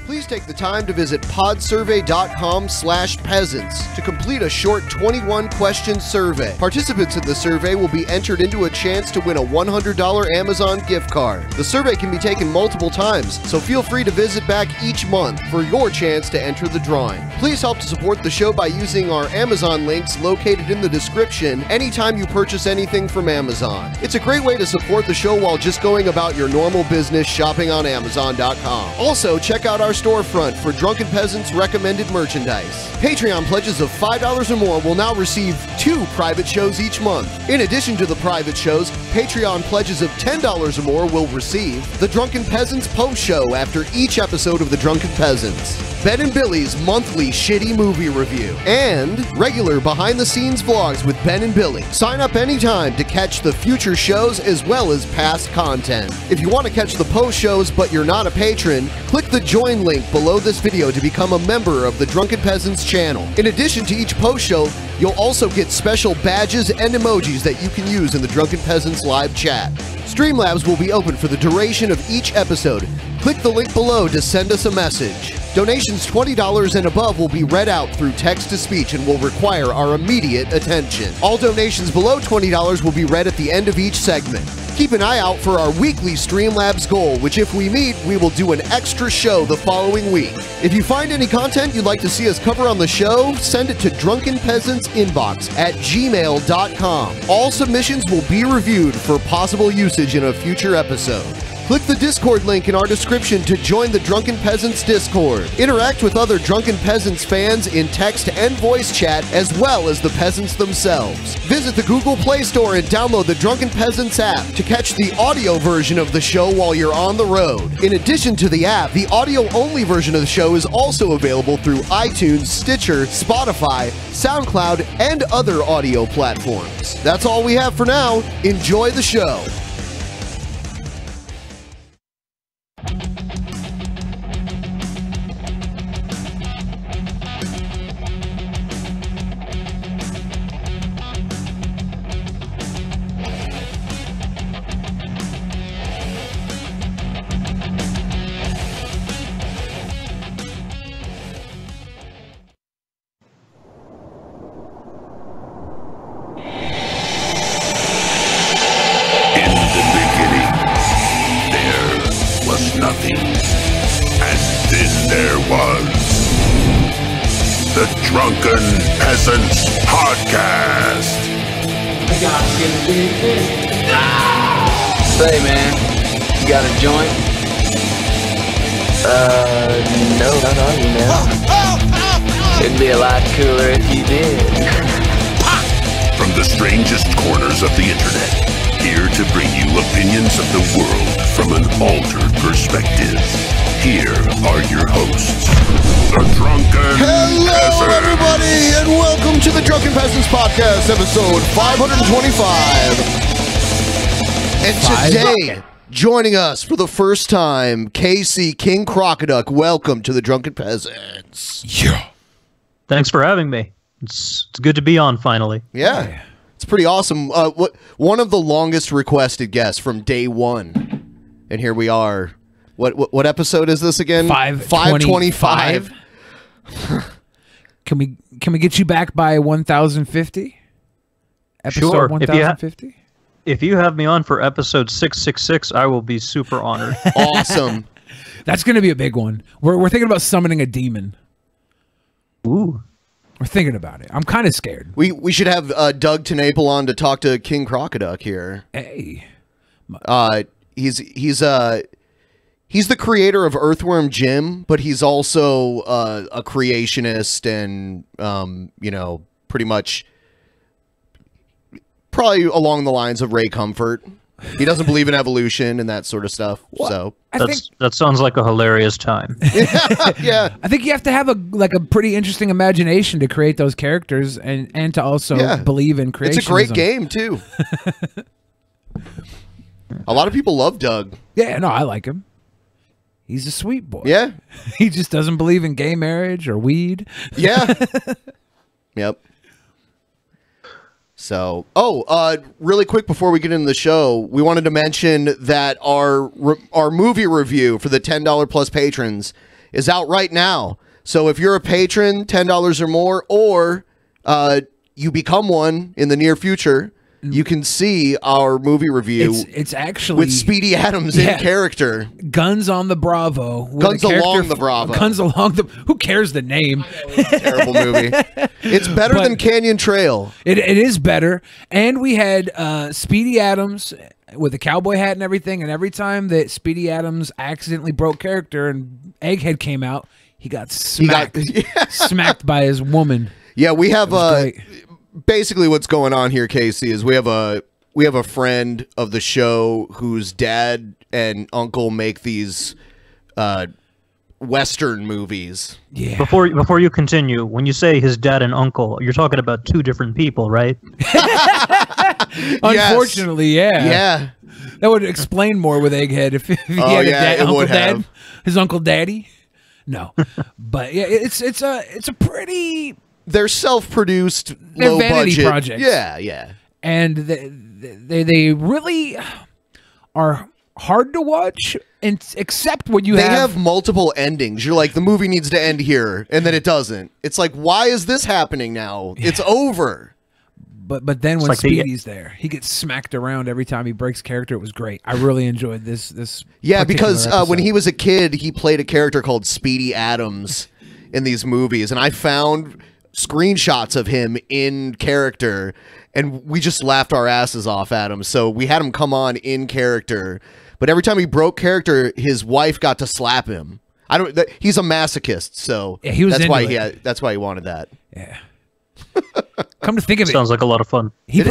Please take the time to visit podsurvey.com/peasants to complete a short 21-question survey. Participants in the survey will be entered into a chance to win a $100 Amazon gift card. The survey can be taken multiple times, so feel free to visit back each month for your chance to enter the drawing. Please help to support the show by using our Amazon links located in the description anytime you purchase anything from Amazon. It's a great way to support the show while just going about your normal business shopping on Amazon.com. Also, check out our storefront for Drunken Peasants recommended merchandise. Patreon pledges of $5 or more will now receive 2 private shows each month. In addition to the private shows, Patreon pledges of $10 or more will receive the Drunken Peasants post show after each episode of the Drunken Peasants, Ben and Billy's monthly shitty movie review, and regular behind-the-scenes vlogs with Ben and Billy. Sign up anytime to catch the future shows as well as past content. If you want to catch the post shows but you're not a patron, click the join link below this video to become a member of the Drunken Peasants channel. In addition to each post show, you'll also get special badges and emojis that you can use in the Drunken Peasants live chat. Streamlabs will be open for the duration of each episode. Click the link below to send us a message. Donations $20 and above will be read out through text-to-speech and will require our immediate attention. All donations below $20 will be read at the end of each segment. Keep an eye out for our weekly Streamlabs goal, which if we meet, we will do an extra show the following week. If you find any content you'd like to see us cover on the show, send it to drunkenpeasantsinbox at gmail.com. All submissions will be reviewed for possible usage in a future episode. Click the Discord link in our description to join the Drunken Peasants Discord. Interact with other Drunken Peasants fans in text and voice chat, as well as the peasants themselves. Visit the Google Play Store and download the Drunken Peasants app to catch the audio version of the show while you're on the road. In addition to the app, the audio-only version of the show is also available through iTunes, Stitcher, Spotify, SoundCloud, and other audio platforms. That's all we have for now. Enjoy the show. Drunken Peasants Podcast. Say, man, you got a joint? No, you know. It'd be a lot cooler if you did. From the strangest corners of the internet, here to bring you opinions of the world from an altered perspective. Here are your hosts, the Drunken Peasants. Hello, everybody, and welcome to the Drunken Peasants Podcast, episode 525. And today, joining us for the first time, Casey King Crocoduck. Welcome to the Drunken Peasants. Yeah. Thanks for having me. It's good to be on finally. Yeah, it's pretty awesome. One of the longest requested guests from day one, and here we are. What episode is this again? 525. Can we get you back by 1050? Episode Sure. 1050? If you have me on for episode 666, I will be super honored. Awesome. That's going to be a big one. We're thinking about summoning a demon. Ooh. We're thinking about it. I'm kind of scared. We should have Doug Tenaple on to talk to King Crocoduck here. Hey. He's the creator of Earthworm Jim, but he's also a creationist and, you know, pretty much probably along the lines of Ray Comfort. He doesn't believe in evolution and that sort of stuff. What? So that sounds like a hilarious time. Yeah. I think you have to have a pretty interesting imagination to create those characters and to also believe in creationism. It's a great game too. A lot of people love Doug. Yeah, no, I like him. He's a sweet boy. Yeah. He just doesn't believe in gay marriage or weed. Yeah. Yep. So, really quick before we get into the show, we wanted to mention that our movie review for the $10 plus patrons is out right now. So if you're a patron, $10 or more, or you become one in the near future, you can see our movie review. It's actually with Speedy Adams in character. Guns on the Bravo. Guns along the Bravo. Guns along the. Who cares the name? Terrible movie. It's better than Canyon Trail. It is better. And we had Speedy Adams with a cowboy hat and everything. And every time that Speedy Adams accidentally broke character and Egghead came out, he got smacked. Smacked by his woman. Yeah, we have basically what's going on here, Casey, is we have a friend of the show whose dad and uncle make these Western movies. Yeah. Before you continue, when you say his dad and uncle, you're talking about two different people, right? Unfortunately, yeah. Yeah. That would explain more with Egghead if he had his Uncle Daddy. No. But yeah, it's a pretty... They're self-produced, They're low vanity budget projects. Yeah, yeah. And they really are hard to watch, and except when you have multiple endings. You're like, the movie needs to end here, and then it doesn't. It's like, why is this happening now? Yeah. It's over. But then when Speedy's there, he gets smacked around every time he breaks character. It was great. I really enjoyed this. Yeah, because when he was a kid, he played a character called Speedy Adams in these movies, and I found screenshots of him in character, and we just laughed our asses off at him. So we had him come on in character, but every time he broke character, his wife got to slap him. He's a masochist, so yeah, he was that's why he wanted that. Yeah. Come to think of it, sounds like a lot of fun. He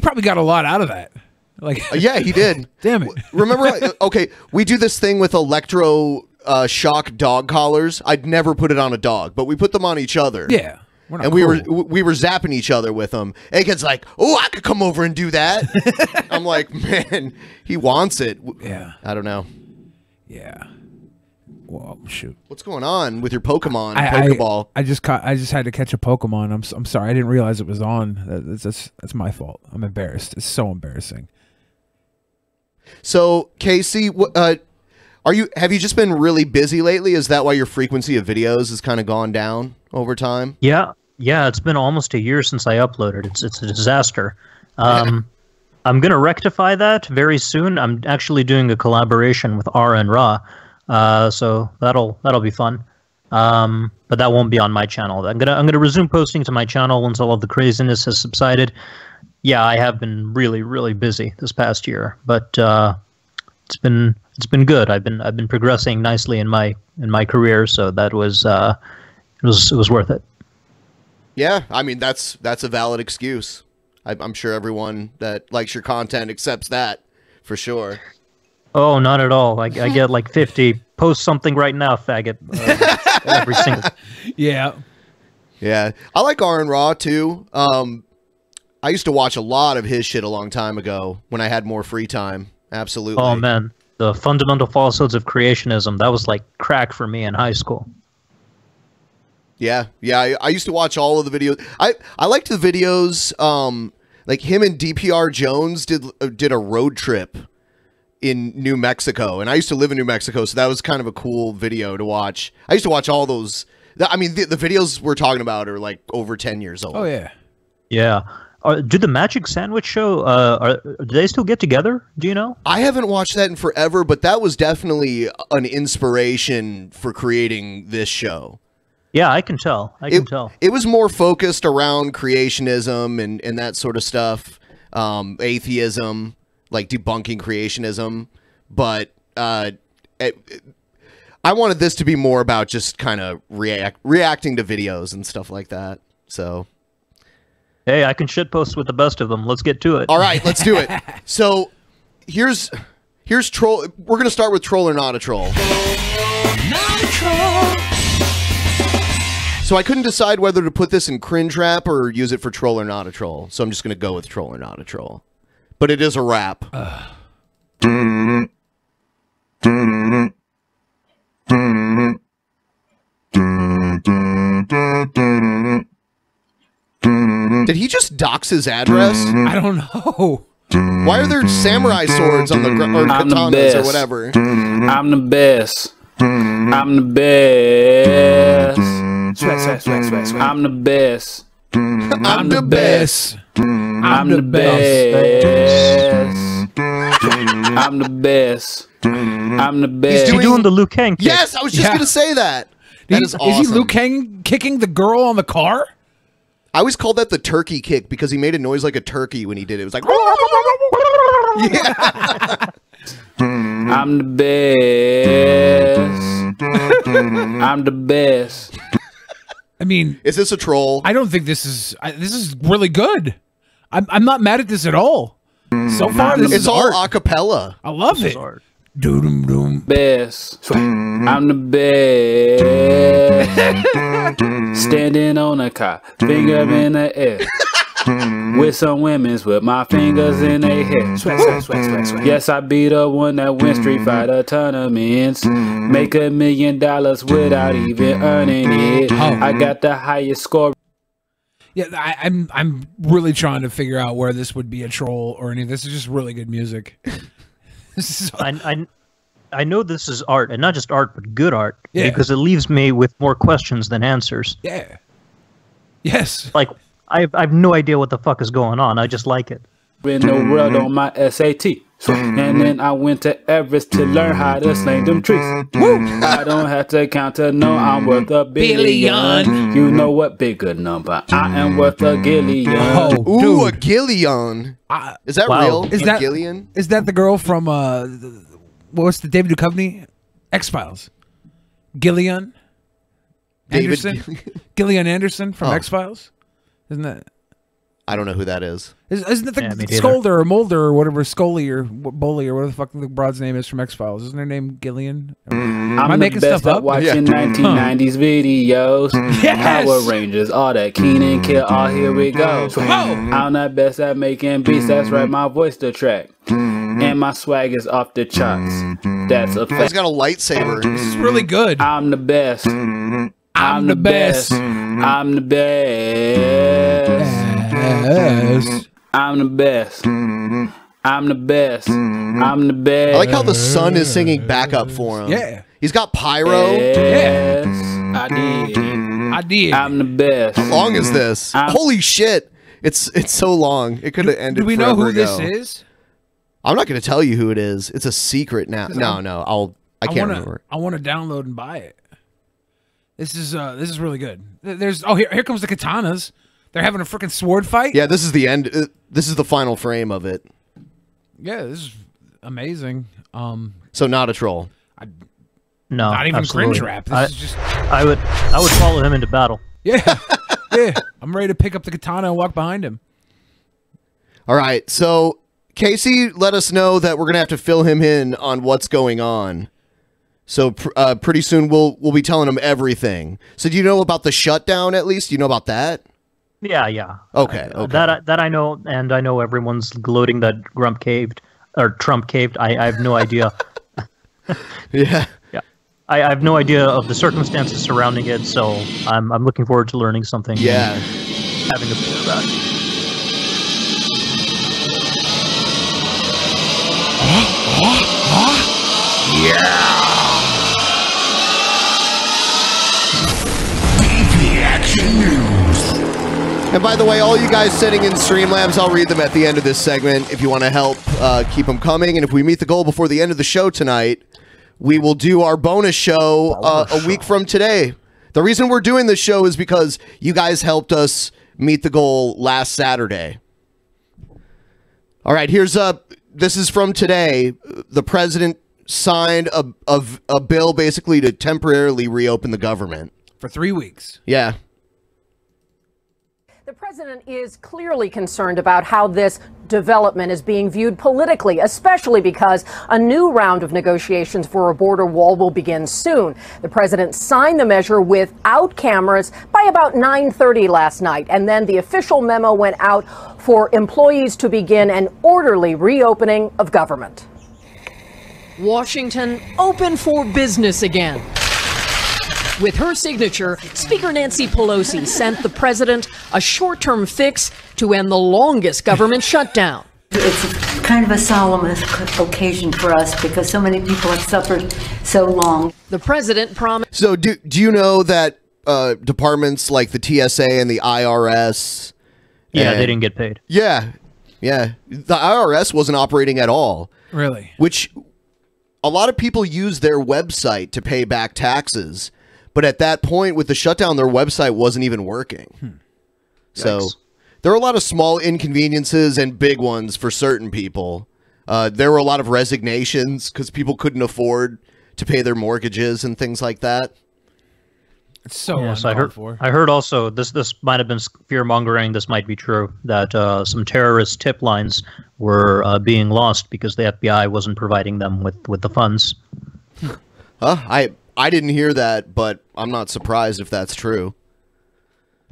probably got a lot out of that. Like, yeah, he did. Damn it! Remember? Okay, we do this thing with electro shock dog collars. I'd never put it on a dog, but we put them on each other. Yeah. And we were zapping each other with them. Egghead's like, oh, I could come over and do that. I'm like, man, he wants it. Yeah. I don't know. Yeah. Well, shoot. What's going on with your Pokemon? Pokeball. I just had to catch a Pokemon. I'm sorry. I didn't realize it was on. That's my fault. I'm embarrassed. It's so embarrassing. So, Casey, have you just been really busy lately? Is that why your frequency of videos has kind of gone down over time? Yeah, it's been almost a year since I uploaded. It's a disaster. I'm gonna rectify that very soon. I'm actually doing a collaboration with RN Ra, so that'll be fun. But that won't be on my channel. I'm gonna resume posting to my channel once all of the craziness has subsided. Yeah, I have been really busy this past year, but it's been good. I've been progressing nicely in my career, so that was it was worth it. Yeah, I mean that's a valid excuse. I'm sure everyone that likes your content accepts that for sure. Oh, not at all. I get like 50. Post something right now, faggot. Every single. Yeah. Yeah, I like RN Raw too. I used to watch a lot of his shit a long time ago when I had more free time. Absolutely. Oh man, the fundamental falsehoods of creationism. That was like crack for me in high school. Yeah, I used to watch all of the videos. I liked the videos. Like him and DPR Jones did a road trip in New Mexico, and I used to live in New Mexico, so that was kind of a cool video to watch. I used to watch all those. I mean, the videos we're talking about are like over 10 years old. Oh yeah, yeah. Did the Magic Sandwich Show? Do they still get together? Do you know? I haven't watched that in forever, but that was definitely an inspiration for creating this show. Yeah, I can tell. I can tell. It was more focused around creationism and that sort of stuff, atheism, like debunking creationism. But I wanted this to be more about just kind of reacting to videos and stuff like that. So, hey, I can shitpost with the best of them. Let's get to it. All right, let's do it. So here's troll. We're gonna start with troll or not a troll. not a troll. So I couldn't decide whether to put this in cringe rap or use it for troll or not a troll. So I'm just going to go with troll or not a troll. But it is a rap. Did he just dox his address? I don't know. Why are there samurai swords on the or katanas or whatever? I'm the best. I'm the best. I'm the best. I'm the best. I'm the best. I'm the best. I'm the best. He's doing the Liu Kang kick. Yes, I was just gonna say that. That is awesome. Is he Liu Kang kicking the girl on the car? I always called that the turkey kick because he made a noise like a turkey when he did it. It was like, yeah. I'm the best. I'm the best. I mean, is this a troll? I don't think this is. This is really good. I'm not mad at this at all. So far, this is all art. acapella. I love it. Doom doom. Best. I'm the best. Standing on a car, finger in the air. With some women's with my fingers in their hair. Yes, I be the one that win Street Fighter tournaments. Make $1 million without even earning it. I got the highest score. Yeah, I'm really trying to figure out where this would be a troll or anything. This is just really good music. I know this is art, and not just art, but good art, Yeah. because it leaves me with more questions than answers. Yeah. Yes. Like, I have no idea what the fuck is going on. I just like it. In the world on my SAT. And then I went to Everest to learn how to sling them trees. I don't have to count to know I'm worth $1 billion. You know what bigger number? I am worth $1 gillion. Oh, Ooh, dude. a Gillion. Is that Wow. real? Is that Gillion? Is that the girl from what's the David Duchovny? X-Files. Gillian David Anderson. Gillian Anderson from Oh. X-Files. Isn't that? I don't know who that is. Isn't it the Yeah, me neither. Scolder or Mulder or whatever, Scully or Bully or whatever the fuck the broad's name is from X-Files? Isn't her name Gillian? Am I I'm making the best stuff at up? watching 1990s videos. Yes! Power Rangers, all that Keen and Kill, all here we go. I'm the best at making beats, that's right, my voice the track. And my swag is off the charts. That's a He's fact. got a lightsaber. This is really good. I'm the best. I'm the best. I'm the best. Yes. I'm the best. I'm the best. I'm the best. I like how the sun is singing backup for him. Yeah. He's got pyro. Yes, I did. I did. I'm the best. How long is this? Holy shit. It's so long. It could have ended Do we know who forever this ago. is? I'm not going to tell you who it is. It's a secret now. No. I can't remember. I want to download and buy it. This is really good. There's here comes the katanas. They're having a freaking sword fight. Yeah, this is the end. This is the final frame of it. Yeah, this is amazing. So not a troll. No, Not even absolutely. cringe rap. This is just I would follow him into battle. yeah, yeah. I'm ready to pick up the katana and walk behind him. All right. So Casey let us know that we're going to have to fill him in on what's going on. So pretty soon we'll be telling him everything. So do you know about the shutdown at least? Do you know about that? Yeah. Okay. That I know, and I know everyone's gloating that Trump caved. I have no idea. Yeah. Yeah. I have no idea of the circumstances surrounding it, so I'm looking forward to learning something. Yeah. And having a bit of that. And by the way, all you guys sitting in Streamlabs, I'll read them at the end of this segment if you want to help keep them coming. And if we meet the goal before the end of the show tonight, we will do our bonus show a week from today. The reason we're doing this show is because you guys helped us meet the goal last Saturday. All right, this is from today. The president signed a bill basically to temporarily reopen the government. For 3 weeks. Yeah. The president is clearly concerned about how this development is being viewed politically, especially because a new round of negotiations for a border wall will begin soon. The president signed the measure without cameras by about 9:30 last night, and then the official memo went out for employees to begin an orderly reopening of government. Washington open for business again. With her signature, Speaker Nancy Pelosi sent the president a short-term fix to end the longest government shutdown. It's kind of a solemn occasion for us because so many people have suffered so long. The president promised. So do you know that departments like the TSA and the IRS? Yeah, they didn't get paid. Yeah. The IRS wasn't operating at all. Really? Which a lot of people use their website to pay back taxes. But at that point, with the shutdown, their website wasn't even working. So there are a lot of small inconveniences and big ones for certain people. There were a lot of resignations because people couldn't afford to pay their mortgages and things like that. It's so yes, I heard also this might have been fear mongering. This might be true that some terrorist tip lines were being lost because the FBI wasn't providing them with the funds. I didn't hear that, but I'm not surprised if that's true.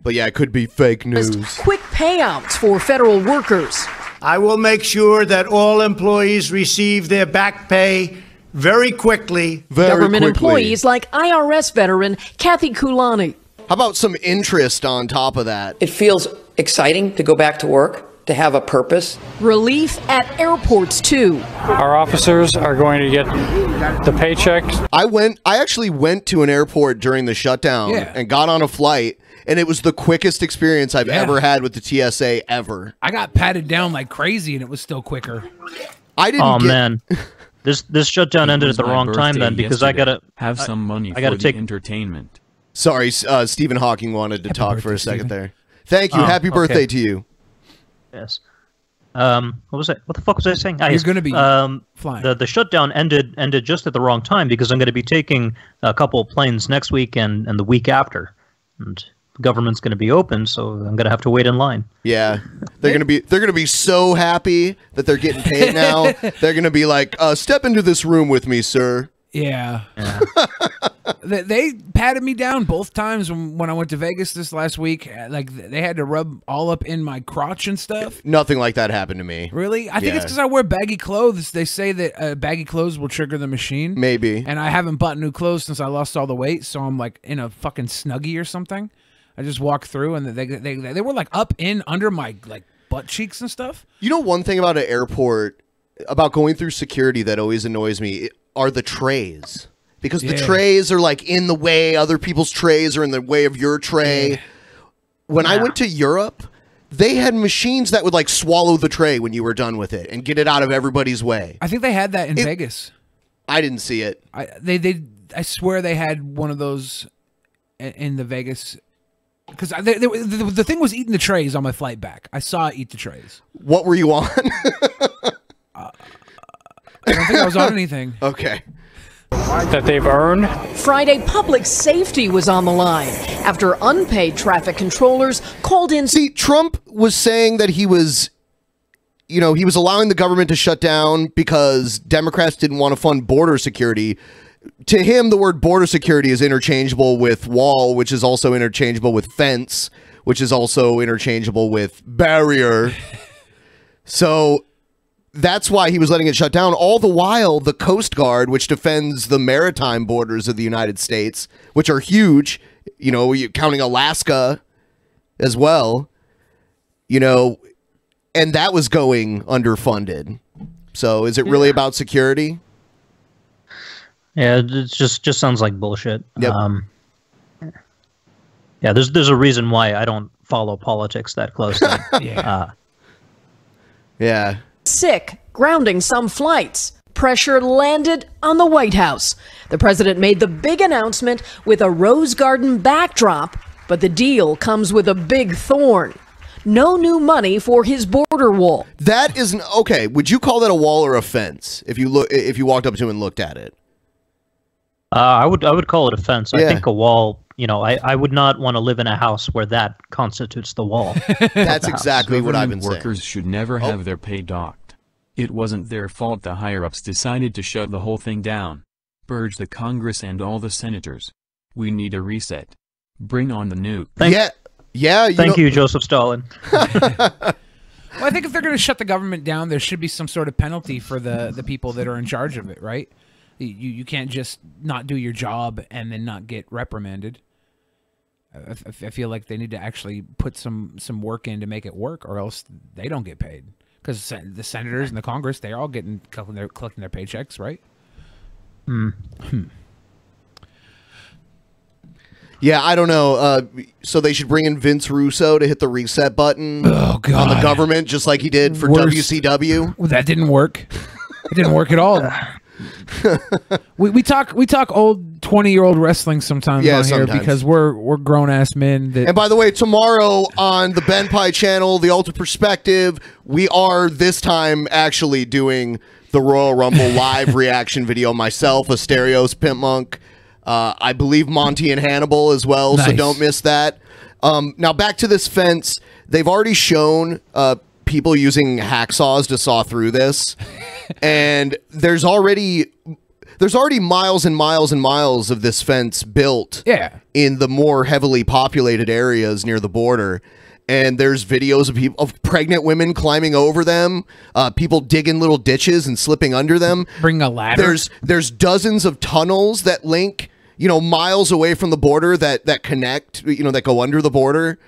But yeah, it could be fake news. Quick payouts for federal workers. I will make sure that all employees receive their back pay very quickly. Government employees like IRS veteran Kathy Kulani. How about some interest on top of that? It feels exciting to go back to work, to have a purpose. Relief at airports, too. Our officers are going to get the paychecks. I actually went to an airport during the shutdown and got on a flight, and it was the quickest experience I've ever had with the TSA ever. I got patted down like crazy, and it was still quicker. I didn't. Oh man, this shutdown ended at the wrong time then because I gotta have some money. I gotta take entertainment. Sorry, Stephen Hawking wanted to talk for a second there. Thank you. Happy birthday to you. Yes. What was I? What the fuck was I saying? You're going to be flying. The shutdown ended just at the wrong time because I'm going to be taking a couple of planes next week and the week after, and the government's going to be open, so I'm going to have to wait in line. Yeah, they're going to be so happy that they're getting paid now. They're going to be like, "Step into this room with me, sir." Yeah. They patted me down both times when I went to Vegas this last week. Like, they had to rub all up in my crotch and stuff. Nothing like that happened to me. Really? I think it's because I wear baggy clothes. They say that baggy clothes will trigger the machine. Maybe. And I haven't bought new clothes since I lost all the weight, so I'm like in a fucking Snuggie or something. I just walk through, and they were like up in under my like butt cheeks and stuff. You know, one thing about an airport, about going through security that always annoys me are the trays. Because the trays are like in the way, other people's trays are in the way of your tray. When I went to Europe, they had machines that would like swallow the tray when you were done with it and get it out of everybody's way. I think they had that in Vegas. I didn't see it. I swear they had one of those in the Vegas. Because the thing was eating the trays on my flight back. I saw it eat the trays. What were you on? I don't think I was on anything. Okay. That they've earned. Friday, public safety was on the line after unpaid traffic controllers called in. See, Trump was saying that he was, he was allowing the government to shut down because Democrats didn't want to fund border security. To him, the word border security is interchangeable with wall, which is also interchangeable with fence, which is also interchangeable with barrier. So that's why he was letting it shut down. All the while, the Coast Guard, which defends the maritime borders of the United States, which are huge, counting Alaska as well, and that was going underfunded. So is it really about security? Yeah, it just sounds like bullshit. Yep. Yeah, there's a reason why I don't follow politics that closely. Yeah. Sick, grounding some flights. Pressure landed on the White House. The president made the big announcement with a rose garden backdrop, but the deal comes with a big thorn. No new money for his border wall. That isn't okay. Would you call that a wall or a fence if you walked up to it and looked at it? I would call it a fence. I think a wall. I would not want to live in a house where that constitutes the wall. That's exactly what I've been saying. Workers should never have their pay docked. It wasn't their fault the higher-ups decided to shut the whole thing down. Purge the Congress and all the senators. We need a reset. Bring on the nuke. Thank you, Joseph Stalin. Well, I think if they're going to shut the government down, there should be some sort of penalty for the people that are in charge of it, right? You can't just not do your job and then not get reprimanded. I feel like they need to actually put some work in to make it work, or else they don't get paid. because the senators and the Congress, they're all collecting their paychecks, right? Yeah, I don't know. So they should bring in Vince Russo to hit the reset button on the government, just like he did for WCW. Well, that didn't work. It didn't work at all. we talk old 20-year-old wrestling sometimes on here because we're grown ass men. And by the way, tomorrow on the BENPAI channel, The Ultimate Perspective, we are this time actually doing the Royal Rumble live reaction video. Myself, Asterios, Pimp Monk. I believe Monty and Hannibal as well, so don't miss that. Now back to this fence. They've already shown people using hacksaws to saw through this, and there's already miles and miles and miles of this fence built. Yeah. In the more heavily populated areas near the border. And there's videos of pregnant women climbing over them, people digging little ditches and slipping under them. Bring a ladder. There's dozens of tunnels that link, miles away from the border that connect, that go under the border.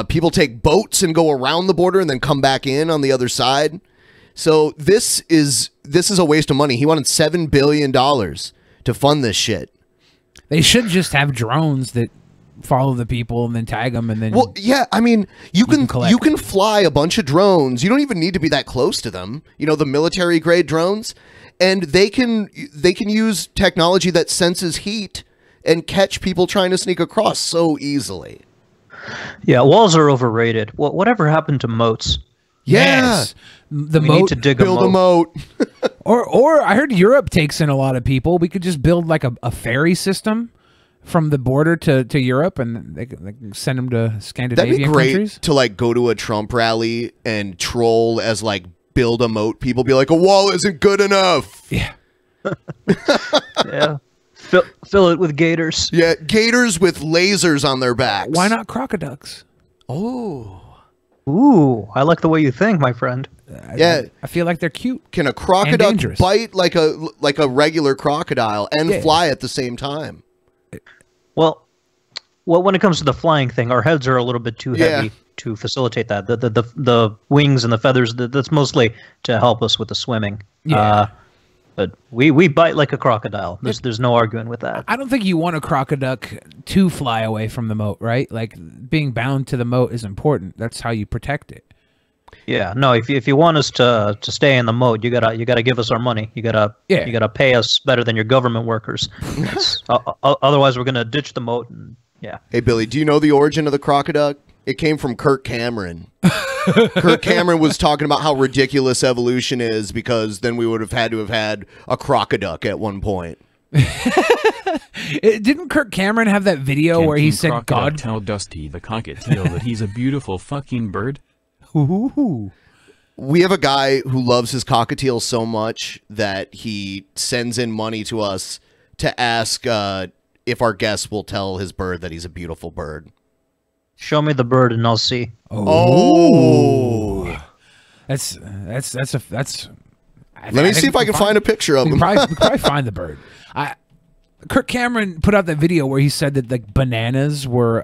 People take boats and go around the border and then come back in on the other side. So this is a waste of money. He wanted $7 billion to fund this shit. They should just have drones that follow the people and then tag them and then. Well, yeah, I mean, you can fly a bunch of drones. You don't even need to be that close to them. The military grade drones, and they can use technology that senses heat and catch people trying to sneak across so easily. Yeah, walls are overrated. Whatever happened to moats? Yes. The we moat, need to dig build a moat. or I heard Europe takes in a lot of people. We could just build like a ferry system from the border to Europe, and they can send them to Scandinavian That'd be great countries. to like go to a Trump rally and troll as like build a moat. People be like, a wall isn't good enough. Yeah. Yeah. Fill it with gators. Yeah, gators with lasers on their backs. Why not crocoducks? Oh. Ooh, I like the way you think, my friend. Yeah, I feel like they're cute. Can a crocoduck bite like a regular crocodile and fly at the same time? Well, when it comes to the flying thing, our heads are a little bit too heavy to facilitate that. The wings and the feathers, that's mostly to help us with the swimming. Yeah. But we bite like a crocodile. There's no arguing with that. I don't think you want a crocoduck to fly away from the moat, right? Like being bound to the moat is important. That's how you protect it. Yeah, no. If you want us to stay in the moat, you gotta give us our money. You gotta pay us better than your government workers. Otherwise, we're gonna ditch the moat. And yeah. Hey Billy, do you know the origin of the crocoduck? It came from Kirk Cameron. Kirk Cameron was talking about how ridiculous evolution is because then we would have had to have had a crocoduck at one point. Didn't Kirk Cameron have that video where he said God tell Dusty the cockatiel that he's a beautiful fucking bird? Ooh. We have a guy who loves his cockatiel so much that he sends in money to us to ask if our guests will tell his bird that he's a beautiful bird. Show me the bird and I'll see. Oh. That's. Let me see if I can find a picture of him. We can probably find the bird. Kirk Cameron put out that video where he said that like bananas were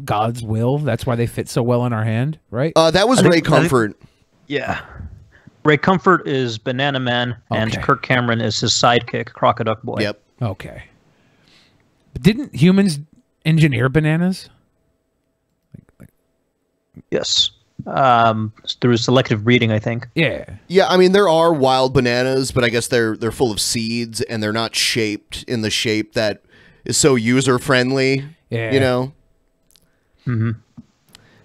God's will. That's why they fit so well in our hand, right? That was Ray Comfort. Yeah. Ray Comfort is Banana Man, and Kirk Cameron is his sidekick, Crocoduck Boy. Yep. Okay. But didn't humans engineer bananas? Yes. Through selective breeding, I think. Yeah. Yeah, I mean, there are wild bananas, but I guess they're full of seeds, and they're not shaped in the shape that is so user-friendly, you know? Mm-hmm.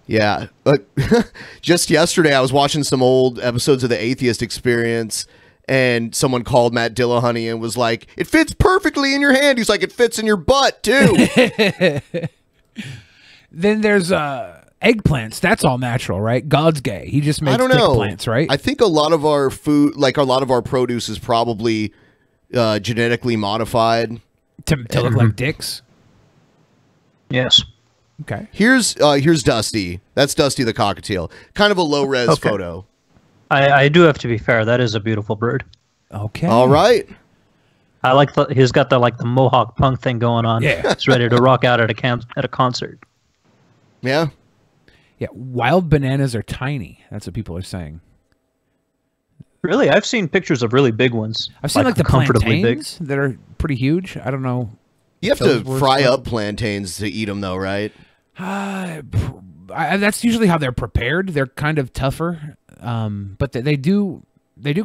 Yeah. But just yesterday, I was watching some old episodes of The Atheist Experience, and someone called Matt Dillahunty and was like, it fits perfectly in your hand. He's like, it fits in your butt, too. Then there's eggplants. That's all natural, right? God's gay. He just makes eggplants, right? I think a lot of our food, like a lot of our produce, is probably genetically modified to look like dicks. Yes. Okay. Here's Dusty. That's Dusty the cockatiel. Kind of a low res photo. I do have to be fair. That is a beautiful bird. Okay. All right. I like he's got the Mohawk punk thing going on. Yeah. He's ready to rock out at a concert. Yeah. Yeah. Wild bananas are tiny. That's what people are saying. Really, I've seen pictures of really big ones. I've seen like the comfortably big. plantains that are pretty huge. I don't know. You have to fry up plantains to eat them, though, right? That's usually how they're prepared. They're kind of tougher, but they do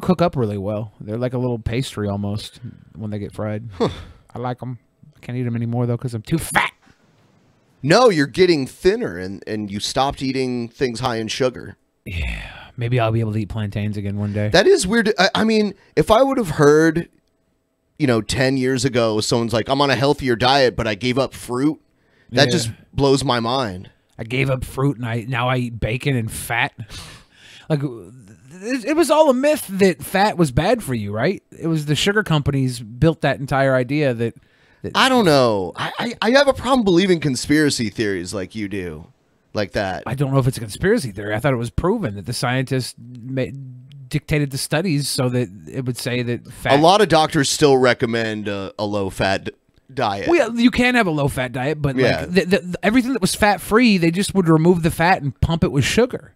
cook up really well. They're like a little pastry almost when they get fried. I like them. I can't eat them anymore though because I'm too fat. No, you're getting thinner, and you stopped eating things high in sugar. Yeah, maybe I'll be able to eat plantains again one day. That is weird. I mean, if I would have heard, 10 years ago, someone's like, I'm on a healthier diet, but I gave up fruit, that just blows my mind. I gave up fruit, and now I eat bacon and fat. Like, it was all a myth that fat was bad for you, right? It was the sugar companies built that entire idea that I don't know. I have a problem believing conspiracy theories like you do, like that. I don't know if it's a conspiracy theory. I thought it was proven that the scientists dictated the studies so that it would say that fat. A lot of doctors still recommend a low-fat diet. Well, you can have a low-fat diet, but like everything that was fat-free, they just would remove the fat and pump it with sugar.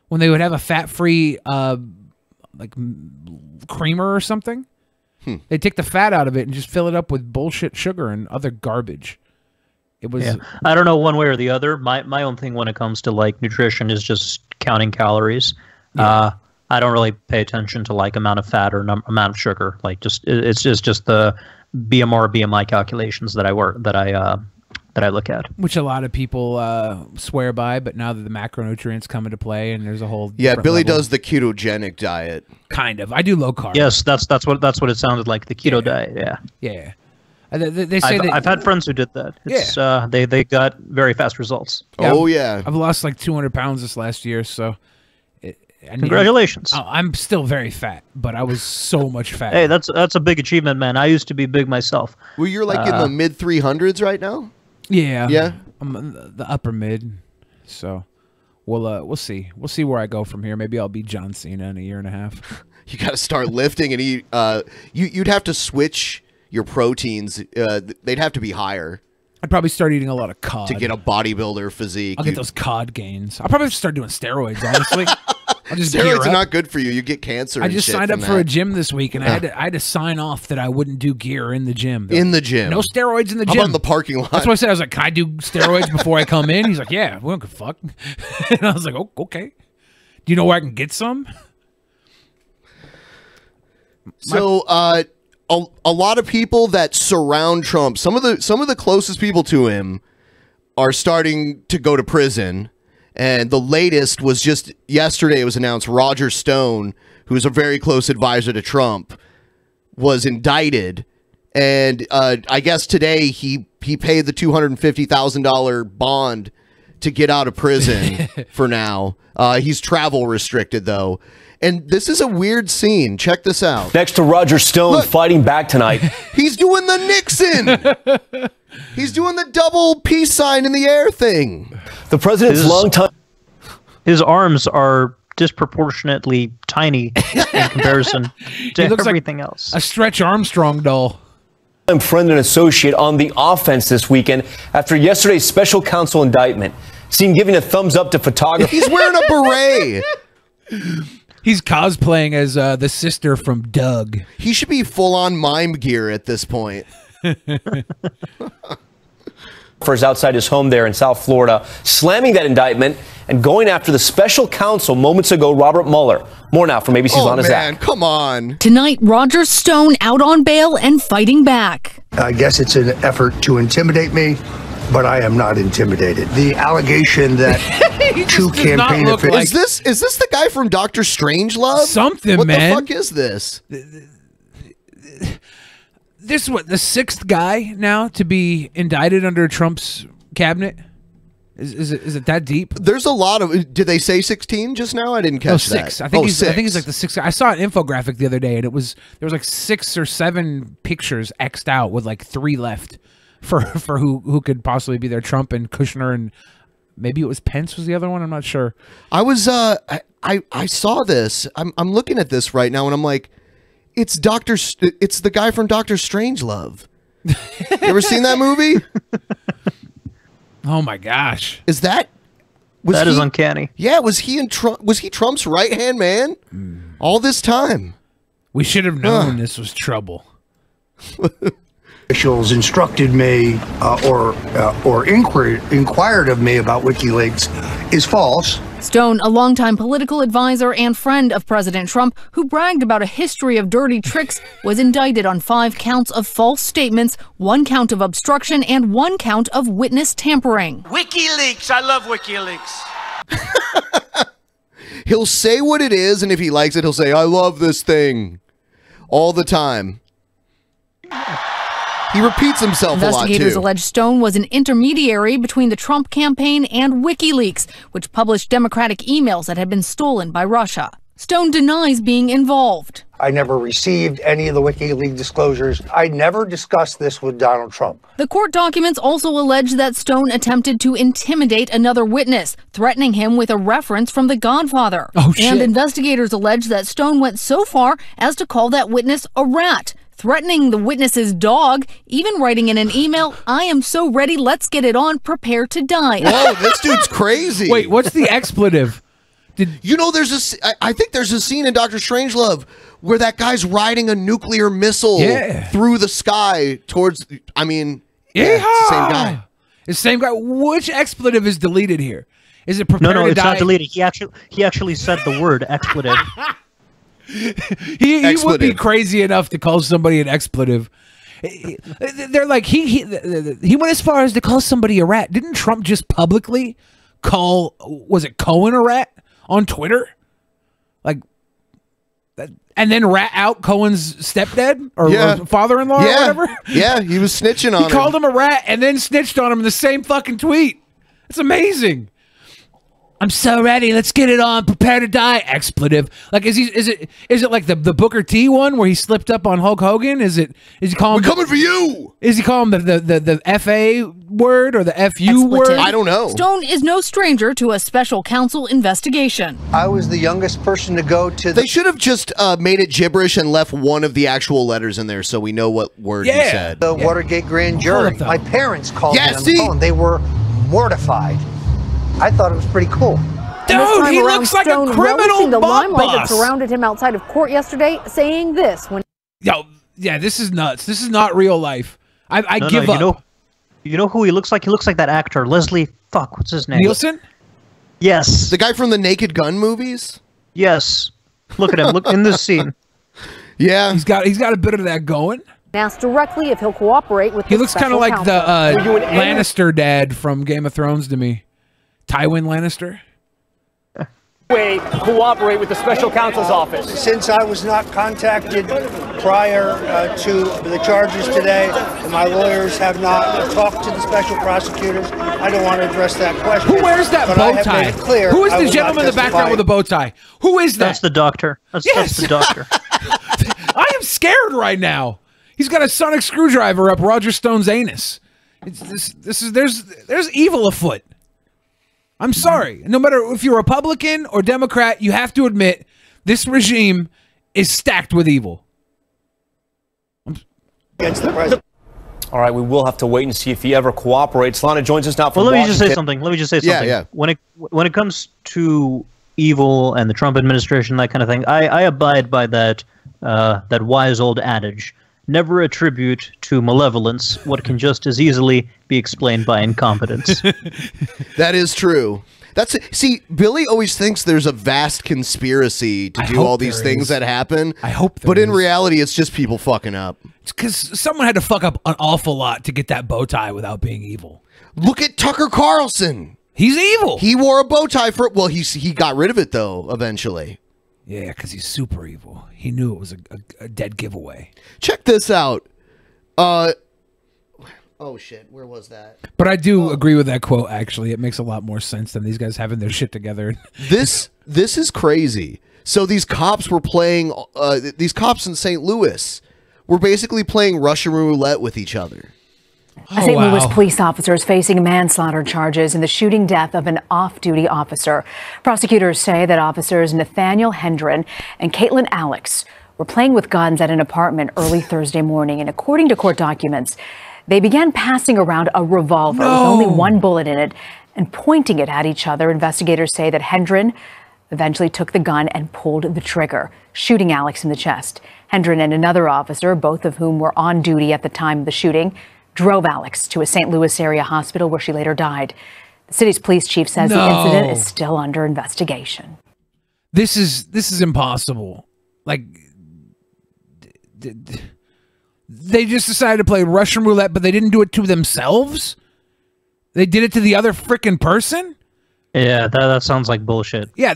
When they would have a fat-free like creamer or something, they'd take the fat out of it and just fill it up with bullshit sugar and other garbage. It was. Yeah. I don't know one way or the other. My own thing when it comes to like nutrition is just counting calories. Yeah. I don't really pay attention to like amount of fat or amount of sugar. Like it's just the BMI calculations that I look at. Which a lot of people swear by, but now that the macronutrients come into play and there's a whole Billy does the ketogenic diet. Kind of. I do low carb. Yes, that's what it sounded like, the keto diet. Yeah. Yeah. They say I've had friends who did that. It's, they got very fast results. Yeah, I've lost like 200 pounds this last year, so. Congratulations. I'm still very fat, but I was so much fat. Hey, that's a big achievement, man. I used to be big myself. Well, you're like in the mid 300s right now? Yeah. Yeah. I'm the upper mid. So we'll see. We'll see where I go from here. Maybe I'll be John Cena in a year and a half. You got to start lifting and eat. You'd have to switch your proteins. They'd have to be higher. I'd probably start eating a lot of cod to get a bodybuilder physique. I'll get those cod gains. I'll probably have to start doing steroids, honestly. Steroids are not good for you. You get cancer. I just signed up for a gym this week, and I had to sign off that I wouldn't do gear in the gym. In the gym, no steroids in the gym. How about in the parking lot? That's what I said. I was like, "Can I do steroids before I come in?" He's like, "Yeah, we don't give a fuck." And I was like, "Oh, okay." Do you know where I can get some? So, a lot of people that surround Trump, some of the closest people to him, are starting to go to prison. And the latest was just yesterday. It was announced Roger Stone, who's a very close advisor to Trump, was indicted. And I guess today he paid the $250,000 bond to get out of prison for now. He's travel restricted, though. And this is a weird scene. Check this out. Next to Roger Stone fighting back tonight. He's doing the Nixon. He's doing the double peace sign in the air thing. The president's longtime. His arms are disproportionately tiny in comparison to everything else. A Stretch Armstrong doll. Friend and associate on the offense this weekend after yesterday's special counsel indictment. Seen giving a thumbs up to photography. He's wearing a beret. He's cosplaying as the sister from Doug. He should be full-on mime gear at this point. Outside his home there in South Florida, slamming that indictment and going after the special counsel moments ago, Robert Mueller. More now from ABC's Lana Zach. Come on. Tonight, Roger Stone out on bail and fighting back. I guess it's an effort to intimidate me, but I am not intimidated. The allegation that two campaign officials... Is this the guy from Dr. Strangelove? Something, what man. What the fuck is this? This is what, the sixth guy now to be indicted under Trump's cabinet? Is it that deep? There's a lot of. Did they say 16 just now? I didn't catch that. Six. I think he's like the sixth guy. I saw an infographic the other day, and there was like 6 or 7 pictures X'd out with like 3 left for who could possibly be there. Trump and Kushner, and maybe it was Pence was the other one. I'm not sure. I was I saw this. I'm looking at this right now, and I'm like, it's the guy from Dr. Strangelove. You ever seen that movie? Oh my gosh. That is uncanny. Yeah, was he Trump's right-hand man? All this time. We should have known this was trouble. Officials instructed me or inquired of me about WikiLeaks is false. Stone, a longtime political advisor and friend of President Trump, who bragged about a history of dirty tricks, was indicted on 5 counts of false statements, 1 count of obstruction, and 1 count of witness tampering. WikiLeaks. I love WikiLeaks. He'll say what it is, and if he likes it, he'll say, I love this thing. All the time. He repeats himself a lot, too. Investigators allege Stone was an intermediary between the Trump campaign and WikiLeaks, which published Democratic emails that had been stolen by Russia. Stone denies being involved. I never received any of the WikiLeaks disclosures. I never discussed this with Donald Trump. The court documents also allege that Stone attempted to intimidate another witness, threatening him with a reference from The Godfather. Oh, shit. And investigators allege that Stone went so far as to call that witness a rat, threatening the witness's dog, even writing in an email, I am so ready, let's get it on, prepare to die. Whoa, this dude's crazy. Wait, what's the expletive? You know, I think there's a scene in Dr. Strangelove where that guy's riding a nuclear missile through the sky towards, I mean, it's the same guy. It's the same guy. Which expletive is deleted here? Is it prepare to die? No, it's not deleted. He actually said the word expletive. He would be crazy enough to call somebody an expletive. They're like, he went as far as to call somebody a rat. Didn't Trump just publicly call, was it Cohen a rat on Twitter? Like, and then rat out Cohen's stepdad or father-in-law or whatever? Yeah, he was snitching on him. He called him a rat and then snitched on him in the same fucking tweet. It's amazing. I'm so ready. Let's get it on. Prepare to die. Expletive. Like, is it like the Booker T one where he slipped up on Hulk Hogan? Is he calling? We're coming for you. Is he calling the FA word or the FU word? I don't know. Stone is no stranger to a special counsel investigation. I was the youngest person to go to. They should have just made it gibberish and left one of the actual letters in there so we know what word he said. The Watergate grand jury. My parents called me on the phone. They were mortified. I thought it was pretty cool. Dude, he looks like a criminal the bomb limelight that bus. surrounded him outside of court yesterday, saying this when. Yeah, this is nuts. This is not real life. I give up. You know who he looks like? He looks like that actor, Leslie. Fuck, what's his name? Nielsen? Yes. The guy from the Naked Gun movies? Yes. Look at him. Look in this scene. Yeah. He's got a bit of that going. Asked directly if he'll cooperate with. He looks kind of like the Lannister dad from Game of Thrones to me. Tywin Lannister. Cooperate with the special counsel's office. Since I was not contacted prior to the charges today, and my lawyers have not talked to the special prosecutors, I don't want to address that question. Who wears that bow tie? Who is the gentleman in the background with the bow tie? Who is that? That's the doctor. That's the doctor. I am scared right now. He's got a sonic screwdriver up Roger Stone's anus. There's evil afoot. I'm sorry. No matter if you're Republican or Democrat, you have to admit this regime is stacked with evil. Against the president. All right, we will have to wait and see if he ever cooperates. Lana joins us now from Let me Washington. just say something. Yeah. When it comes to evil and the Trump administration, that kind of thing, I abide by that wise old adage. Never attribute to malevolence what can just as easily be explained by incompetence. That is true. See, Billy always thinks there's a vast conspiracy to do all these things that happen. I hope there But in reality, it's just people fucking up. It's because someone had to fuck up an awful lot to get that bow tie without being evil. Look at Tucker Carlson. He's evil. He wore a bow tie for... Well, he got rid of it, though, eventually. Yeah, because he's super evil. He knew it was a dead giveaway. Check this out. Oh, shit. Where was that? But I do agree with that quote, actually. It makes a lot more sense than these guys having their shit together. This is crazy. So these cops were playing... these cops in St. Louis were basically playing Russian roulette with each other. St. Louis police officers facing manslaughter charges in the shooting death of an off-duty officer. Prosecutors say that officers Nathaniel Hendren and Caitlin Alex were playing with guns at an apartment early Thursday morning, and according to court documents, they began passing around a revolver with only one bullet in it and pointing it at each other. Investigators say that Hendren eventually took the gun and pulled the trigger, shooting Alex in the chest. Hendren and another officer, both of whom were on duty at the time of the shooting, drove Alex to a St. Louis area hospital where she later died. The city's police chief says the incident is still under investigation. This is impossible. Like, they just decided to play Russian roulette, but they didn't do it to themselves? They did it to the other frickin' person? Yeah, that sounds like bullshit. Yeah,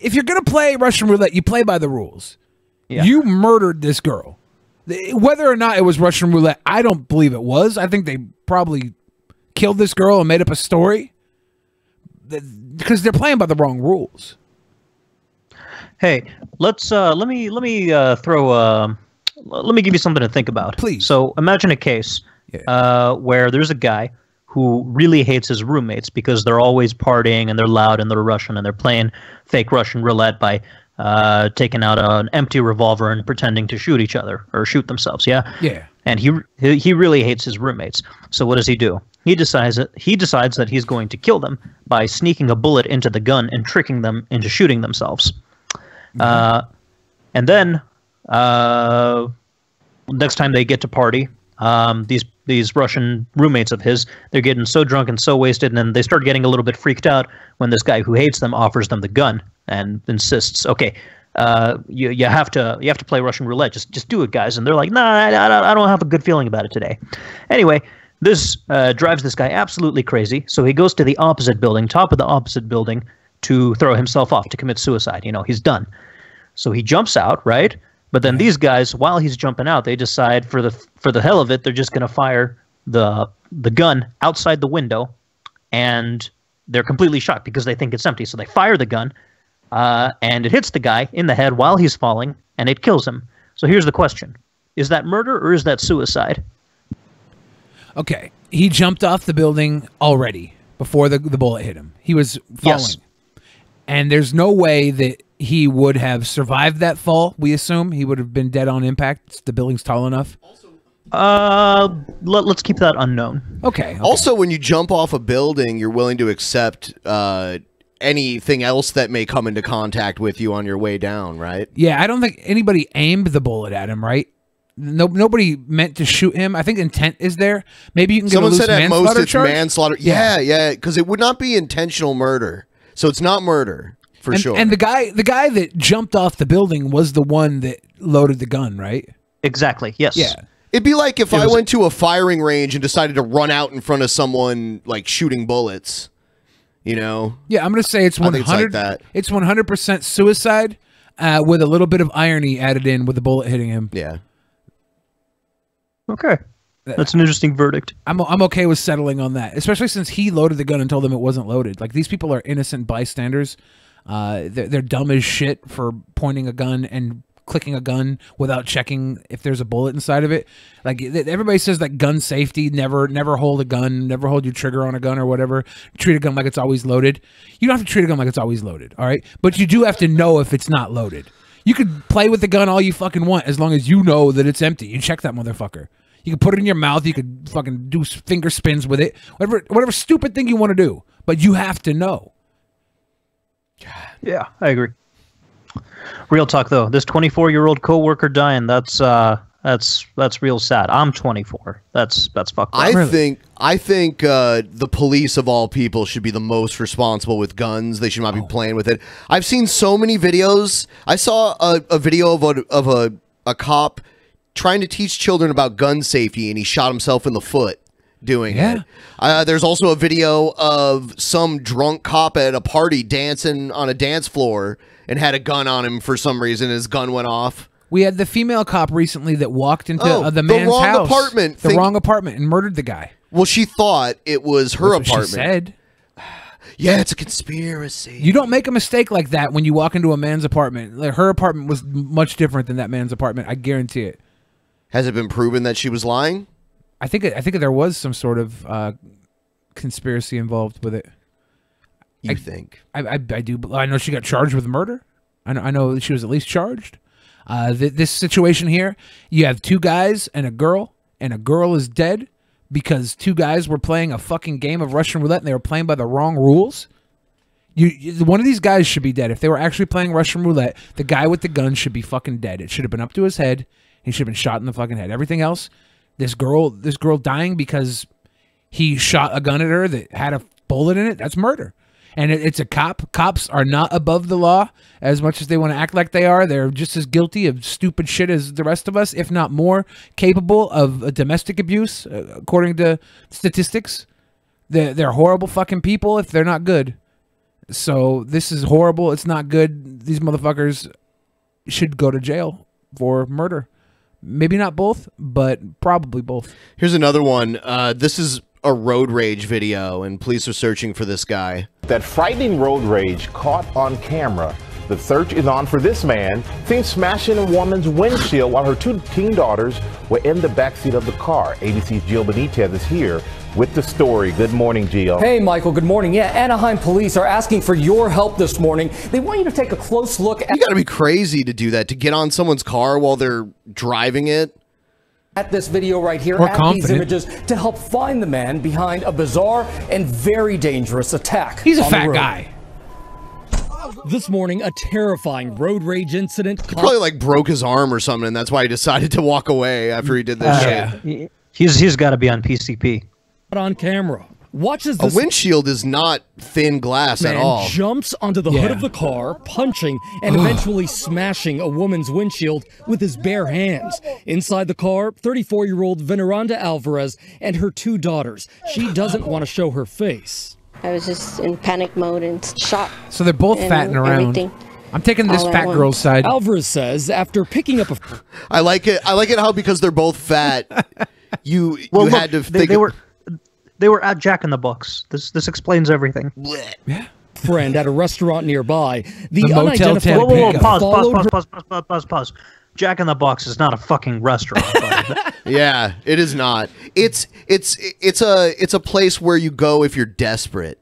if you're going to play Russian roulette, you play by the rules. Yeah. You murdered this girl. Whether or not it was Russian roulette, I don't believe it was. I think they probably killed this girl and made up a story because they're playing by the wrong rules. Hey, let me give you something to think about. Please. So imagine a case where there's a guy who really hates his roommates because they're always partying and they're loud and they're Russian and they're playing fake Russian roulette by taking out an empty revolver and pretending to shoot each other or shoot themselves. Yeah. Yeah. And he really hates his roommates. So what does he do? He decides that he's going to kill them by sneaking a bullet into the gun and tricking them into shooting themselves. And then next time they get to party, these Russian roommates of his, they're getting so drunk and so wasted, and then they start getting a little bit freaked out when this guy who hates them offers them the gun and insists, okay, you have to play Russian roulette. Just do it, guys. And they're like, nah, I don't have a good feeling about it today. Anyway, this drives this guy absolutely crazy. So he goes to the opposite building, top of the opposite building, to throw himself off, to commit suicide. You know, he's done. So he jumps out, right? But then these guys, while he's jumping out, they decide for the hell of it, they're just going to fire the gun outside the window, and they're completely shocked because they think it's empty. So they fire the gun, and it hits the guy in the head while he's falling, and it kills him. So here's the question. Is that murder or is that suicide? Okay. He jumped off the building already before the bullet hit him. He was falling. Yes. And there's no way that he would have survived that fall, we assume. He would have been dead on impact. The building's tall enough. Let's keep that unknown. Okay. Also, when you jump off a building, you're willing to accept anything else that may come into contact with you on your way down, right? Yeah, I don't think anybody aimed the bullet at him, right? Nobody meant to shoot him. I think intent is there. Maybe you can get Someone a loose said at most manslaughter it's charge? manslaughter. Yeah, because it would not be intentional murder. So it's not murder, for sure. And the guy that jumped off the building was the one that loaded the gun, right? Exactly, yes. Yeah. It'd be like if I went to a firing range and decided to run out in front of someone, like, shooting bullets, you know? Yeah, I'm going to say it's 100. It's like that. It's 100% suicide with a little bit of irony added in with the bullet hitting him. Yeah. Okay. That's an interesting verdict. I'm okay with settling on that, especially since he loaded the gun and told them it wasn't loaded. Like, these people are innocent bystanders. They're dumb as shit for pointing a gun and clicking a gun without checking if there's a bullet inside of it. Like, everybody says that gun safety, never hold a gun, never hold your trigger on a gun or whatever. Treat a gun like it's always loaded. You don't have to treat a gun like it's always loaded, all right? But you do have to know if it's not loaded. You could play with the gun all you fucking want as long as you know that it's empty. You check that motherfucker. You can put it in your mouth. You could fucking do finger spins with it. Whatever stupid thing you want to do. But you have to know. Yeah, I agree. Real talk, though. This 24-year-old coworker dying, that's real sad. I'm 24. That's fucked up. I think the police of all people should be the most responsible with guns. They should not be playing with it. I've seen so many videos. I saw a video of a cop trying to teach children about gun safety, and he shot himself in the foot doing it. There's also a video of some drunk cop at a party dancing on a dance floor and had a gun on him for some reason. His gun went off. We had the female cop recently that walked into the man's house, the wrong apartment, and murdered the guy. Well, she thought it was her That's what apartment. she said. Yeah, it's a conspiracy. You don't make a mistake like that when you walk into a man's apartment. Like, her apartment was much different than that man's apartment. I guarantee it. Has it been proven that she was lying? I think there was some sort of conspiracy involved with it. You think? I do. I know she got charged with murder. I know she was at least charged. This situation here, you have two guys and a girl is dead because two guys were playing a fucking game of Russian roulette and they were playing by the wrong rules. One of these guys should be dead. If they were actually playing Russian roulette, the guy with the gun should be fucking dead. It should have been up to his head. He should have been shot in the fucking head. Everything else, this girl dying because he shot a gun at her that had a bullet in it, that's murder. And it's a cop. Cops are not above the law as much as they want to act like they are. They're just as guilty of stupid shit as the rest of us, if not more capable of domestic abuse, according to statistics. They're horrible fucking people if they're not good. So this is horrible. It's not good. These motherfuckers should go to jail for murder. Maybe not both, but probably both. Here's another one. This is a road rage video, and police are searching for this guy. That frightening road rage caught on camera. The search is on for this man seen smashing a woman's windshield while her 2 teen daughters were in the backseat of the car. ABC's Gio Benitez is here with the story. Good morning, Gio. Hey, Michael. Good morning. Yeah, Anaheim police are asking for your help this morning. They want you to take a close look at... You gotta be crazy to do that, to get on someone's car while they're driving it. At this video right here, Or at confident. these images, to help find the man behind a bizarre and very dangerous attack. He's a on the fat road. guy. This morning, a terrifying road rage incident. He probably like broke his arm or something, and that's why he decided to walk away after he did this shit. He's got to be on PCP. On camera. Watches A this windshield is not thin glass at man all. jumps onto the hood of the car, punching and eventually smashing a woman's windshield with his bare hands. Inside the car, 34-year-old Veneranda Alvarez and her 2 daughters. She doesn't want to show her face. I was just in panic mode and shocked. So they're both and fatting around. everything. I'm taking this all at fat once. girl's side. Alvarez says after picking up a... I like it how because they're both fat, you had to think... They were at Jack in the Box. This explains everything. friend at a restaurant nearby. The Motel unidentified Whoa, pickup pause. Pause. Jack in the Box is not a fucking restaurant. Yeah, it is not. It's a place where you go if you're desperate.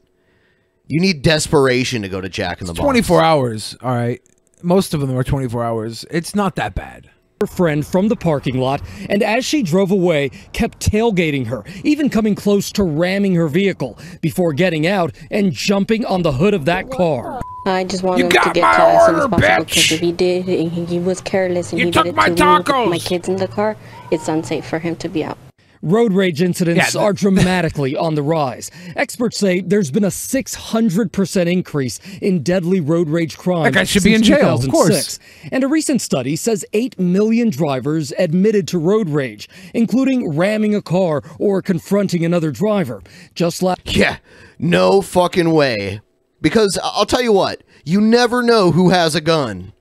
You need desperation to go to Jack in the Box. 24 hours, all right. Most of them are 24 hours. It's not that bad. Her friend from the parking lot, and as she drove away, kept tailgating her, even coming close to ramming her vehicle before getting out and jumping on the hood of that car. I just wanted him to get to as soon as possible because if he did, he was careless and he did it to me with my kids in the car. It's unsafe for him to be out. Road rage incidents are dramatically on the rise. Experts say there's been a 600% increase in deadly road rage crimes. That guy should be in jail, of course. And a recent study says 8 million drivers admitted to road rage, including ramming a car or confronting another driver. Yeah, no fucking way. Because I'll tell you what, you never know who has a gun.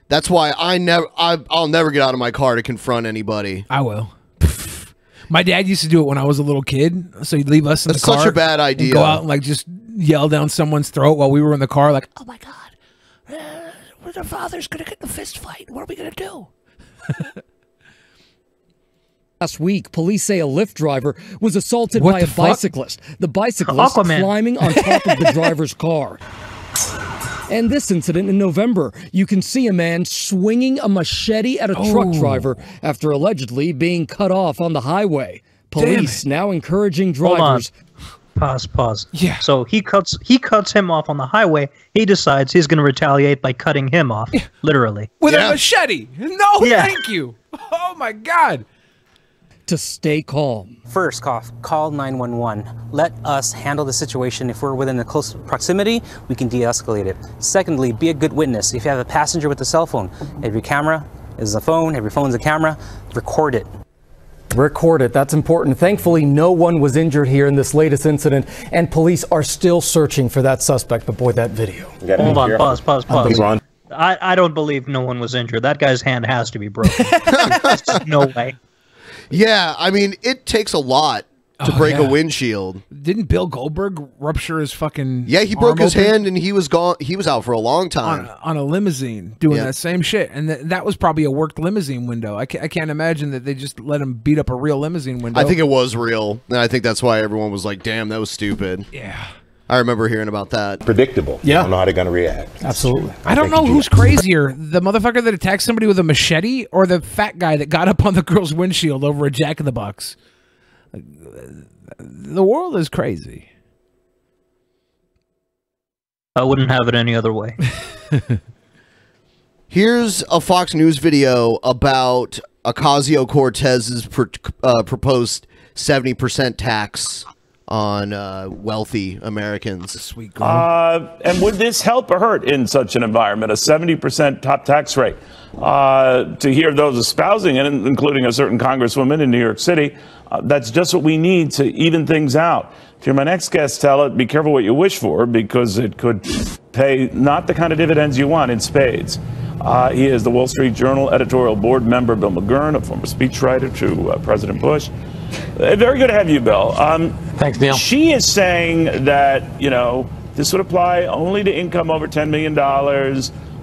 That's why I'll never get out of my car to confront anybody. I will. My dad used to do it when I was a little kid. So he'd leave us in the car. That's such a bad idea. And go out and like just yell down someone's throat while we were in the car. Like, oh my God, our father's gonna get in a fist fight. What are we gonna do? Last week, police say a Lyft driver was assaulted by a bicyclist. The bicyclist climbing on top of the driver's car. And this incident in November, you can see a man swinging a machete at a truck driver after allegedly being cut off on the highway. Police now encouraging drivers. Pause. Yeah. So he cuts him off on the highway. He decides he's going to retaliate by cutting him off, literally. With a machete. No, thank you. Oh my God. To stay calm. First, call 911. Let us handle the situation. If we're within a close proximity, we can de-escalate it. Secondly, be a good witness. If you have a passenger with a cell phone, every camera is a phone, every phone's a camera, record it. Record it. That's important. Thankfully, no one was injured here in this latest incident, and police are still searching for that suspect. But boy, that video. Hold on, pause. I don't believe no one was injured. That guy's hand has to be broken. There's just no way. Yeah, I mean, it takes a lot to break a windshield. Didn't Bill Goldberg rupture his fucking he broke his open? hand and he was gone. He was out for a long time. On a limousine doing that same shit. And that was probably a worked limousine window. I can't imagine that they just let him beat up a real limousine window. I think it was real. And I think that's why everyone was like, damn, that was stupid. Yeah. I remember hearing about that. Predictable. Yeah. I don't know how they're going to react. Absolutely. I don't know who's crazier, the motherfucker that attacked somebody with a machete or the fat guy that got up on the girl's windshield over a Jack in the Box. The world is crazy. I wouldn't have it any other way. Here's a Fox News video about Ocasio-Cortez's proposed 70% tax on wealthy Americans. Sweet girl. And would this help or hurt in such an environment, a 70% top tax rate? To hear those espousing it, including a certain congresswoman in New York City, that's just what we need to even things out. To hear my next guest tell it, be careful what you wish for, because it could pay not the kind of dividends you want in spades. He is the Wall Street Journal editorial board member, Bill McGurn, a former speechwriter to President Bush. Very good to have you, Bill. Thanks, Neil. She is saying that, this would apply only to income over $10 million.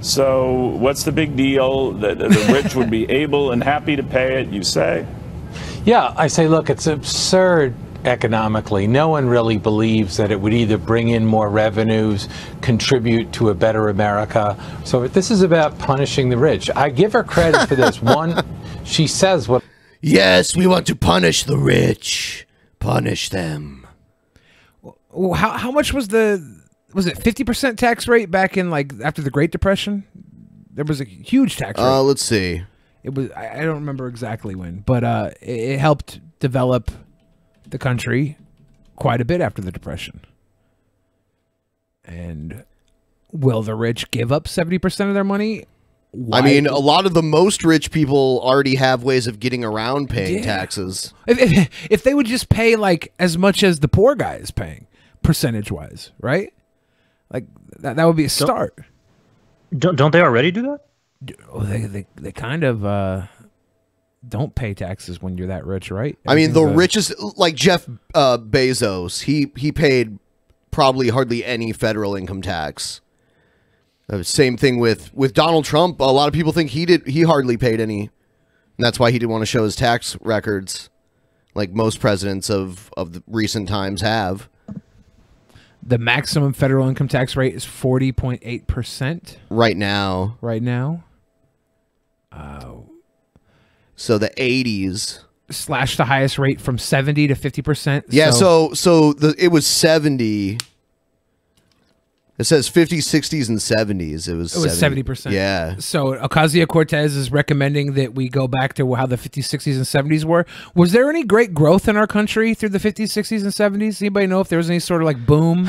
So what's the big deal? The rich would be able and happy to pay it, you say? Yeah, I say, look, it's absurd economically. No one really believes that it would either bring in more revenues, contribute to a better America. So this is about punishing the rich. I give her credit for this. One, she says what... Yes, we want to punish the rich. Punish them. How much was it 50% tax rate back in, like, after the Great Depression? There was a huge tax rate. Let's see. It was, I don't remember exactly when, but it helped develop the country quite a bit after the Depression. And will the rich give up 70% of their money? Why? I mean, a lot of the most rich people already have ways of getting around paying taxes. If they would just pay, like, as much as the poor guy is paying, percentage-wise, right? Like, that would be a start. Don't they already do that? Oh, they kind of don't pay taxes when you're that rich, right? I mean, the richest, like Jeff Bezos, he paid probably hardly any federal income tax. Same thing with Donald Trump. A lot of people think he hardly paid any, and that's why he didn't want to show his tax records, like most presidents of the recent times have. The maximum federal income tax rate is 40.8% right now. Right now. So the 80s slashed the highest rate from 70 to 50%. Yeah, so it was 70. It says 50s, 60s, and 70s. It was 70%. Yeah. So Ocasio-Cortez is recommending that we go back to how the 50s, 60s, and 70s were. Was there any great growth in our country through the 50s, 60s, and 70s? Anybody know if there was any sort of like boom?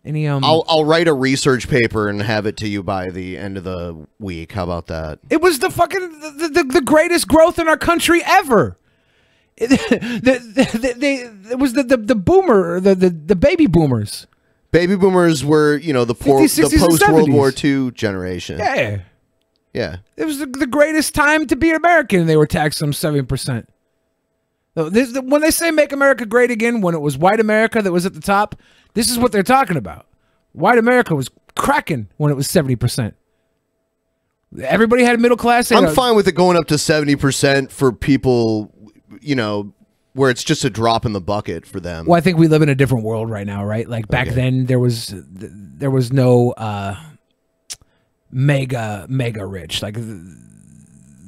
I'll write a research paper and have it to you by the end of the week. How about that? It was the fucking the greatest growth in our country ever. It was the baby boomers. Baby boomers were, the post-World War II generation. Yeah. Yeah. It was the greatest time to be American, and they were taxed some 7%. When they say make America great again, when it was white America that was at the top, this is what they're talking about. White America was cracking when it was 70%. Everybody had a middle class. I'm fine with it going up to 70% for people, where it's just a drop in the bucket for them. Well, I think we live in a different world right now, right? Like back then, there was no mega rich. Like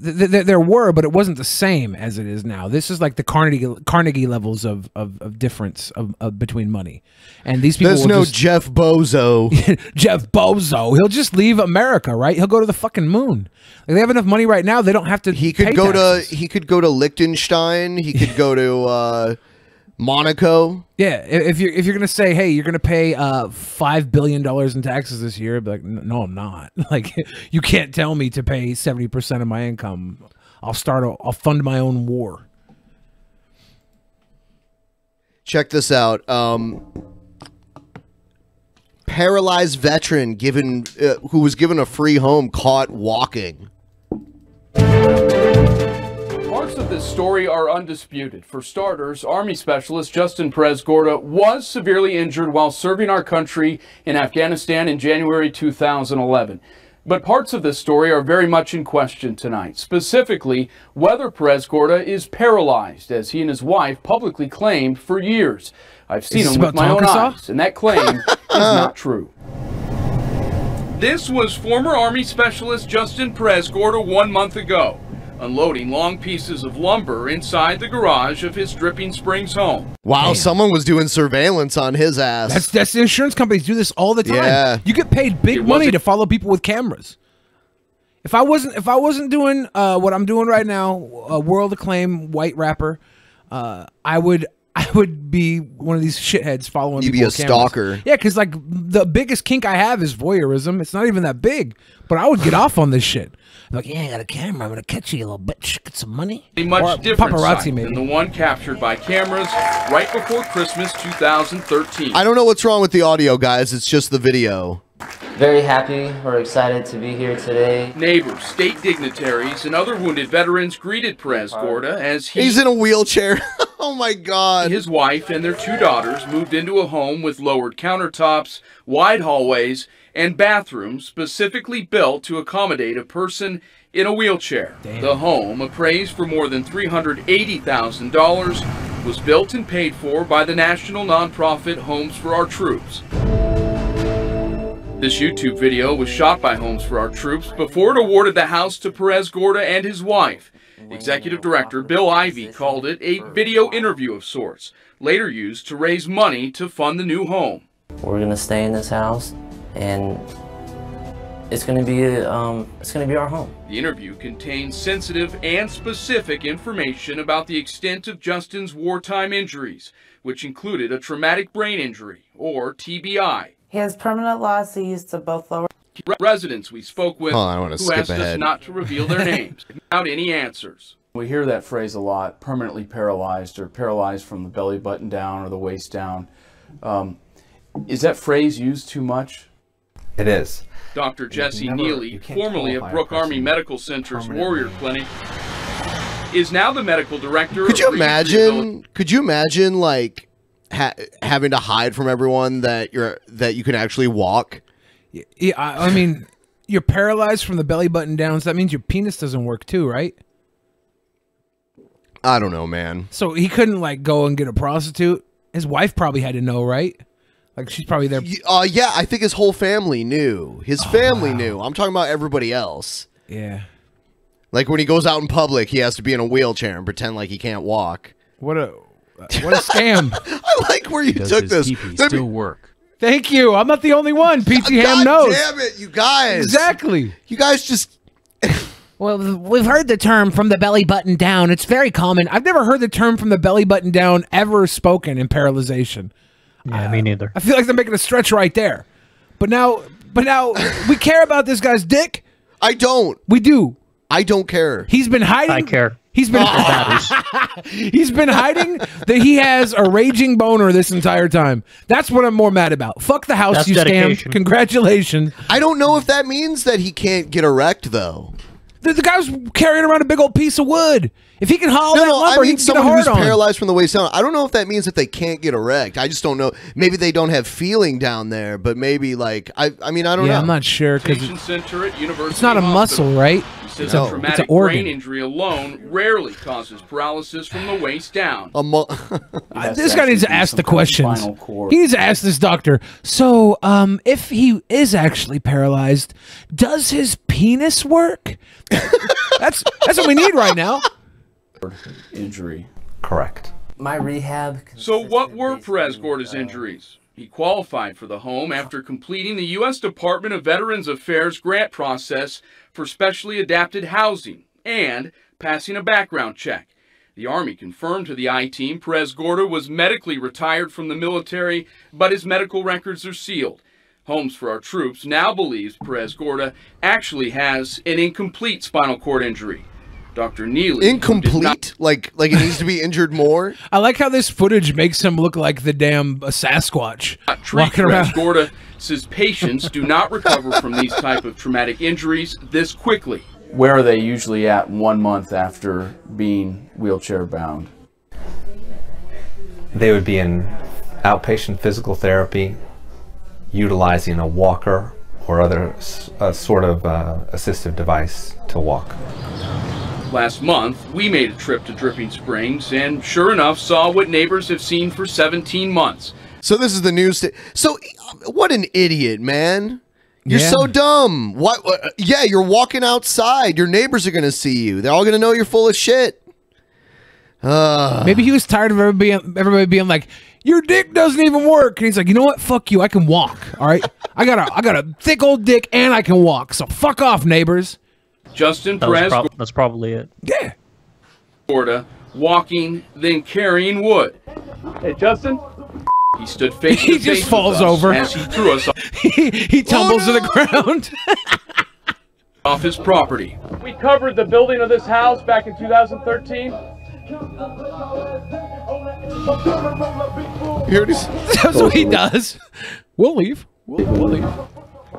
there were, but it wasn't the same as it is now. This is like the Carnegie levels of difference of between money, and these people. There's no Jeff Bozo. Jeff Bozo. He'll just leave America, right? He'll go to the fucking moon. Like, they have enough money right now. They don't have to. He could go to Liechtenstein. He could go to Monaco. Yeah, if you're gonna say, hey, you're gonna pay $5 billion in taxes this year, I'd be like, no, I'm not. Like, you can't tell me to pay 70% of my income. I'll fund my own war. Check this out. Paralyzed veteran who was given a free home caught walking. Parts of this story are undisputed. For starters, Army Specialist Justin Perez Gorda was severely injured while serving our country in Afghanistan in January 2011. But parts of this story are very much in question tonight. Specifically, whether Perez Gorda is paralyzed, as he and his wife publicly claimed for years. I've seen him with my own eyes, and that claim is not true. This was former Army Specialist Justin Perez Gorda 1 month ago. unloading long pieces of lumber inside the garage of his Dripping Springs home. Wow, someone was doing surveillance on his ass. That's the insurance companies do this all the time. Yeah. You get paid big money to follow people with cameras. If I wasn't doing what I'm doing right now, a world acclaimed white rapper, I would be one of these shitheads following You'd people be a with cameras. stalker. Yeah, because like the biggest kink I have is voyeurism. It's not even that big, but I would get off on this shit. Like, yeah, I got a camera. I'm gonna catch you, you little bitch. Get some money. A much Or different paparazzi, sight maybe. than the one captured by cameras right before Christmas 2013. I don't know what's wrong with the audio, guys. It's just the video. Very happy or excited to be here today. Neighbors, state dignitaries, and other wounded veterans greeted Perez Gorda as He's in a wheelchair. Oh my God. His wife and their 2 daughters moved into a home with lowered countertops, wide hallways, and bathrooms specifically built to accommodate a person in a wheelchair. Damn. The home, appraised for more than $380,000, was built and paid for by the national nonprofit Homes for Our Troops. This YouTube video was shot by Homes for Our Troops before it awarded the house to Perez Gorda and his wife. Executive Director Bill Ivey called it a video interview of sorts, later used to raise money to fund the new home. We're gonna stay in this house, and it's gonna be our home. The interview contains sensitive and specific information about the extent of Justin's wartime injuries, which included a traumatic brain injury, or TBI. He has permanent losses to both lower. Residents we spoke with I wanna who skip asked us ahead. not to reveal their names without any answers. We hear that phrase a lot, permanently paralyzed or paralyzed from the belly button down or the waist down. Is that phrase used too much? It is. Dr. Jesse Neely, formerly of Brooke Army Medical Center's Warrior Clinic, is now the medical director Could of you Region imagine? Could you imagine like having to hide from everyone that you can actually walk? Yeah, I mean, you're paralyzed from the belly button down, so that means your penis doesn't work too, right? I don't know, man. So he couldn't like go and get a prostitute. His wife probably had to know, right? Like she's probably there. Yeah, I think his whole family knew. His family knew. I'm talking about everybody else. Yeah. Like when he goes out in public, he has to be in a wheelchair and pretend like he can't walk. What a scam. I like where you took this. Still work. Thank you. I'm not the only one. PT Ham knows. Damn it, you guys. Exactly. You guys just... Well, we've heard the term from the belly button down. It's very common. I've never heard the term from the belly button down ever spoken in paralyzation. Yeah, me neither. I feel like they're making a stretch right there. But now we care about this guy's dick. I don't. We do. I don't care. He's been hiding. I care. He's been he's been hiding that he has a raging boner this entire time. That's what I'm more mad about. Fuck the house you scammed. Congratulations. I don't know if that means that he can't get erect though. The guy was carrying around a big old piece of wood. If he can haul that lumber, I mean he can get a someone hard who's on. paralyzed from the waist down. I don't know if that means that they can't get erect. I just don't know. Maybe they don't have feeling down there, but maybe like I mean I don't know. I'm not sure because Center at University it's not a muscle, right? He says It's a an traumatic organ. brain injury alone rarely causes paralysis from the waist down. This guy needs to ask the questions. He needs to ask this doctor. So, if he is actually paralyzed, does his penis work? That's what we need right now. Injury. Correct. My rehab. So what were Perez Gorda's injuries? He qualified for the home after completing the U.S. Department of Veterans Affairs grant process for specially adapted housing and passing a background check. The Army confirmed to the I-Team Perez Gorda was medically retired from the military, but his medical records are sealed. Homes for Our Troops now believes Perez Gorda actually has an incomplete spinal cord injury. Dr. Neely... Incomplete? Like it needs to be injured more? I like how this footage makes him look like the damn Sasquatch walking around. Gorda says patients do not recover from these type of traumatic injuries this quickly. Where are they usually at 1 month after being wheelchair bound? They would be in outpatient physical therapy, utilizing a walker or other sort of assistive device to walk. Last month, we made a trip to Dripping Springs and sure enough saw what neighbors have seen for 17 months. So this is the news. So what an idiot, man. You're so dumb. What? Yeah, you're walking outside. Your neighbors are going to see you. They're all going to know you're full of shit. Maybe he was tired of everybody being like, your dick doesn't even work. And he's like, you know what? Fuck you. I can walk. All right. I got a thick old dick and I can walk. So fuck off, neighbors. Justin Perez. That's probably it. Yeah. Florida, walking, then carrying wood. Hey, Justin. He stood face to face. He just falls over. As he threw us he tumbles to the ground. off his property. We covered the building of this house back in 2013. Here it is. That's what he does. We'll leave. We'll leave.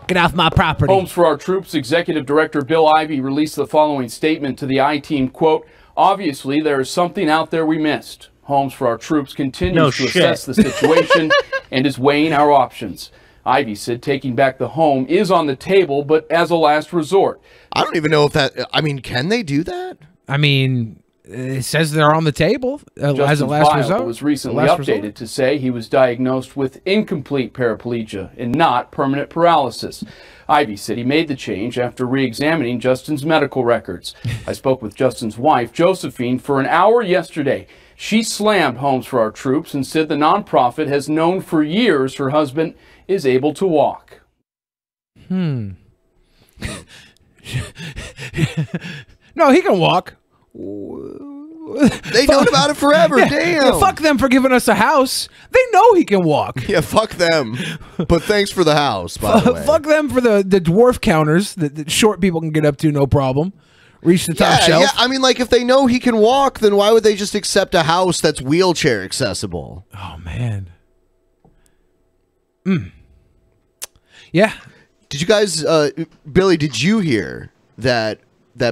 Get off my property. Homes for Our Troops Executive Director Bill Ivey released the following statement to the I-Team, quote, obviously there is something out there we missed. Homes for Our Troops continues to assess the situation and is weighing our options. Ivey said taking back the home is on the table, but as a last resort. I don't even know if that, I mean, can they do that? I mean, it says they're on the table as a Justin's last file resort. was recently updated to say he was diagnosed with incomplete paraplegia and not permanent paralysis. Ivey said he made the change after re-examining Justin's medical records. I spoke with Justin's wife, Josephine, for an hour yesterday. She slammed Homes for Our Troops and said the nonprofit has known for years her husband is able to walk. No, he can walk. They know about it forever. Damn. Yeah, fuck them for giving us a house. They know he can walk. Yeah, fuck them. But thanks for the house, by the way. Fuck them for the dwarf counters that short people can get up to, no problem. Reach the top shelf. Yeah, I mean, like, if they know he can walk, then why would they just accept a house that's wheelchair accessible? Oh, man. Yeah. Did you guys, Billy, did you hear that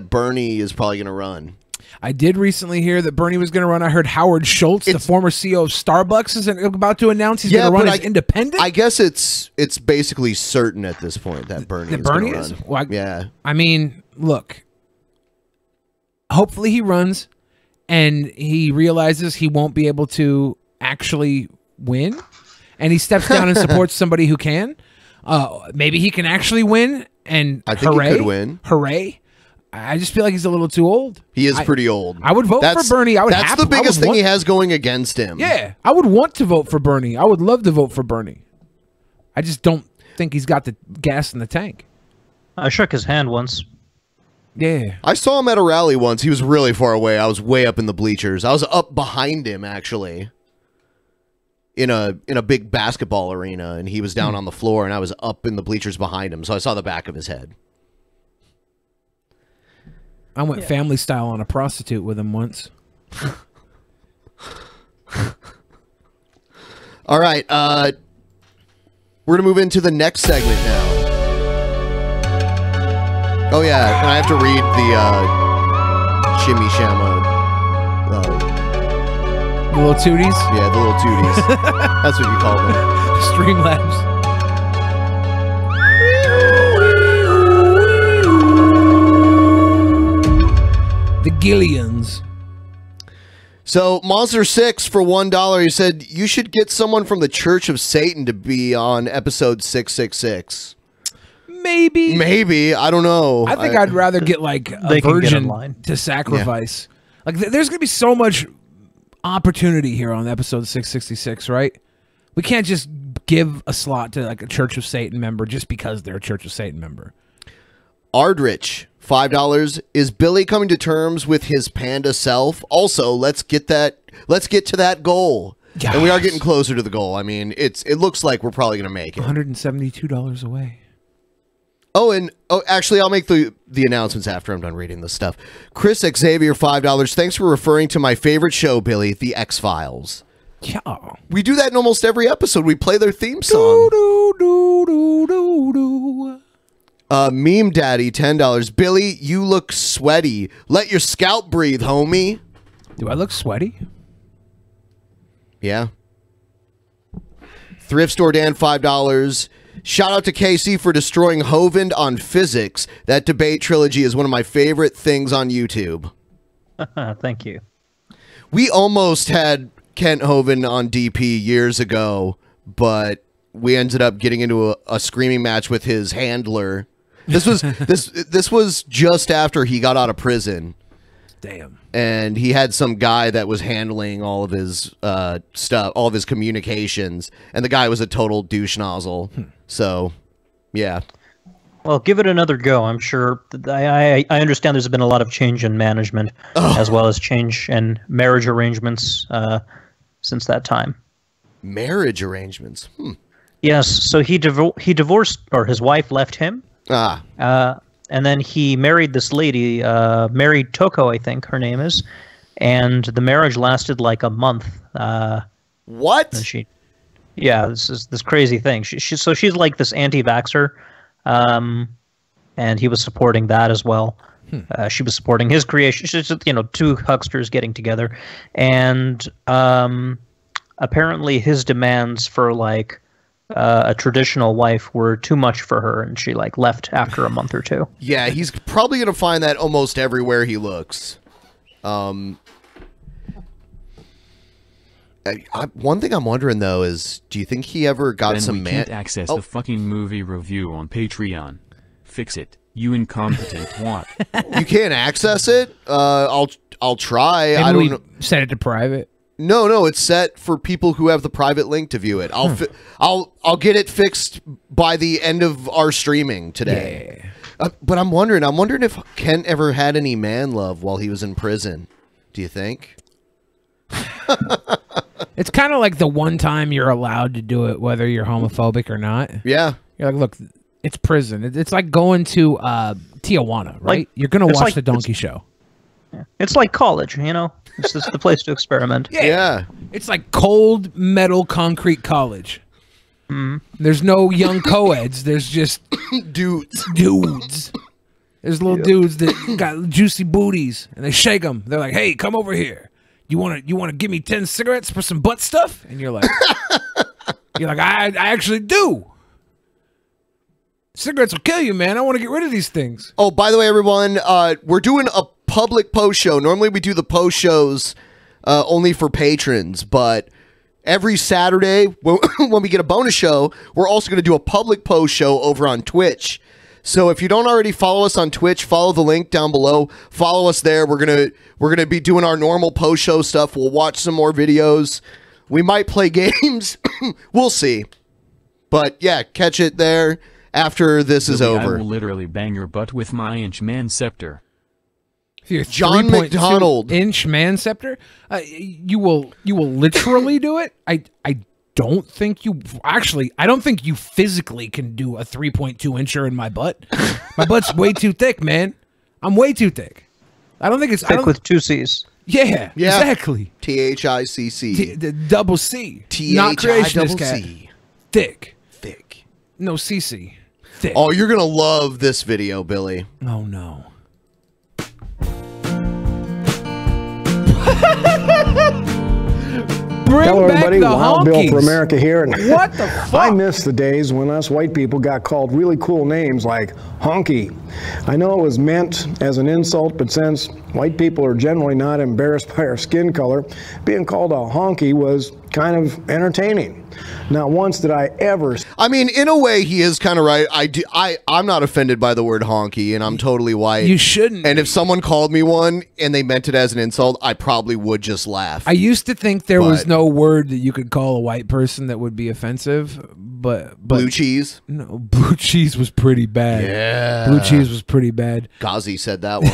Bernie is probably going to run? I did recently hear that Bernie was going to run. I heard Howard Schultz, the former CEO of Starbucks, is about to announce he's going to run as independent. I guess it's basically certain at this point that Bernie is going to run. Well, yeah. I mean, look. Hopefully he runs and he realizes he won't be able to actually win. And he steps down and supports somebody who can. Maybe he can actually win. And I think he could win. Hooray. I just feel like he's a little too old. He is pretty old. I would vote for Bernie. That's the biggest thing he has going against him. Yeah. I would want to vote for Bernie. I would love to vote for Bernie. I just don't think he's got the gas in the tank. I shook his hand once. Yeah. I saw him at a rally once. He was really far away. I was way up in the bleachers. I was up behind him, actually. In a big basketball arena, and he was down on the floor, and I was up in the bleachers behind him, so I saw the back of his head. I went family style on a prostitute with him once. All right, we're gonna move into the next segment now. Oh yeah, and I have to read the Shimmy Shamma. The little tooties? Yeah, the little tooties. That's what you call them. Streamlabs. The Gillians. So, Monster 6 for $1, he said, you should get someone from the Church of Satan to be on episode 666. Maybe. Maybe. I don't know. I think I'd rather get, like, a virgin to sacrifice. Yeah. Like, there's going to be so much opportunity here on episode 666, right? We can't just give a slot to, like, a Church of Satan member just because they're a Church of Satan member. Ardrich, $5. Is Billy coming to terms with his panda self? Also, let's get to that goal. Yes. And we are getting closer to the goal. I mean, it looks like we're probably going to make it. $172 away. Oh, and actually, I'll make the announcements after I'm done reading this stuff. Chris Xavier, $5. Thanks for referring to my favorite show, Billy, The X-Files. Yeah. We do that in almost every episode. We play their theme song. Meme Daddy, $10. Billy, you look sweaty. Let your scalp breathe, homie. Do I look sweaty? Yeah. Thrift Store Dan, $5. Shout out to KC for destroying Hovind on physics. That debate trilogy is one of my favorite things on YouTube. Thank you. We almost had Kent Hovind on DP years ago, but we ended up getting into a screaming match with his handler. This was this was just after he got out of prison. Damn. And he had some guy that was handling all of his stuff, all of his communications, and the guy was a total douche nozzle. So, yeah. Well, give it another go. I'm sure. I understand there's been a lot of change in management, as well as change in marriage arrangements since that time. Marriage arrangements? Yes. So he divorced, or his wife left him. And then he married this lady, Mary Toko, I think her name is, and the marriage lasted like a month. What? And this is this crazy thing. So she's like this anti-vaxxer, and he was supporting that as well. She was supporting his creation. She's just, two hucksters getting together, and apparently his demands for like a traditional wife were too much for her, and she like left after a month or two. Yeah, he's probably gonna find that almost everywhere he looks. One thing I'm wondering though is, do you think he ever got some man? Can't access the fucking movie review on Patreon. Fix it, you incompetent twat. You can't access it. I'll try. Maybe I don't know. Set it to private. No, it's set for people who have the private link to view it. I'll get it fixed by the end of our streaming today. Yeah. But I'm wondering if Kent ever had any man love while he was in prison. Do you think? It's kind of like the one time you're allowed to do it, whether you're homophobic or not. Yeah. You're like, look, it's prison. It's like going to Tijuana, right? Like, you're going to watch like, the donkey show. It's like college, It's just the place to experiment. Yeah. It's like cold metal concrete college. There's no young co-eds. There's just dudes. There's little dudes that got juicy booties, and they shake them. They're like, "Hey, come over here. You want to give me 10 cigarettes for some butt stuff?" And you're like, I actually do. Cigarettes will kill you, man. I want to get rid of these things. Oh, by the way, everyone, we're doing a public post show. Normally we do the post shows only for patrons, but every Saturday when we get a bonus show, we're also going to do a public post show over on Twitch. So if you don't already follow us on Twitch, follow the link down below. Follow us there. We're gonna be doing our normal post show stuff. We'll watch some more videos. We might play games. We'll see. But yeah, catch it there after this is over. I will literally bang your butt with my inch-man scepter. John McDonald inch man scepter. You will literally do it. I don't think you I don't think you physically can do a 3.2 incher in my butt. My butt's way too thick, man. I'm way too thick. I don't think it's thick with 2 C's. Yeah, exactly. THICC. Double C. Not creationist cat. Thick. No CC. Thick. Oh, you're gonna love this video, Billy. Oh no. Hello, everybody. Wild Bill for America here. And what the fuck? I miss the days when us white people got called really cool names like honky. I know it was meant as an insult, but since white people are generally not embarrassed by our skin color, being called a honky was kind of entertaining. Not once did I ever... I mean, in a way, he is kind of right. I'm not offended by the word honky, and I'm totally white. You shouldn't. And if someone called me one and they meant it as an insult, I probably would just laugh. I used to think there was no word that you could call a white person that would be offensive, but blue cheese? No, blue cheese was pretty bad. Yeah. Blue cheese was pretty bad. Ghazi said that one.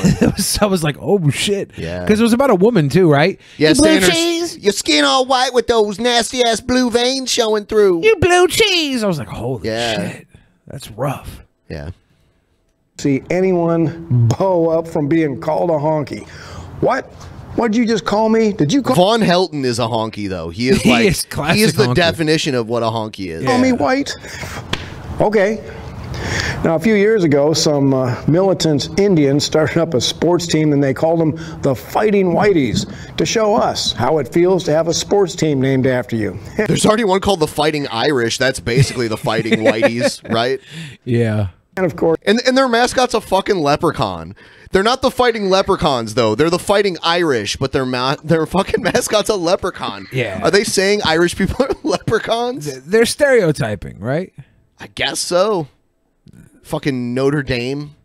I was like, oh, shit. Yeah. Because it was about a woman, too, right? Yeah, blue cheese. Your skin all white with those nasty-ass blue veins showing through. You blue cheese. I was like, holy shit. That's rough. Yeah. See anyone bow up from being called a honky. What? What'd you just call me? Did you call... Von Helton is a honky, though. He is like... he is the definition of what a honky is. Call me white? Okay. Now, a few years ago, some militant Indians started up a sports team, and they called them the Fighting Whiteys to show us how it feels to have a sports team named after you. There's already one called the Fighting Irish. That's basically the Fighting Whiteys, right? Yeah. And of course, and their mascot's a fucking leprechaun. They're not the fighting leprechauns though. They're the fighting Irish, but their fucking mascot's a leprechaun. Yeah. Are they saying Irish people are leprechauns? They're stereotyping, right? I guess so. Fucking Notre Dame.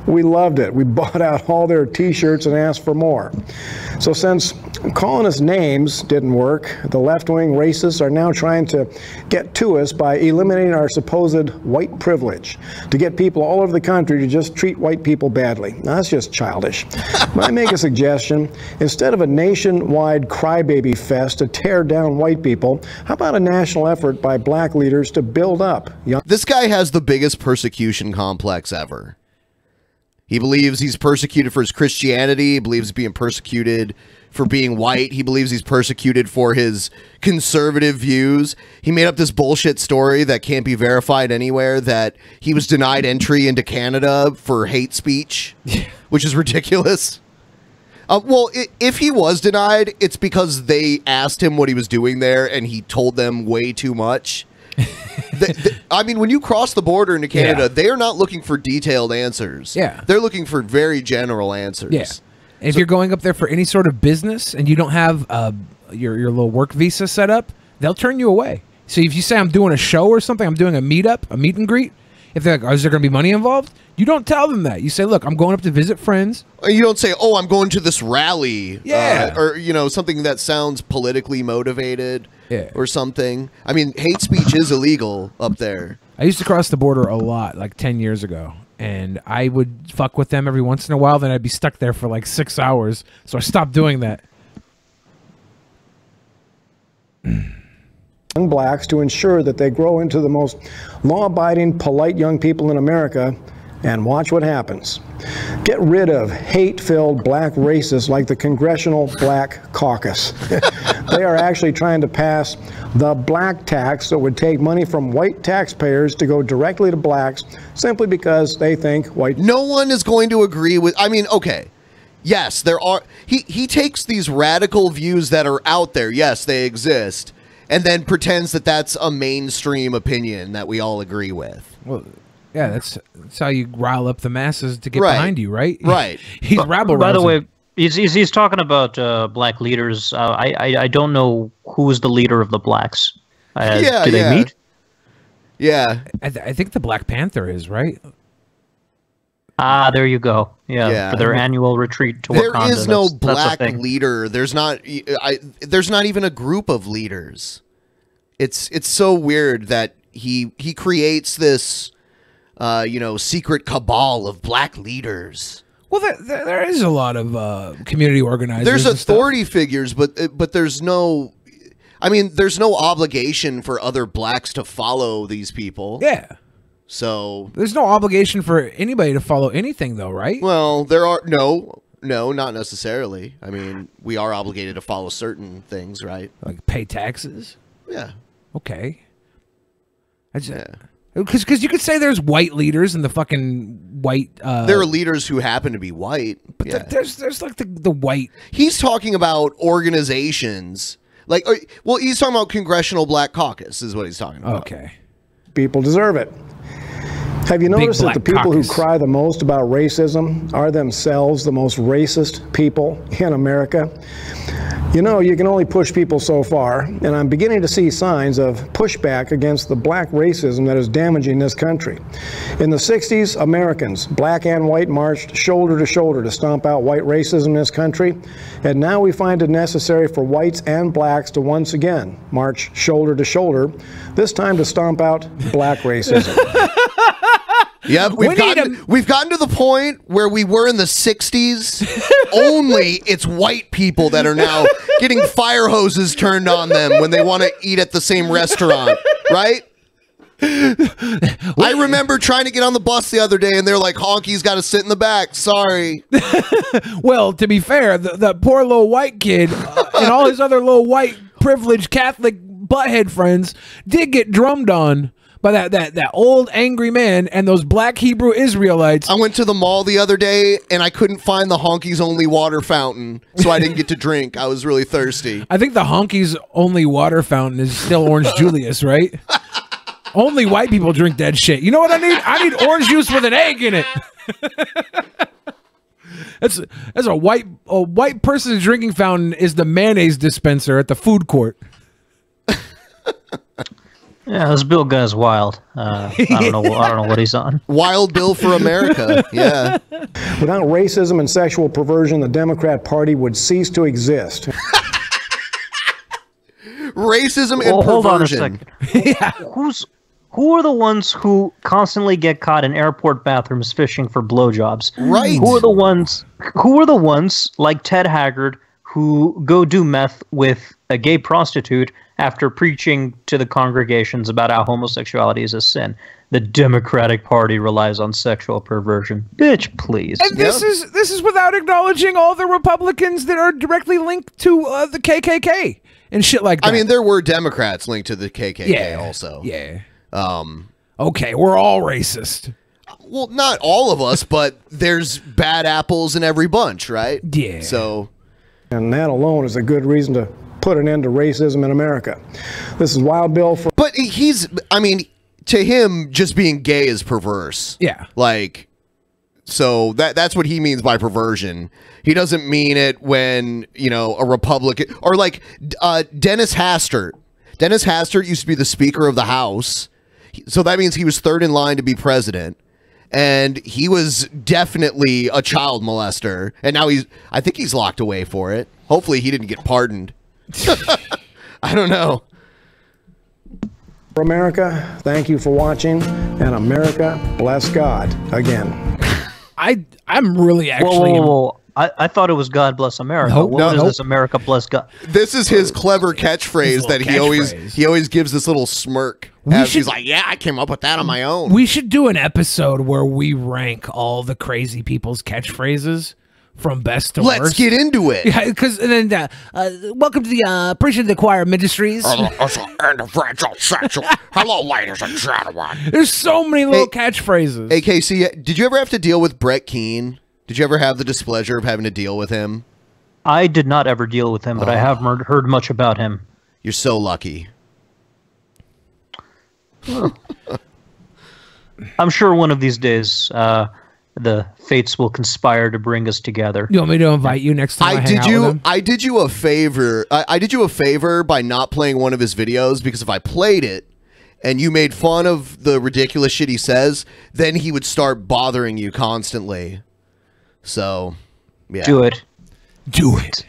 We loved it. We bought out all their t-shirts and asked for more. So since calling us names didn't work, the left-wing racists are now trying to get to us by eliminating our supposed white privilege, to get people all over the country to just treat white people badly. Now, that's just childish. But I make a suggestion. Instead of a nationwide crybaby fest to tear down white people, how about a national effort by black leaders to build up young... This guy has the biggest persecution complex ever. He believes he's persecuted for his Christianity. He believes he's being persecuted for being white. He believes he's persecuted for his conservative views. He made up this bullshit story that can't be verified anywhere, that he was denied entry into Canada for hate speech, which is ridiculous. Well, if he was denied, it's because they asked him what he was doing there and he told them way too much. I mean, when you cross the border into Canada, they are not looking for detailed answers. Yeah. They're looking for very general answers. Yeah. If you're going up there for any sort of business and you don't have your little work visa set up, they'll turn you away. So if you say I'm doing a show or something, I'm doing a meetup, a meet and greet, if they're like, is there going to be money involved? You don't tell them that. You say, look, I'm going up to visit friends. You don't say, oh, I'm going to this rally. Yeah. Or, you know, something that sounds politically motivated or something. I mean, hate speech is illegal up there. I used to cross the border a lot, like 10 years ago. And I would fuck with them every once in a while. Then I'd be stuck there for like 6 hours. So I stopped doing that. Young blacks to ensure that they grow into the most law-abiding, polite young people in America, and watch what happens. Get rid of hate-filled black racists like the Congressional Black Caucus. They are actually trying to pass the black tax that would take money from white taxpayers to go directly to blacks simply because they think white... No one is going to agree with... I mean, okay. Yes, there are... He takes these radical views that are out there. Yes, they exist. And then pretends that that's a mainstream opinion that we all agree with. Well, yeah, that's how you rile up the masses to get behind you, right? Right. He's rabble-rousing. By the way, he's talking about black leaders. I don't know who's the leader of the blacks. Do they meet? Yeah. I think the Black Panther is, right? Ah, there you go. Yeah, for their annual retreat to Wakanda. There is no that's black the thing. leader. There's not. There's not even a group of leaders. It's so weird that he creates this, secret cabal of black leaders. Well, there is a lot of community organizers. There's and authority figures, but there's no. I mean, there's no obligation for other blacks to follow these people. Yeah. So there's no obligation for anybody to follow anything, though, right? Well, there are no, not necessarily. I mean, we are obligated to follow certain things, right? Like pay taxes. Yeah. Okay. Because you could say there's white leaders and the fucking white. There are leaders who happen to be white, but there's like the white. He's talking about organizations, like he's talking about Congressional Black Caucus, is what he's talking about. Okay. People deserve it. Have you noticed that the people who cry the most about racism are themselves the most racist people in America? You know, you can only push people so far, and I'm beginning to see signs of pushback against the black racism that is damaging this country. In the 60s, Americans, black and white, marched shoulder to shoulder to stomp out white racism in this country, and now we find it necessary for whites and blacks to once again march shoulder to shoulder, this time to stomp out black racism. Yeah, we've gotten to the point where we were in the 60s. Only it's white people that are now getting fire hoses turned on them when they want to eat at the same restaurant, right? I remember trying to get on the bus the other day, and they're like, "Honky's got to sit in the back." Sorry. Well, to be fair, the poor little white kid and all his other little white privileged Catholic butthead friends did get drummed on by that old angry man and those black Hebrew Israelites. I went to the mall the other day and I couldn't find the Honky's Only water fountain, so I didn't get to drink. I was really thirsty. I think the Honky's Only water fountain is still Orange Julius, right? Only white people drink that shit. You know what I need? I need orange juice with an egg in it. That's a white person's drinking fountain is the mayonnaise dispenser at the food court. Yeah, this Bill guy's wild. I don't know what he's on. Wild Bill for America. Yeah. Without racism and sexual perversion, the Democrat Party would cease to exist. Racism and hold on a perversion. second. Who are the ones who constantly get caught in airport bathrooms fishing for blowjobs? Right. Who are the ones like Ted Haggard who go do meth with a gay prostitute after preaching to the congregations about how homosexuality is a sin? The Democratic Party relies on sexual perversion. Bitch, please. And this is without acknowledging all the Republicans that are directly linked to the KKK and shit like that. I mean, there were Democrats linked to the KKK also. Yeah. Okay, we're all racist. Well, not all of us, but there's bad apples in every bunch, right? Yeah. So, and that alone is a good reason to put an end to racism in America. This is Wild Bill for... But I mean, to him, just being gay is perverse. Yeah. Like, so that's what he means by perversion. He doesn't mean it when, you know, a Republican... Or like Dennis Hastert. Dennis Hastert used to be the Speaker of the House. So that means he was third in line to be president. And he was definitely a child molester. And now I think he's locked away for it. Hopefully he didn't get pardoned. I don't know. For America, thank you for watching. And America, bless God again. I'm really actually... Whoa. I thought it was God bless America. Nope, What is this America bless God? This is his clever catchphrase that he always gives this little smirk. He's like, yeah, I came up with that on my own. We should do an episode where we rank all the crazy people's catchphrases from best to worst. Let's get into it. Yeah, because then welcome to the Preaching to the Choir Ministries. Hello, ladies and gentlemen. There's so many little catchphrases. Hey, Casey, did you ever have to deal with Brett Keane? Did you ever have the displeasure of having to deal with him? I did not ever deal with him, but I have heard much about him. You're so lucky. I'm sure one of these days the fates will conspire to bring us together. You want me to invite you next time I hang out with him? I did you a favor. I did you a favor by not playing one of his videos, because if I played it and you made fun of the ridiculous shit he says, then he would start bothering you constantly. So, yeah. Do it. Do it.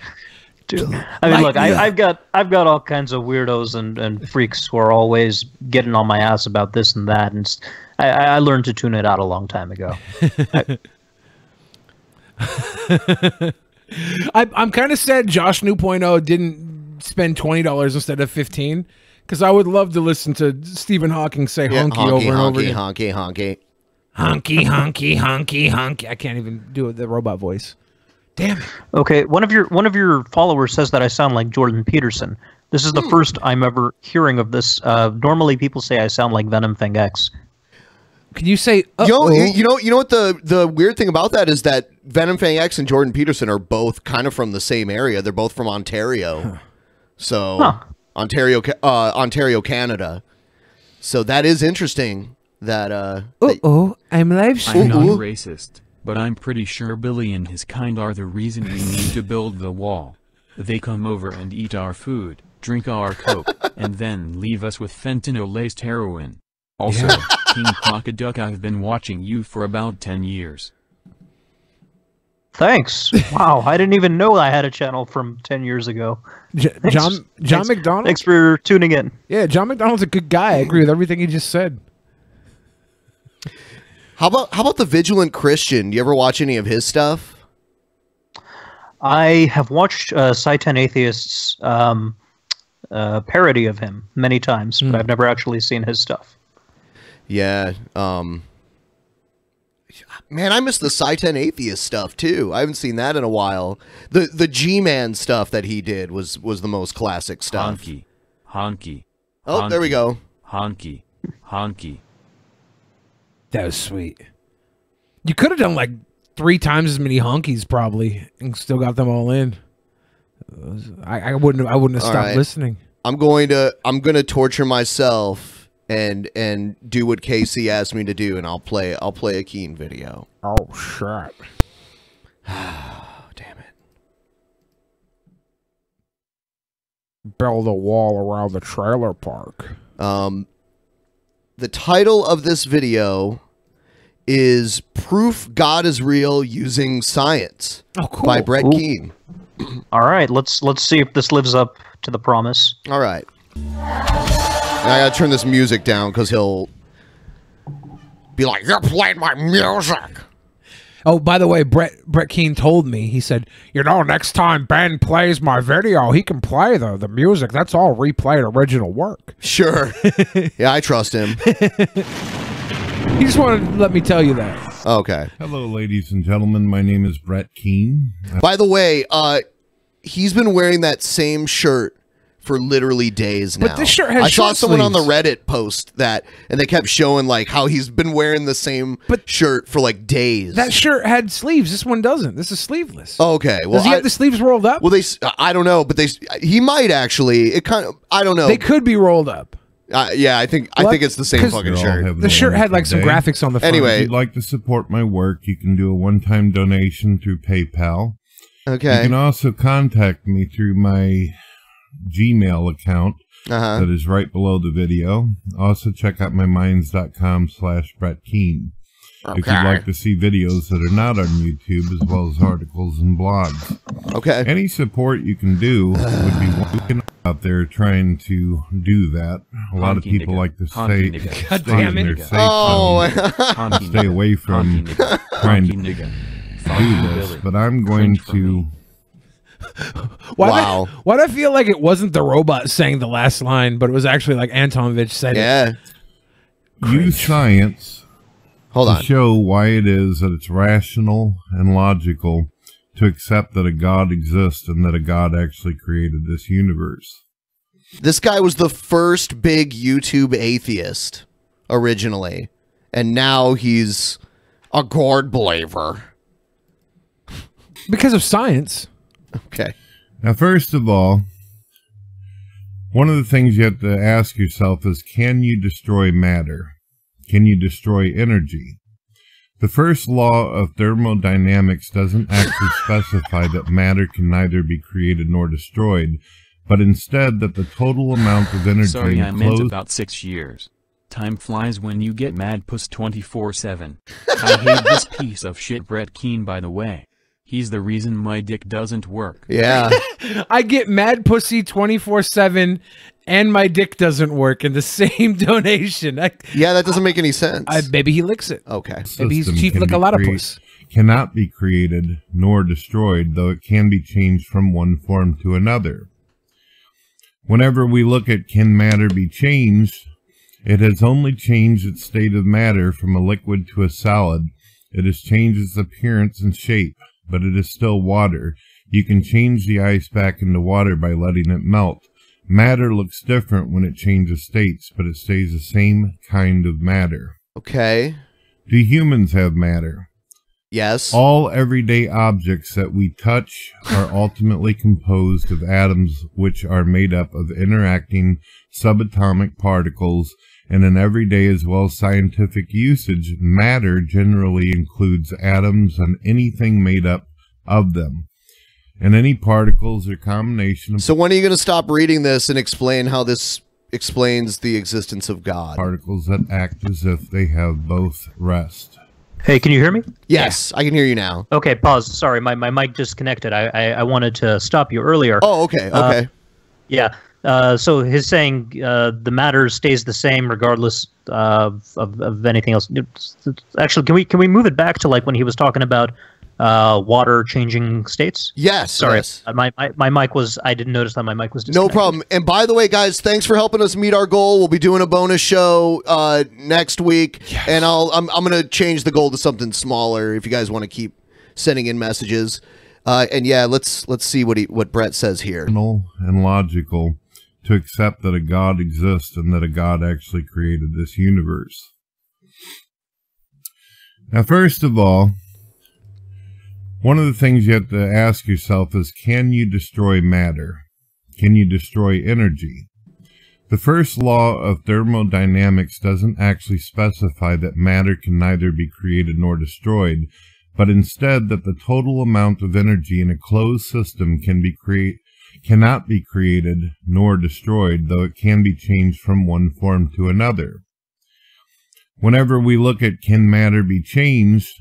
I mean, look, I've got all kinds of weirdos and freaks who are always getting on my ass about this and that, and I learned to tune it out a long time ago. I'm kind of sad Josh New.0 didn't spend $20 instead of $15, because I would love to listen to Stephen Hawking say honky over and over again. Honky, honky. Honky, honky, honky, honky. I can't even do the robot voice. Damn it. Okay, one of your followers says that I sound like Jordan Peterson. This is the first I'm ever hearing of this. Normally people say I sound like Venom Fang X. Can you say you know what the weird thing about that is that Venom Fang X and Jordan Peterson are both kind of from the same area. They're both from Ontario. Huh. So Ontario, Canada. So that is interesting. That I'm live streaming. I'm not racist, but I'm pretty sure Billy and his kind are the reason we need to build the wall. They come over and eat our food, drink our coke, and then leave us with fentanyl-laced heroin. Also, King Crocoduck, I've been watching you for about 10 years. Thanks. Wow, I didn't even know I had a channel from 10 years ago. John McDonald? Thanks for tuning in. Yeah, John McDonald's a good guy. I agree with everything he just said. How about the Vigilant Christian? Do you ever watch any of his stuff? I have watched Sci-10 Atheist's parody of him many times, but I've never actually seen his stuff. Yeah. Man, I miss the Sci-10 Atheist stuff too. I haven't seen that in a while. The G-Man stuff that he did was the most classic stuff. Honky. Honky. Oh, honky, there we go. Honky. Honky. That was sweet. You could have done like 3 times as many honkies probably and still got them all in. I wouldn't have stopped listening. I'm going to torture myself and do what Casey asked me to do, and I'll play a Keen video. Oh shit. Damn it. Build a wall around the trailer park. The title of this video is Proof God is Real Using Science by Brett Keane. All right, let's see if this lives up to the promise. All right. And I gotta turn this music down because he'll be like, "You're playing my music." Oh, by the way, Brett Keane told me, he said, you know, next time Ben plays my video, he can play the music. That's all replayed original work. Sure. Yeah, I trust him. He just wanted to let me tell you that. Okay. Hello, ladies and gentlemen. My name is Brett Keane. By the way, he's been wearing that same shirt for literally days now. But this shirt has I saw short someone on the sleeves. Reddit post that, and they kept showing like how he's been wearing the same shirt for like days. That shirt had sleeves. This one doesn't. This is sleeveless. Okay. Well, Does he have the sleeves rolled up? Well, I don't know, but he might actually. It kind of, I don't know. They could be rolled up. Yeah, I think it's the same fucking shirt. The shirt had like some graphics on the front. Anyway, if you'd like to support my work, you can do a one-time donation through PayPal. Okay. You can also contact me through my Gmail account that is right below the video. Also check out myminds.com/Brett Keane. If you'd like to see videos that are not on YouTube, as well as articles and blogs. Okay. Any support you can do would be working out there trying to do that. A lot of people like to stay in their safe zone, stay away from trying to do this. But I'm going to... Wow. Why do I feel like it wasn't the robot saying the last line, but it was actually like Antonovich said it? Use science Hold to on. show why it is that it's rational and logical to accept that a God exists and that a God actually created this universe. This guy was the first big YouTube atheist originally, and now he's a God believer. Because of science. Okay. Now, first of all, one of the things you have to ask yourself is, can you destroy matter? Can you destroy energy? The first law of thermodynamics doesn't actually specify that matter can neither be created nor destroyed, but instead that the total amount of energy Sorry, I meant enclosed... about 6 years. Time flies when you get mad puss 24/7. I hate this piece of shit Brett Keane, by the way. He's the reason my dick doesn't work. Yeah. I get mad pussy 24/7 and my dick doesn't work in the same donation. Yeah, that doesn't make any sense. Maybe he licks it. Okay. Maybe he's system chief can lick be a lot of create- puss. Cannot be created nor destroyed, though it can be changed from one form to another. Whenever we look at can matter be changed, it has only changed its state of matter from a liquid to a solid. It has changed its appearance and shape, but it is still water. You can change the ice back into water by letting it melt. Matter looks different when it changes states, but it stays the same kind of matter. Okay. Do humans have matter? Yes. All everyday objects that we touch are ultimately composed of atoms, which are made up of interacting subatomic particles, and in everyday as well as scientific usage, matter generally includes atoms and anything made up of them. And any particles or combination of... So when are you going to stop reading this and explain how this explains the existence of God? Particles that act as if they have both rest. Hey, can you hear me? Yes, I can hear you now. Okay, pause. Sorry, my mic disconnected. I wanted to stop you earlier. Oh, okay, okay. Yeah. So his saying the matter stays the same regardless of anything else. Actually, can we move it back to like when he was talking about water changing states? Yes. Sorry, yes. my mic was. I didn't notice that my mic was No disconnected. problem. And by the way, guys, thanks for helping us meet our goal. We'll be doing a bonus show next week, and I'm gonna change the goal to something smaller if you guys want to keep sending in messages. And yeah, let's see what Brett says here. And logical to accept that a God exists and that a God actually created this universe. Now, first of all, one of the things you have to ask yourself is, can you destroy matter? Can you destroy energy? The first law of thermodynamics doesn't actually specify that matter can neither be created nor destroyed, but instead that the total amount of energy in a closed system cannot be created nor destroyed, though it can be changed from one form to another. Whenever we look at can matter be changed,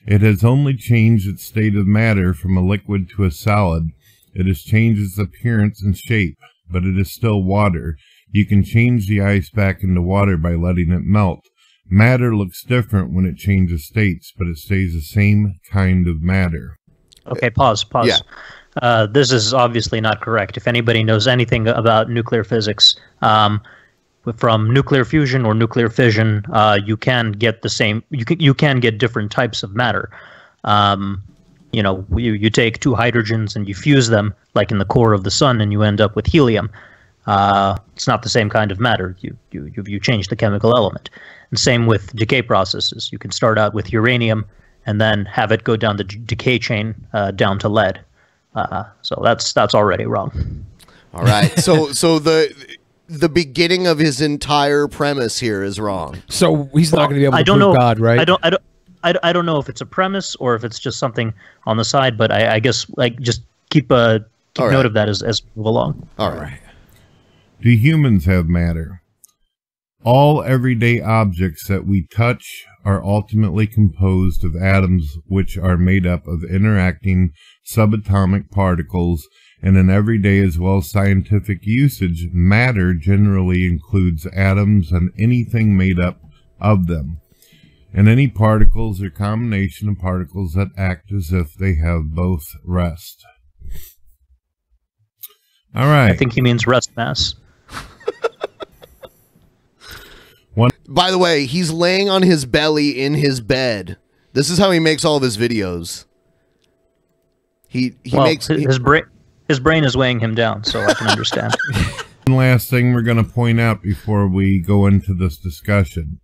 it has only changed its state of matter from a liquid to a solid. It has changed its appearance and shape, but it is still water. You can change the ice back into water by letting it melt. Matter looks different when it changes states, but it stays the same kind of matter. Okay, pause. Yeah. This is obviously not correct. If anybody knows anything about nuclear physics, from nuclear fusion or nuclear fission, you can get the same. You can get different types of matter. You take two hydrogens and you fuse them, like in the core of the sun, and you end up with helium. It's not the same kind of matter. You change the chemical element. And same with decay processes. You can start out with uranium and then have it go down the decay chain down to lead. So that's already wrong. All right. So the beginning of his entire premise here is wrong. So he's not going to be able to prove God, right? I don't know if it's a premise or if it's just something on the side, but I guess just keep note of that as we go along. All right. Do humans have matter? All everyday objects that we touch are ultimately composed of atoms, which are made up of interacting subatomic particles, and in everyday as well as scientific usage, matter generally includes atoms and anything made up of them, and any particles or combination of particles that act as if they have both rest. All right. I think he means rest mass. By the way, he's laying on his belly in his bed. This is how he makes all of his videos. He makes his brain is weighing him down, so I can understand. One last thing we're going to point out before we go into this discussion.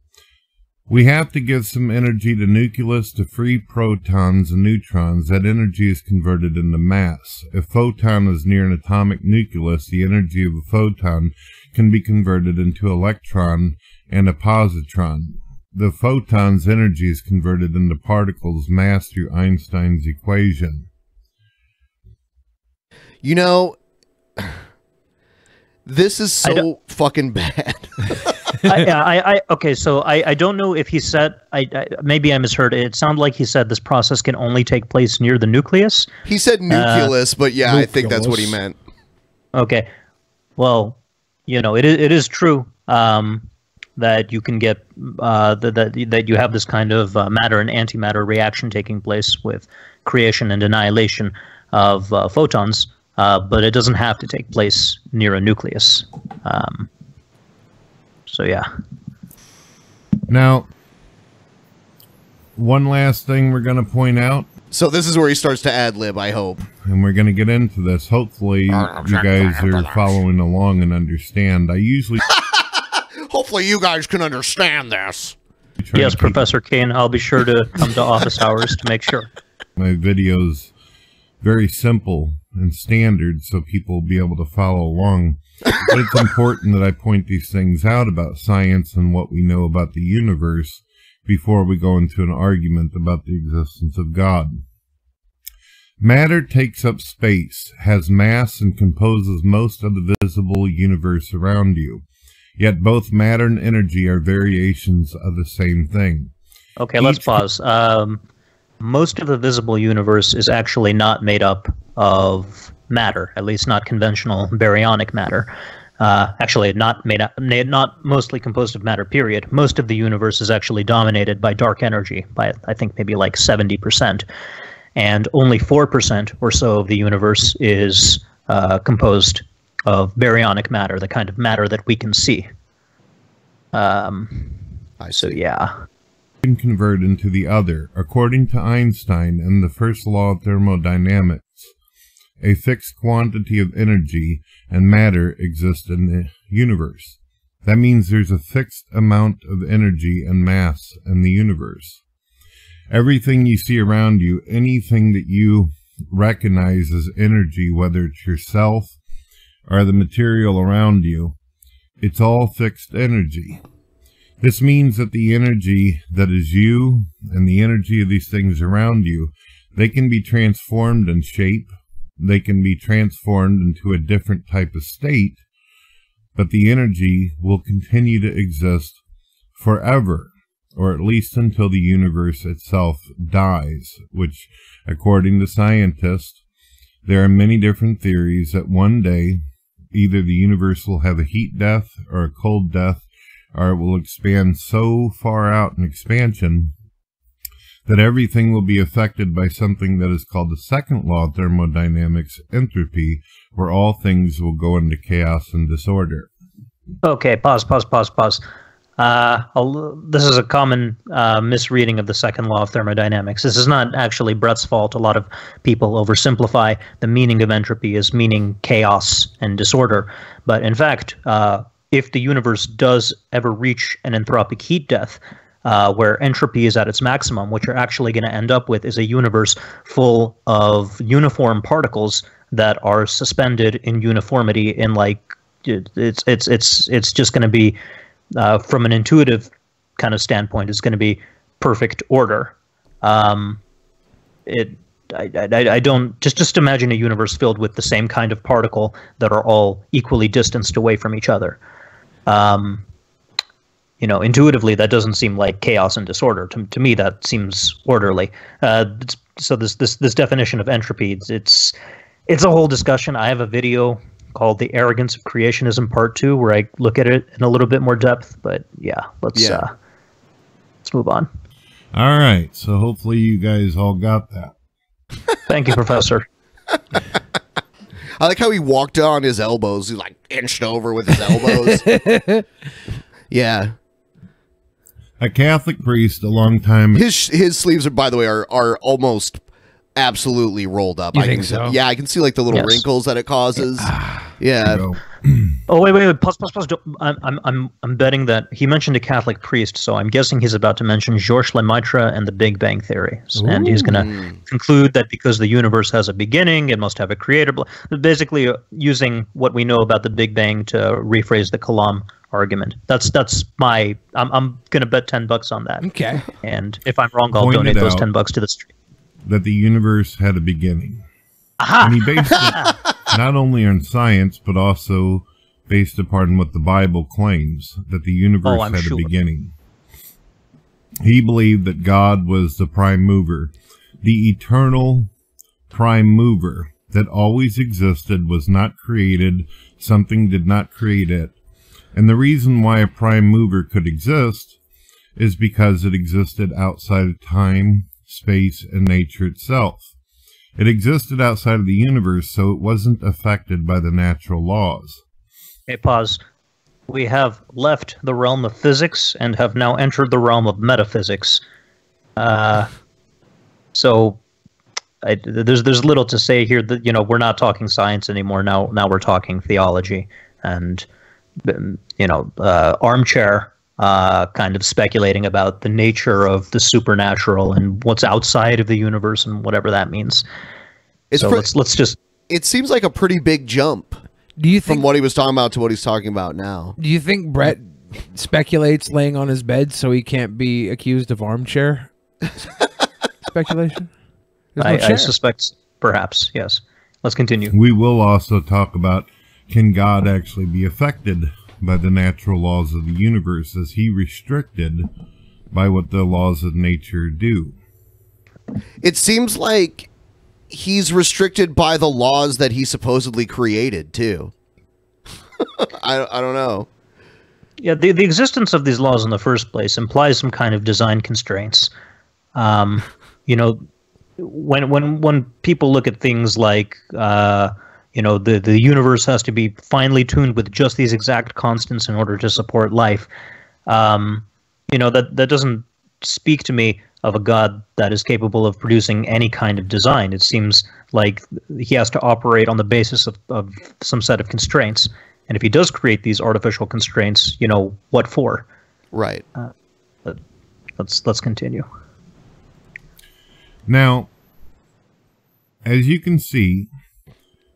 We have to give some energy to nucleus to free protons and neutrons. That energy is converted into mass. If photon is near an atomic nucleus, the energy of a photon can be converted into electron and a positron. The photon's energy is converted into particles mass through Einstein's equation. You know, this is so fucking bad. Okay, so I don't know if he said, maybe I misheard it. It sounded like he said this process can only take place near the nucleus. He said nucleus, but yeah, I think that's what he meant. Okay, well, it is true that you can get that you have this kind of matter and antimatter reaction taking place with creation and annihilation of photons, but it doesn't have to take place near a nucleus. So yeah. Now, one last thing we're going to point out. So this is where he starts to ad-lib, I hope. And we're going to get into this. Hopefully you guys are following along and understand. I usually... Hopefully you guys can understand this. Yes, Professor Kane, I'll be sure to come to office hours to make sure. My video's very simple and standard, so people will be able to follow along. But it's important that I point these things out about science and what we know about the universe before we go into an argument about the existence of God. Matter takes up space, has mass, and composes most of the visible universe around you. Yet both matter and energy are variations of the same thing. Okay, let's pause. Most of the visible universe is actually not made up of matter, at least not conventional baryonic matter. Actually, not mostly composed of matter, period. Most of the universe is actually dominated by dark energy, by I think maybe like 70%. And only 4% or so of the universe is composed of baryonic matter, the kind of matter that we can see. So yeah. Can convert into the other. According to Einstein and the first law of thermodynamics, a fixed quantity of energy and matter exists in the universe. That means there's a fixed amount of energy and mass in the universe. Everything you see around you, anything that you recognize as energy, whether it's yourself or the material around you, it's all fixed energy. This means that the energy that is you and the energy of these things around you, they can be transformed in shape. They can be transformed into a different type of state, but the energy will continue to exist forever, or at least until the universe itself dies, which, according to scientists, there are many different theories that one day either the universe will have a heat death or a cold death, or it will expand so far out in expansion that everything will be affected by something that is called the second law of thermodynamics, entropy, where all things will go into chaos and disorder. Okay, pause. This is a common misreading of the second law of thermodynamics. This is not actually Brett's fault. A lot of people oversimplify the meaning of entropy as meaning chaos and disorder. But in fact, if the universe does ever reach an anthropic heat death, where entropy is at its maximum, what you're actually going to end up with is a universe full of uniform particles that are suspended in uniformity in, like, it's just going to be, from an intuitive kind of standpoint, it's going to be perfect order. I don't just imagine a universe filled with the same kind of particle that are all equally distanced away from each other. You know, intuitively, that doesn't seem like chaos and disorder. To me, that seems orderly. So this definition of entropy, it's a whole discussion. I have a video called "The Arrogance of Creationism Part 2" where I look at it in a little bit more depth. But yeah, let's move on. All right. So hopefully you guys all got that. Thank you, Professor. I like how he walked on his elbows. He like inched over with his elbows. Yeah. A Catholic priest a long time. His sleeves are, by the way, are almost absolutely rolled up. You think so? Yeah, I can see like the little wrinkles that it causes. Yeah. Oh wait. Pause. I'm betting that he mentioned a Catholic priest, so I'm guessing he's about to mention Georges Lemaitre and the Big Bang Theory, and he's going to conclude that because the universe has a beginning, it must have a creator. Basically, using what we know about the Big Bang to rephrase the Kalam argument. That's my. I'm going to bet $10 on that. Okay. And if I'm wrong, I'll donate those $10 to the stream. That the universe had a beginning. Aha! And he based it not only on science, but also based upon what the Bible claims, that the universe had a beginning. He believed that God was the prime mover, the eternal prime mover that always existed, was not created, something did not create it. And the reason why a prime mover could exist is because it existed outside of time, space, and nature itself. It existed outside of the universe, so it wasn't affected by the natural laws. Okay, pause. We have left the realm of physics and have now entered the realm of metaphysics. So there's little to say here. That, you know, we're not talking science anymore. Now we're talking theology and, you know, armchair kind of speculating about the nature of the supernatural and what's outside of the universe and whatever that means. So let's just. It seems like a pretty big jump. Do you think, from what he was talking about to what he's talking about now? Do you think Brett speculates laying on his bed so he can't be accused of armchair speculation? I suspect, perhaps, yes. Let's continue. We will also talk about, can God actually be affected by the natural laws of the universe? Is he restricted by what the laws of nature do? It seems like he's restricted by the laws that he supposedly created, too. I don't know. Yeah, the existence of these laws in the first place implies some kind of design constraints. You know, when people look at things like, you know, the universe has to be finely tuned with just these exact constants in order to support life, you know, that doesn't speak to me of a God that is capable of producing any kind of design. It seems like he has to operate on the basis of some set of constraints. And if he does create these artificial constraints, you know, what for? Right. But let's continue. Now, as you can see,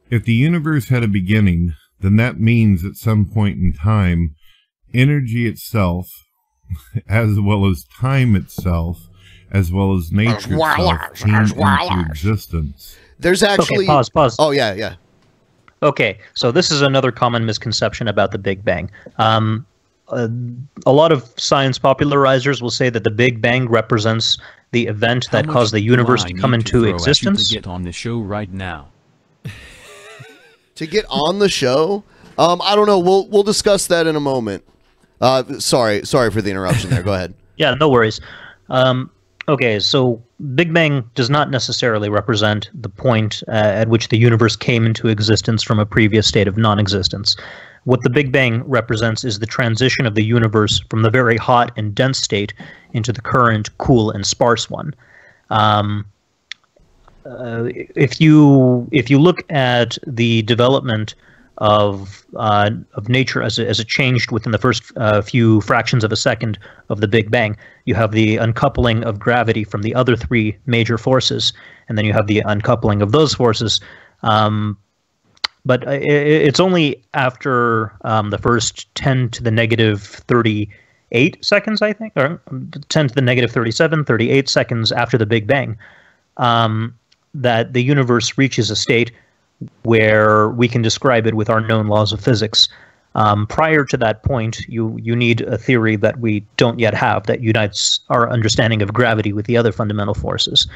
if the universe had a beginning, then that means at some point in time, energy itself, as well as time itself, as well as nature itself, came into existence. There's actually... Okay, pause. Oh, yeah. Okay, so this is another common misconception about the Big Bang. A lot of science popularizers will say that the Big Bang represents the event that caused the universe to come into existence. To get on the show right now. To get on the show? I don't know. We'll discuss that in a moment. Sorry for the interruption there. Go ahead. Yeah, no worries. Okay, so Big Bang does not necessarily represent the point at which the universe came into existence from a previous state of non-existence. What the Big Bang represents is the transition of the universe from the very hot and dense state into the current cool and sparse one. If you look at the development of nature as it changed within the first few fractions of a second of the Big Bang, you have the uncoupling of gravity from the other three major forces, and then you have the uncoupling of those forces. But it's only after the first 10 to the negative 38 seconds, I think, or 10 to the negative 37, 38 seconds after the Big Bang, that the universe reaches a state where we can describe it with our known laws of physics. Prior to that point, you need a theory that we don't yet have that unites our understanding of gravity with the other fundamental forces.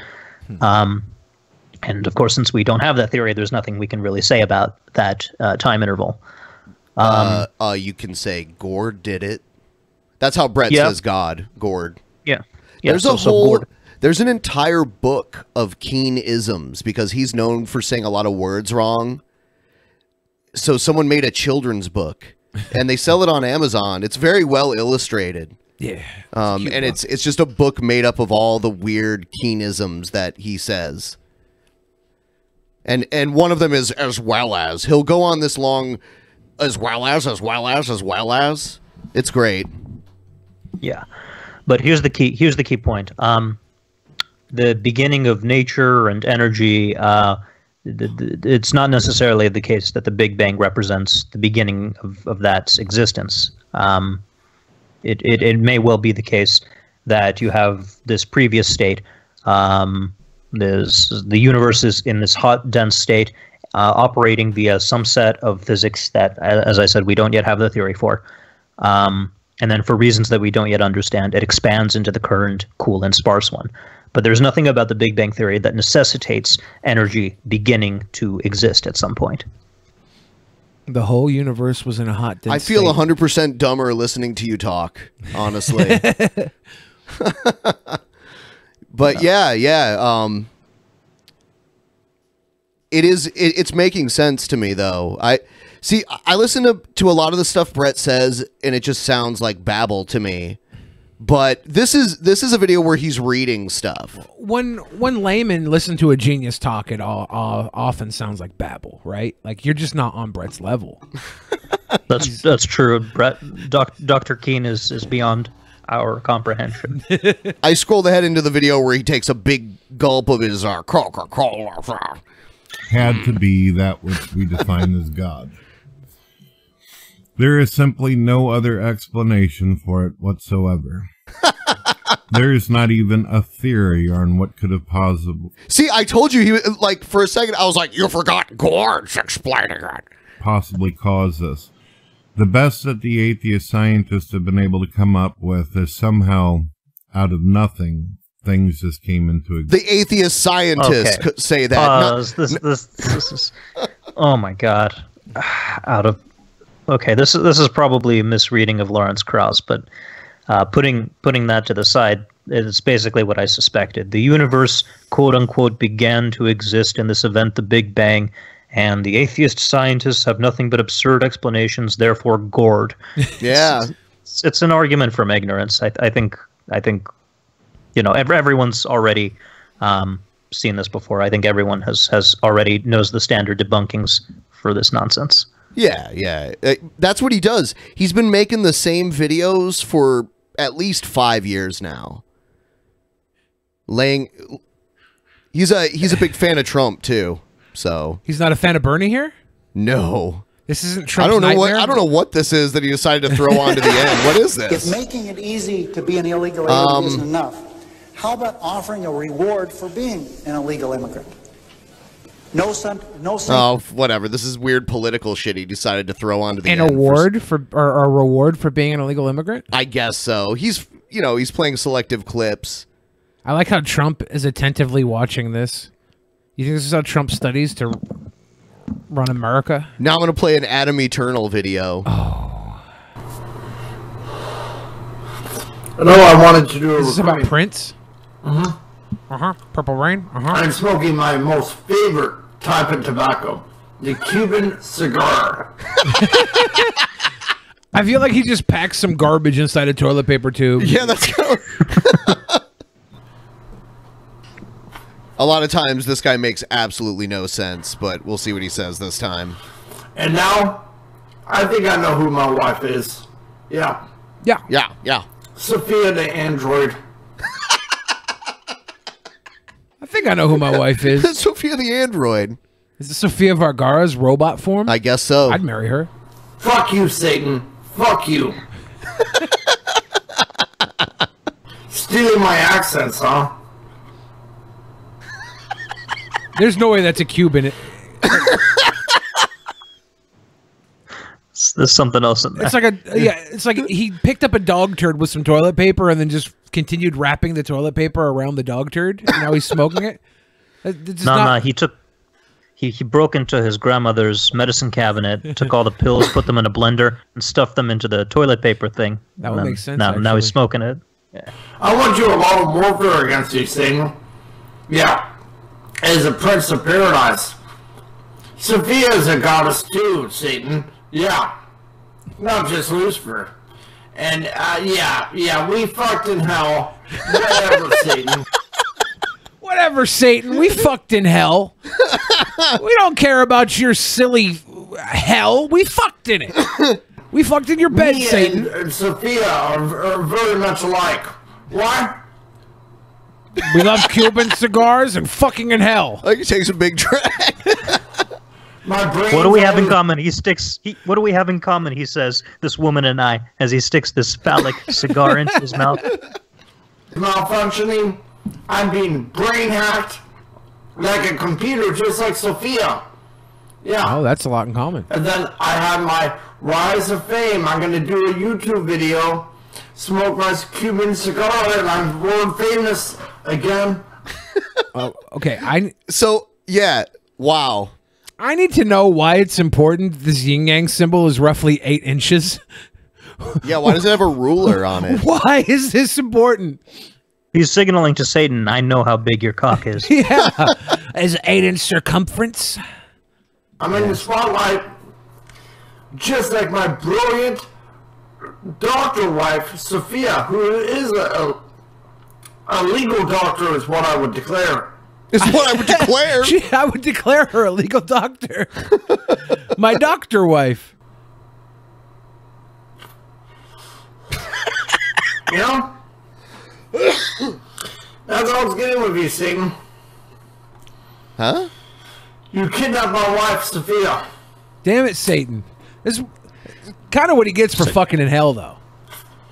And of course, since we don't have that theory, there's nothing we can really say about that time interval. You can say Gord did it. That's how Brett says God, Gord. Yeah. There's there's an entire book of Keen-isms because he's known for saying a lot of words wrong. So someone made a children's book, and they sell it on Amazon. It's very well illustrated. Yeah. And it's just a book made up of all the weird Keen-isms that he says. And one of them is as well as. He'll go on this long as well as. It's great. Yeah. But here's the key point. The beginning of nature and energy, it's not necessarily the case that the Big Bang represents the beginning of that existence. It may well be the case that you have this previous state. The universe is in this hot, dense state, operating via some set of physics that, as I said, we don't yet have the theory for. And then for reasons that we don't yet understand, it expands into the current cool and sparse one. But there's nothing about the Big Bang Theory that necessitates energy beginning to exist at some point. The whole universe was in a hot, dense I feel state. 100% dumber listening to you talk, honestly. But yeah. It's making sense to me, though. I listen to a lot of the stuff Brett says, and it just sounds like babble to me. But this is a video where he's reading stuff. When laymen listen to a genius talk, it all often sounds like babble, right? Like you're just not on Brett's level. That's true. Brett, Dr. Keen is beyond our comprehension. I scrolled ahead into the video where he takes a big gulp of his Coca-Cola. Had to be that which we define as God. There is simply no other explanation for it whatsoever. There is not even a theory on what could have possibly... See, I told you, for a second, I was like, you forgot Gord's explaining it. ...possibly cause this. The best that the atheist scientists have been able to come up with is somehow, out of nothing, things just came into existence. The atheist scientists could say that. This is... Oh my God. Okay, this is probably a misreading of Lawrence Krauss, but putting that to the side, it's basically what I suspected. The universe, quote unquote, began to exist in this event, the Big Bang, and the atheist scientists have nothing but absurd explanations, therefore gored. Yeah, it's an argument from ignorance. I think everyone's already seen this before. I think everyone has already knows the standard debunkings for this nonsense. Yeah. That's what he does. He's been making the same videos for at least 5 years now. He's a big fan of Trump too. So he's not a fan of Bernie here? No. This isn't Trump's I don't know nightmare? what this is that he decided to throw on to the end. What is this? If making it easy to be an illegal alien isn't enough, how about offering a reward for being an illegal immigrant? No. Oh, whatever. This is weird political shit he decided to throw onto the An end. award or a reward for being an illegal immigrant? I guess so. He's playing selective clips. I like how Trump is attentively watching this. You think this is how Trump studies to run America? Now I'm going to play an Adam Eternal video. Oh. I know I wanted to do a Is this about recording. Prince? Purple Rain? I'm smoking my most favorite type of tobacco, the Cuban cigar. I feel like he just packed some garbage inside a toilet paper tube. Yeah, that's kind of... A lot of times this guy makes absolutely no sense, but we'll see what he says this time. And now, I think I know who my wife is. Yeah. Yeah. Sophia the android. I think I know who my wife is. Sophia the android. Is it Sofia Vergara's robot form? I guess so. I'd marry her. Fuck you, Satan. Fuck you. Stealing my accents, huh? There's no way that's a Cuban. There's something else in there. It's like it's like he picked up a dog turd with some toilet paper and then just continued wrapping the toilet paper around the dog turd. And now he's smoking it. No, he broke into his grandmother's medicine cabinet, took all the pills, put them in a blender, and stuffed them into the toilet paper thing. That would make sense. Now he's smoking it. Yeah. I want you a lot of warfare against you, Satan. Yeah. As a prince of paradise. Sophia is a goddess too, Satan. Yeah. Not just Lucifer. And, yeah, we fucked in hell. Whatever, Satan. Whatever, Satan. We fucked in hell. We don't care about your silly hell. We fucked in it. We fucked in your bed, Me Satan. and Sophia are very much alike. Why? We love Cuban cigars and fucking in hell. I can take some big drag. What do we have in common? What do we have in common? He says, this woman and I, as he sticks this phallic cigar into his mouth. Malfunctioning. I'm being brain hacked like a computer, just like Sophia. Yeah. Oh, that's a lot in common. And then I have my rise of fame. I'm going to do a YouTube video, smoke my Cuban cigar, and I'm world famous again. Okay. Yeah. Wow. I need to know why it's important this yin-yang symbol is roughly 8 inches. Yeah, why does it have a ruler on it? Why is this important? He's signaling to Satan, I know how big your cock is. Yeah. Is 8-inch circumference? I'm in the spotlight, just like my brilliant doctor wife, Sophia, who is a legal doctor, is what I would declare. Is what I would declare. I would declare her a legal doctor. My doctor wife. You know? That's all it's getting with you, Satan. Huh? You kidnapped my wife, Sophia. Damn it, Satan. This is kind of what he gets for fucking in hell, though.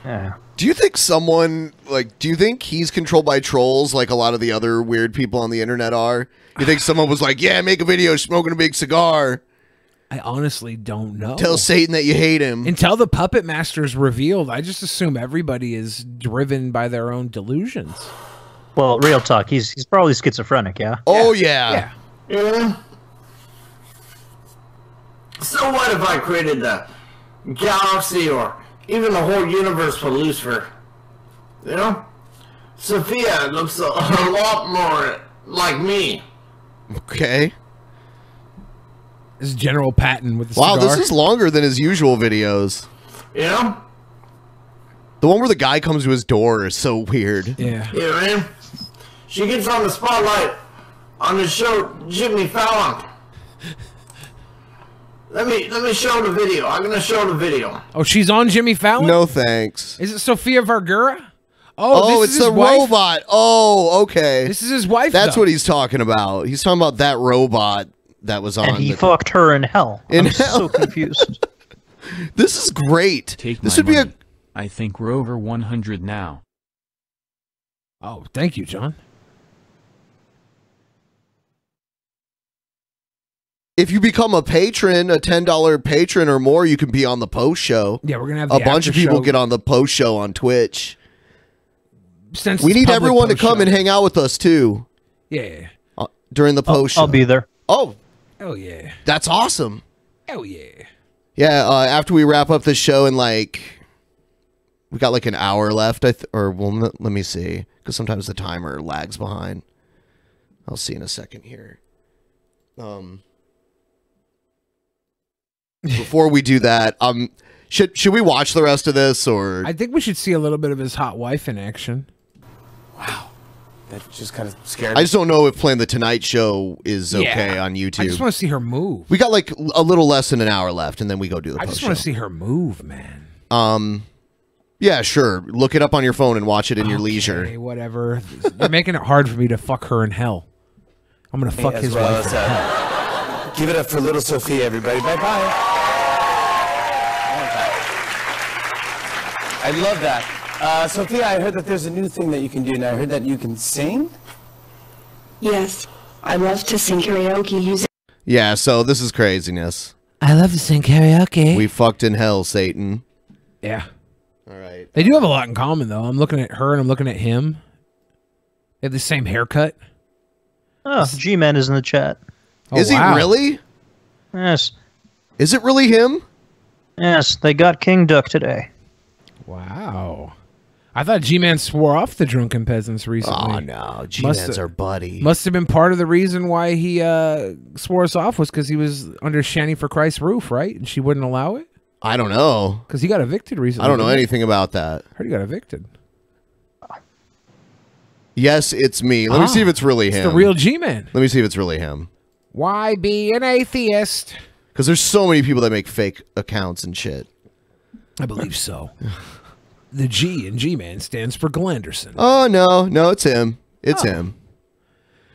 Yeah. Do you think do you think he's controlled by trolls like a lot of the other weird people on the internet are? You think someone was like, yeah, make a video smoking a big cigar? I honestly don't know. Tell Satan that you hate him. Until the Puppet Master's revealed, I just assume everybody is driven by their own delusions. Well, real talk, he's probably schizophrenic, yeah? Oh, yeah. Yeah. So what if I created the galaxy or even the whole universe for Lucifer? You know? Sophia looks a lot more like me. Okay. This is General Patton with the Wow, cigar. this is longer than his usual videos. You know? The one where the guy comes to his door is so weird. Yeah. Yeah, man. She gets on the spotlight on the show Jimmy Fallon. Let me show the video. I'm gonna show the video. Oh, she's on Jimmy Fallon? No thanks. Is it Sofia Vergara? Oh, this it's is his the wife? robot. Oh, okay. This is his wife, That's though. what he's talking about. He's talking about that robot that was on. And he fucked her in hell. I'm so confused. This is great. Take this my would be money. I think we're over 100 now. Oh, thank you, John. If you become a patron, a $10 patron or more, you can be on the post show. Yeah, we're gonna have a bunch of people show. get on the post show on Twitch. Since we it's need public everyone to post come show. and hang out with us too. Yeah. During the post show. I'll be there. Oh. Oh yeah. That's awesome. Oh yeah. Yeah, after we wrap up the show in like, we got like an hour left, or well, let me see, because sometimes the timer lags behind. I'll see in a second here. Before we do that, should we watch the rest of this, or? I think we should see a little bit of his hot wife in action. That just kind of scared me. I just don't know if playing the Tonight Show is okay on YouTube. I just want to see her move. We got like a little less than an hour left, and then we go do the I post just show. want to see her move, man. Yeah, sure. Look it up on your phone and watch it in your leisure. Okay, whatever. You're making it hard for me to fuck her in hell. I'm gonna fuck his wife in hell. Give it up for little Sophia, everybody. Bye-bye. I love that. Sophia, I heard that there's a new thing that you can do now. I heard that you can sing? Yes, I love to sing karaoke using... Yeah, so this is craziness. I love to sing karaoke. We fucked in hell, Satan. Yeah. All right. They do have a lot in common, though. I'm looking at her and I'm looking at him. They have the same haircut. Oh, G-Man is in the chat. Oh, is wow. he really? Yes. Is it really him? Yes, they got King Duck today. Wow. I thought G-Man swore off the Drunken Peasants recently. Oh, no. G-Man's our buddy. Must have been part of the reason why he swore us off was because he was under Shanny for Christ's roof, right? And she wouldn't allow it? I don't know. Because he got evicted recently. I don't know didn't he? anything about that. Heard he got evicted. Yes, it's me. Let me see if it's really him. It's the real G-Man. Let me see if it's really him. Why be an atheist? Because there's so many people that make fake accounts and shit. I believe so. The G in G-Man stands for Glanderson. Oh, no, it's him. It's him.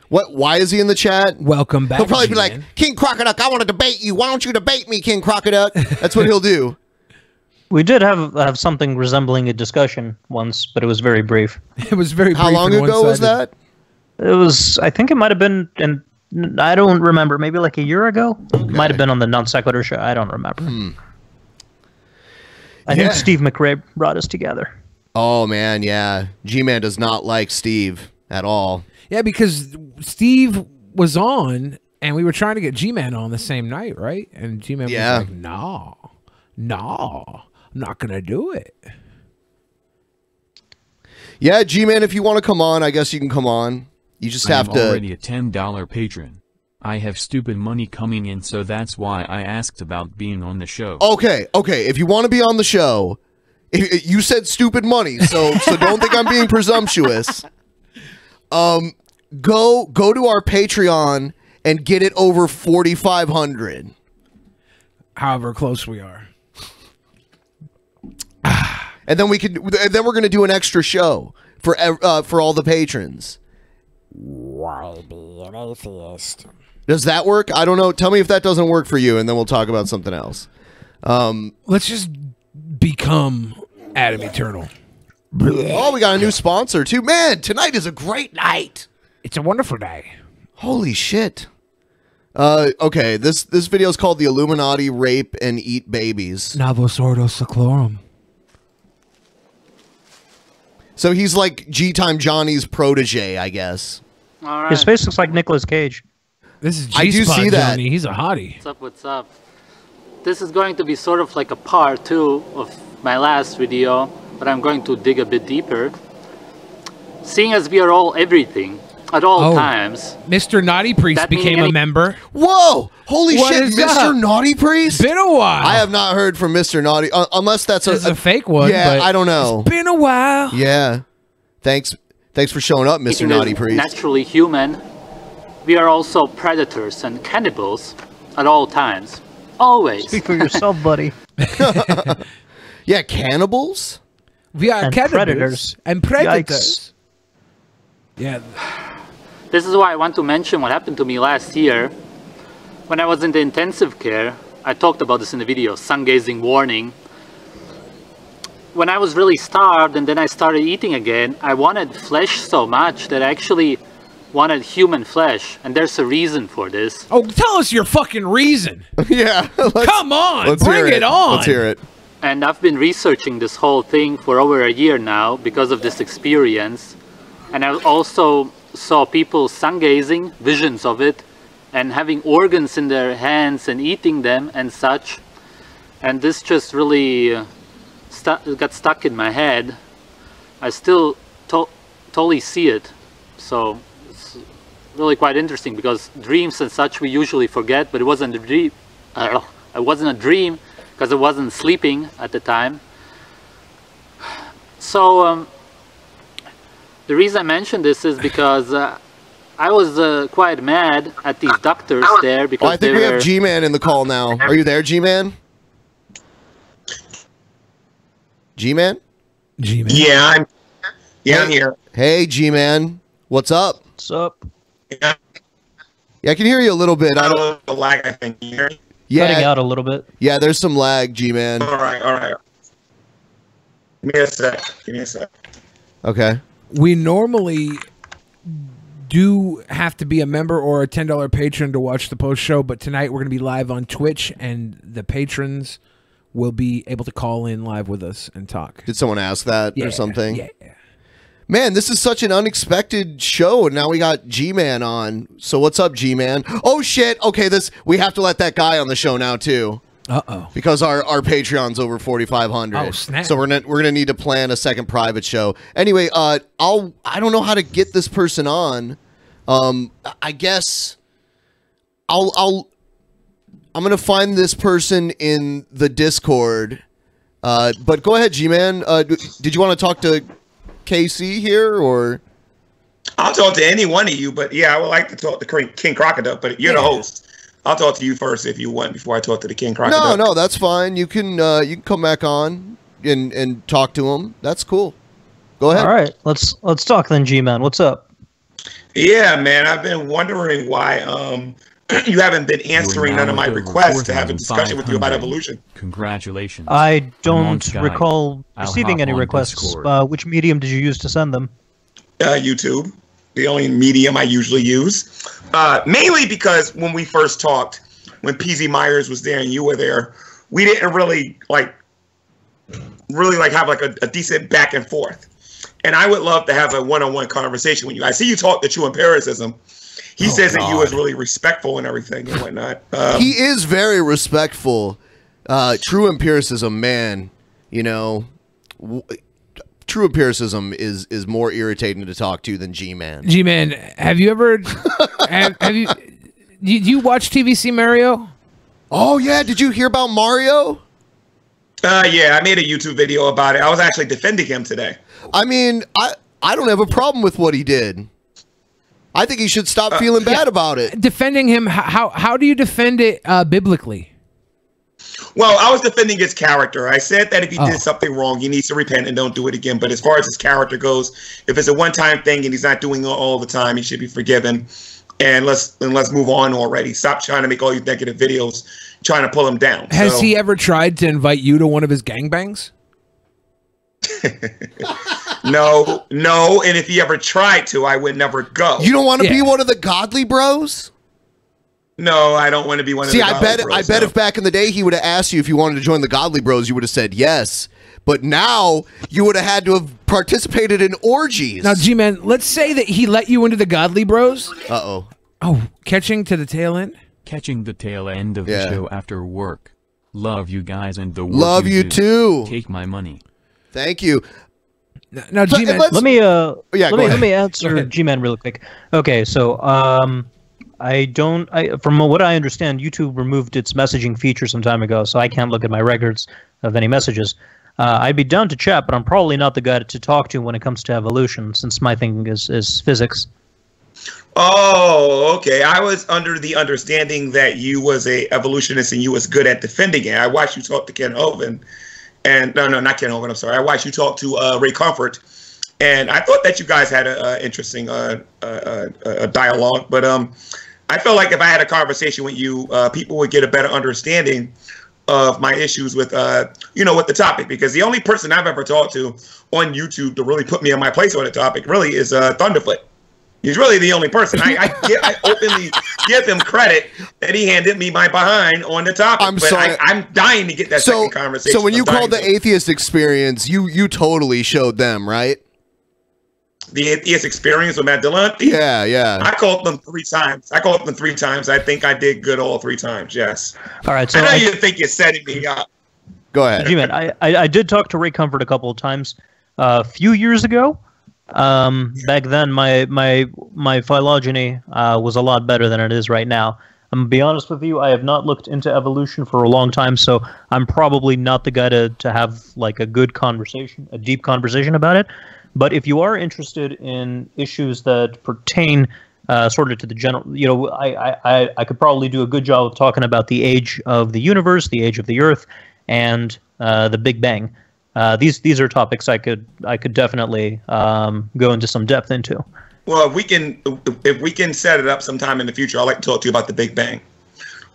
What? Why is he in the chat? Welcome back, He'll probably be G-Man. like, King Crocoduck, I want to debate you. Why don't you debate me, King Crocoduck? That's what he'll do. We did have something resembling a discussion once, but it was very brief. It was very brief. How long ago was that? It was, I think it might have been, and I don't remember, maybe like a year ago? Okay. It might have been on the Non Sequitur show. I don't remember. I think Steve McRae brought us together. Oh, man, yeah. G-Man does not like Steve at all. Yeah, because Steve was on, and we were trying to get G-Man on the same night, right? And G-Man was like, no, I'm not going to do it. Yeah, G-Man, if you want to come on, I guess you can come on. You just have to... I'm already a $10 patron. I have stupid money coming in, so that's why I asked about being on the show. Okay. If you want to be on the show, you said stupid money, so don't think I'm being presumptuous. Go to our Patreon and get it over 4,500. However close we are. And then then we're gonna do an extra show for all the patrons. Why be an atheist? Does that work? I don't know. Tell me if that doesn't work for you, and then we'll talk about something else. Let's just become Adam Eternal. Oh, we got a new sponsor too. Man, tonight is a great night. It's a wonderful day. Holy shit. Okay, this video is called "The Illuminati Rape and Eat Babies." Novus Ordo Seclorum. So he's like G-Time Johnny's protege, I guess. All right. His face looks like Nicolas Cage. This is I do see that. Johnny. He's a hottie. What's up, what's up? This is going to be sort of like a part 2 of my last video, but I'm going to dig a bit deeper. Seeing as we are all everything at all times. Mr. Naughty Priest became a member. Whoa! Holy What shit, is Mr. up? Naughty Priest? Been a while. I have not heard from Mr. Naughty, unless that's a fake one. Yeah, but I don't know. It's been a while. Yeah. Thanks for showing up, Mr. Naughty Priest. Naturally human, we are also predators and cannibals at all times. Always. Speak for yourself, buddy. Yeah, cannibals? We are And cannibals predators. and predators. Yeah. This is why I want to mention what happened to me last year when I was in the intensive care, I talked about this in the video, sun gazing warning. When I was really starved and then I started eating again, I wanted flesh so much that I actually wanted human flesh, and there's a reason for this. Oh, tell us your fucking reason. Yeah. Come on, bring it on. Let's hear it. And I've been researching this whole thing for over a year now because of this experience. And I also saw people sun gazing, visions of it, and having organs in their hands and eating them and such. And this just really got stuck in my head. I still totally see it. So it's really quite interesting because dreams and such we usually forget, but it wasn't a dream. It wasn't a dream because I wasn't sleeping at the time. So the reason I mentioned this is because I was quite mad at these doctors there because I think we have G-Man in the call now. Are you there, G-Man? G-Man? G-Man. Yeah, I'm here. Hey, G-Man. What's up? What's up? Yeah, I can hear you a little bit. I don't know, lag, I think. You hear me? Yeah. Cutting out a little bit. Yeah, there's some lag, G-Man. All right. Give me a sec. Okay. We normally do have to be a member or a $10 patron to watch the post show, but tonight we're going to be live on Twitch, and the patrons will be able to call in live with us and talk. Did someone ask that or something? Yeah. Man, this is such an unexpected show, and now we got G-Man on. So what's up, G-Man? Oh shit! Okay, we have to let that guy on the show now too. Uh-oh. Because our Patreon's over 4,500. Oh, snap. So we're gonna need to plan a second private show. Anyway, I don't know how to get this person on. I guess I'm gonna find this person in the Discord. But go ahead, G-Man. Did you want to talk to KC here, or? I'll talk to any one of you, but yeah, I would like to talk to King Crocoduck, but you're the host. I'll talk to you first if you want before I talk to the King Crocoduck. No, that's fine. You can come back on and talk to him. That's cool. Go ahead. All right, let's talk then, G-Man. What's up? Yeah, man, I've been wondering why you haven't been answering none of my requests to have a discussion with you about evolution. Congratulations. I don't recall receiving any requests. Which medium did you use to send them? YouTube, the only medium I usually use. Mainly because when we first talked, when PZ Myers was there and you were there, we didn't really have like a decent back and forth. And I would love to have a one-on-one conversation with you. I see you talk the true empiricism. He says that you was really respectful and everything and whatnot. He is very respectful. True empiricism, man. You know, true empiricism is more irritating to talk to than G-Man. G-Man, have you ever have you? Do you watch TVC Mario? Oh yeah, did you hear about Mario? Yeah, I made a YouTube video about it. I was actually defending him today. I mean, I don't have a problem with what he did. I think he should stop feeling bad about it. Defending him, how do you defend it biblically? Well, I was defending his character. I said that if he did something wrong, he needs to repent and don't do it again. But as far as his character goes, if it's a one-time thing and he's not doing it all the time, he should be forgiven. And let's move on already. Stop trying to make all these negative videos, trying to pull him down. Has he ever tried to invite you to one of his gangbangs? No. And if he ever tried to, I would never go. You don't want to be one of the godly bros? No, I don't want to be one of the godly bros. I bet if back in the day he would have asked you if you wanted to join the godly bros, you would have said yes. But now you would have had to have participated in orgies. Now, G-Man, let's say that he let you into the godly bros. Uh-oh. Oh, catching to the tail end? Catching the tail end of the show after work. Love you guys and the work Love you too. Take my money. Thank you. Now, G-Man, let me answer G-Man real quick. Okay, so from what I understand, YouTube removed its messaging feature some time ago, so I can't look at my records of any messages. I'd be down to chat, but I'm probably not the guy to talk to when it comes to evolution, since my thing is physics. Oh, okay. I was under the understanding that you was a evolutionist and you was good at defending it. I watched you talk to Ken Hovind. And no, not Ken Hovind, I'm sorry. I watched you talk to Ray Comfort, and I thought that you guys had an interesting dialogue. But I felt like if I had a conversation with you, people would get a better understanding of my issues with, you know, with the topic. Because the only person I've ever talked to on YouTube to really put me in my place on the topic really is Thunderfoot. He's really the only person. I openly give him credit that he handed me my behind on the topic. I'm sorry. I'm dying to get that second conversation. So when you called the atheist experience, you totally showed them, right? The atheist experience with Matt Dillon? Yeah, yeah. I called them 3 times. I think I did good all 3 times, yes. All right. So I know you think you're setting me up. Go ahead. G-Man, I did talk to Ray Comfort a couple of times a few years ago. Back then, my phylogeny was a lot better than it is right now. I'm gonna be honest with you, I have not looked into evolution for a long time, so I'm probably not the guy to have like a good conversation, a deep conversation about it. But if you are interested in issues that pertain sort of to the general, you know, I could probably do a good job of talking about the age of the universe, the age of the Earth, and the Big Bang. These are topics I could definitely go into some depth into. Well, if we can set it up sometime in the future, I'd like to talk to you about the Big Bang.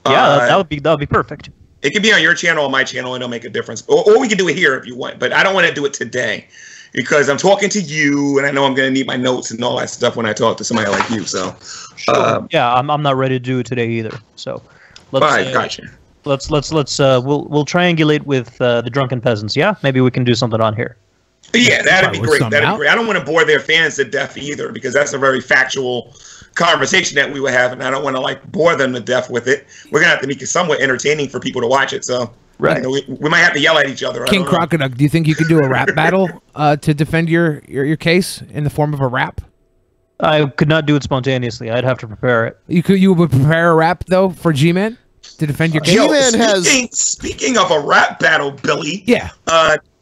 Yeah, that would be perfect. It can be on your channel or my channel, and it'll make a difference. Or we can do it here if you want, but I don't want to do it today because I'm talking to you, and I know I'm going to need my notes and all that stuff when I talk to somebody like you. So, yeah, I'm not ready to do it today either. So, all right, gotcha. We'll triangulate with the Drunken Peasants. Yeah, maybe we can do something on here. Yeah, that'd be great. That'd be great. I don't want to bore their fans to death either, because that's a very factual conversation that we would have, and I don't want to like bore them to death with it. We're gonna have to make it somewhat entertaining for people to watch it. So, right, you know, we might have to yell at each other. King Crocoduck, do you think you could do a rap battle to defend your case in the form of a rap? I could not do it spontaneously. I'd have to prepare it. You would prepare a rap though for G-Man to defend your case. G-Man speaking of a rap battle, Billy. Yeah.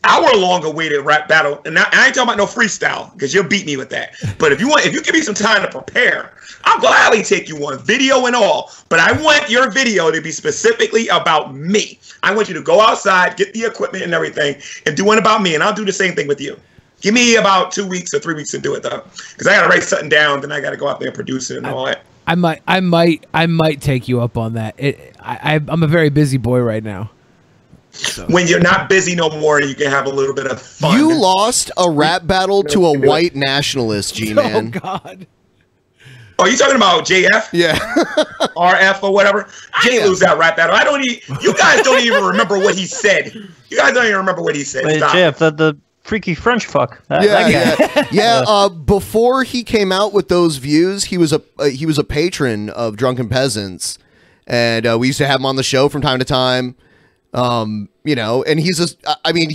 Hour-long awaited rap battle, and I ain't talking about no freestyle because you'll beat me with that. But if you give me some time to prepare, I'll gladly take you on video and all. But I want your video to be specifically about me. I want you to go outside, get the equipment and everything, and do one about me. And I'll do the same thing with you. Give me about 2 weeks or 3 weeks to do it though, because I gotta write something down, then I gotta go out there and produce it and all that. I might take you up on that. I'm a very busy boy right now. So. When you're not busy no more, you can have a little bit of fun. You lost a rap battle to a white nationalist, G-Man. Oh, God. Oh, you talking about JF? Yeah. RF or whatever? I didn't lose that rap battle. You guys don't even remember what he said. You guys don't even remember what he said. Wait, JF, the freaky French fuck. Yeah. Before he came out with those views, he was a patron of Drunken Peasants, and we used to have him on the show from time to time. You know, and he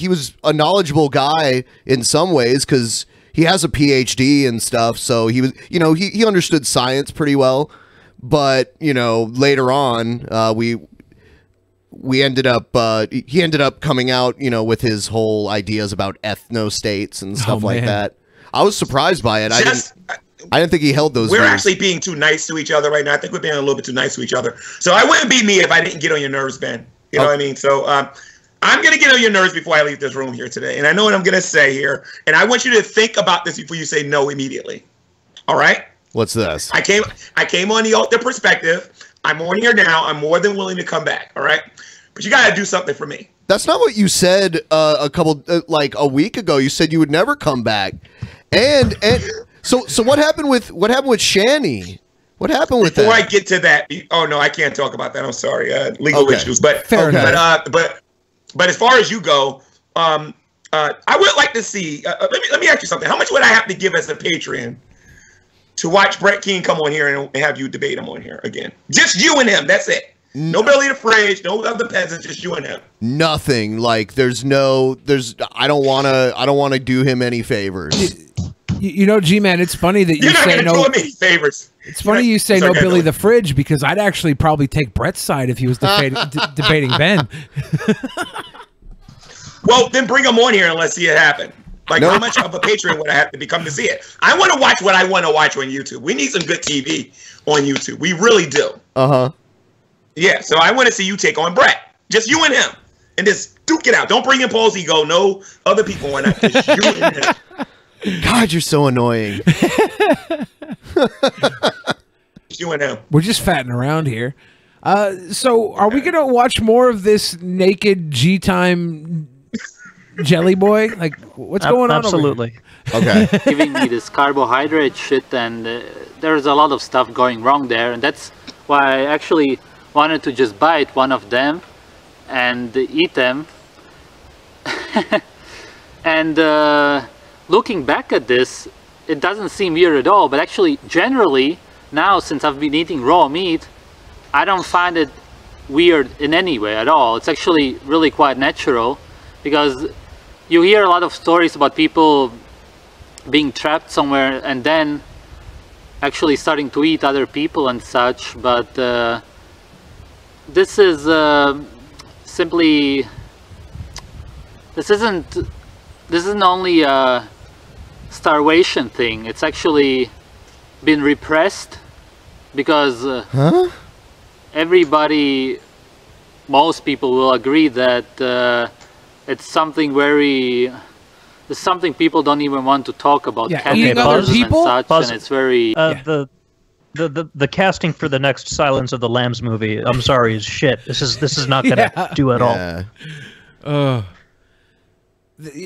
was a knowledgeable guy in some ways because he has a PhD and stuff. So he was, you know, he understood science pretty well. But, you know, later on, he ended up coming out, you know, with his whole ideas about ethno-states and stuff like that. I was surprised by it. I didn't think he held those We're views. actually being too nice to each other right now. I think we're being a little bit too nice to each other. So I wouldn't be me if I didn't get on your nerves, Ben. You know what I mean? So I'm going to get on your nerves before I leave this room here today. And I know what I'm going to say here. And I want you to think about this before you say no immediately. All right? What's this? I came on the perspective. I'm on here now. I'm more than willing to come back. All right? But you got to do something for me. That's not what you said like a week ago. You said you would never come back. And so what happened with Shani? What happened with Before that? I get to that, oh no, I can't talk about that. I'm sorry, legal issues. But but as far as you go, I would like to see. Let me ask you something. How much would I have to give as a Patreon to watch Brett King come on here and have you debate him on here again? Just you and him. That's it. No Billy the Fridge, no other peasants, just you and him. Nothing. Like I don't want to do him any favors. You know, G-Man, it's funny that you say no. Me favors. It's funny you say no Billy the Fridge, because I'd actually probably take Brett's side if he was debating Ben. Well, then bring him on here and let's see it happen. Like, how much of a patron would I have to become to see it? I want to watch what I want to watch on YouTube. We need some good TV on YouTube. We really do. Uh-huh. Yeah, so I want to see you take on Brett. Just you and him. And just duke it out. Don't bring in Paul's ego. No other people on that. Just you and him. God, you're so annoying. Just you and him. We're just fatting around here. So are we gonna watch more of this naked G-time jelly boy? Like, what's going on? Absolutely. Okay. Giving me this carbohydrate shit, and there's a lot of stuff going wrong there, and that's why I actually wanted to just bite one of them and eat them. And looking back at this, it doesn't seem weird at all, but actually generally now, since I've been eating raw meat, I don't find it weird in any way at all. It's actually really quite natural, because you hear a lot of stories about people being trapped somewhere and then actually starting to eat other people and such, but this is simply, this isn't only a starvation thing. It's actually been repressed because everybody, most people will agree that it's something very, it's something people don't even want to talk about. Yeah, eating other people? And such, and it's very... The casting for the next Silence of the Lambs movie, I'm sorry, is shit. This is not gonna do at all.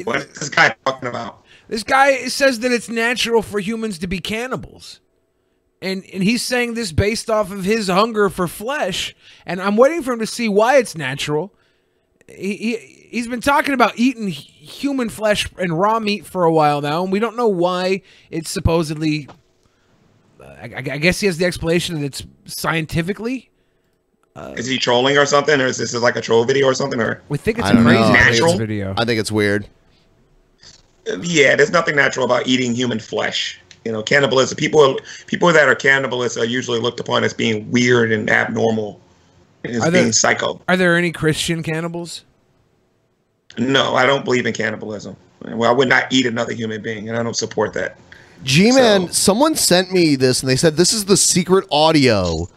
What is this guy talking about? This guy says that it's natural for humans to be cannibals. And he's saying this based off of his hunger for flesh. And I'm waiting for him to see why it's natural. He's been talking about eating human flesh and raw meat for a while now, and we don't know why it's supposedly... I guess he has the explanation that it's scientifically... is he trolling or something, or is this like a troll video or something? Or we think it's a crazy natural video. I think it's weird. Yeah, there's nothing natural about eating human flesh. You know, cannibalism. People that are cannibalists are usually looked upon as being weird and abnormal, and as being psycho. Are there any Christian cannibals? No, I don't believe in cannibalism. Well, I would not eat another human being, and I don't support that. G-Man, someone sent me this, and they said this is the secret audio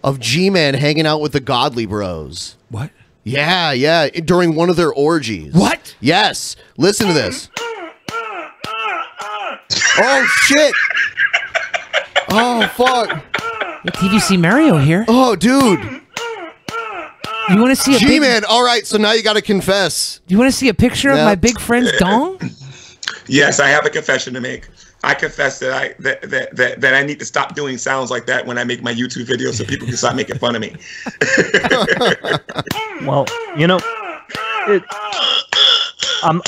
of G-Man hanging out with the Godly Bros. What? Yeah, during one of their orgies. What? Yes. Listen to this. Oh, shit. Oh, fuck. TVC Mario here. Oh, dude. You want to see a G-Man, all right, so now you got to confess. You want to see a picture of my big friend's dong? Yes, I have a confession to make. I confess that I need to stop doing sounds like that when I make my YouTube videos, so people can stop making fun of me. Well, you know, I'm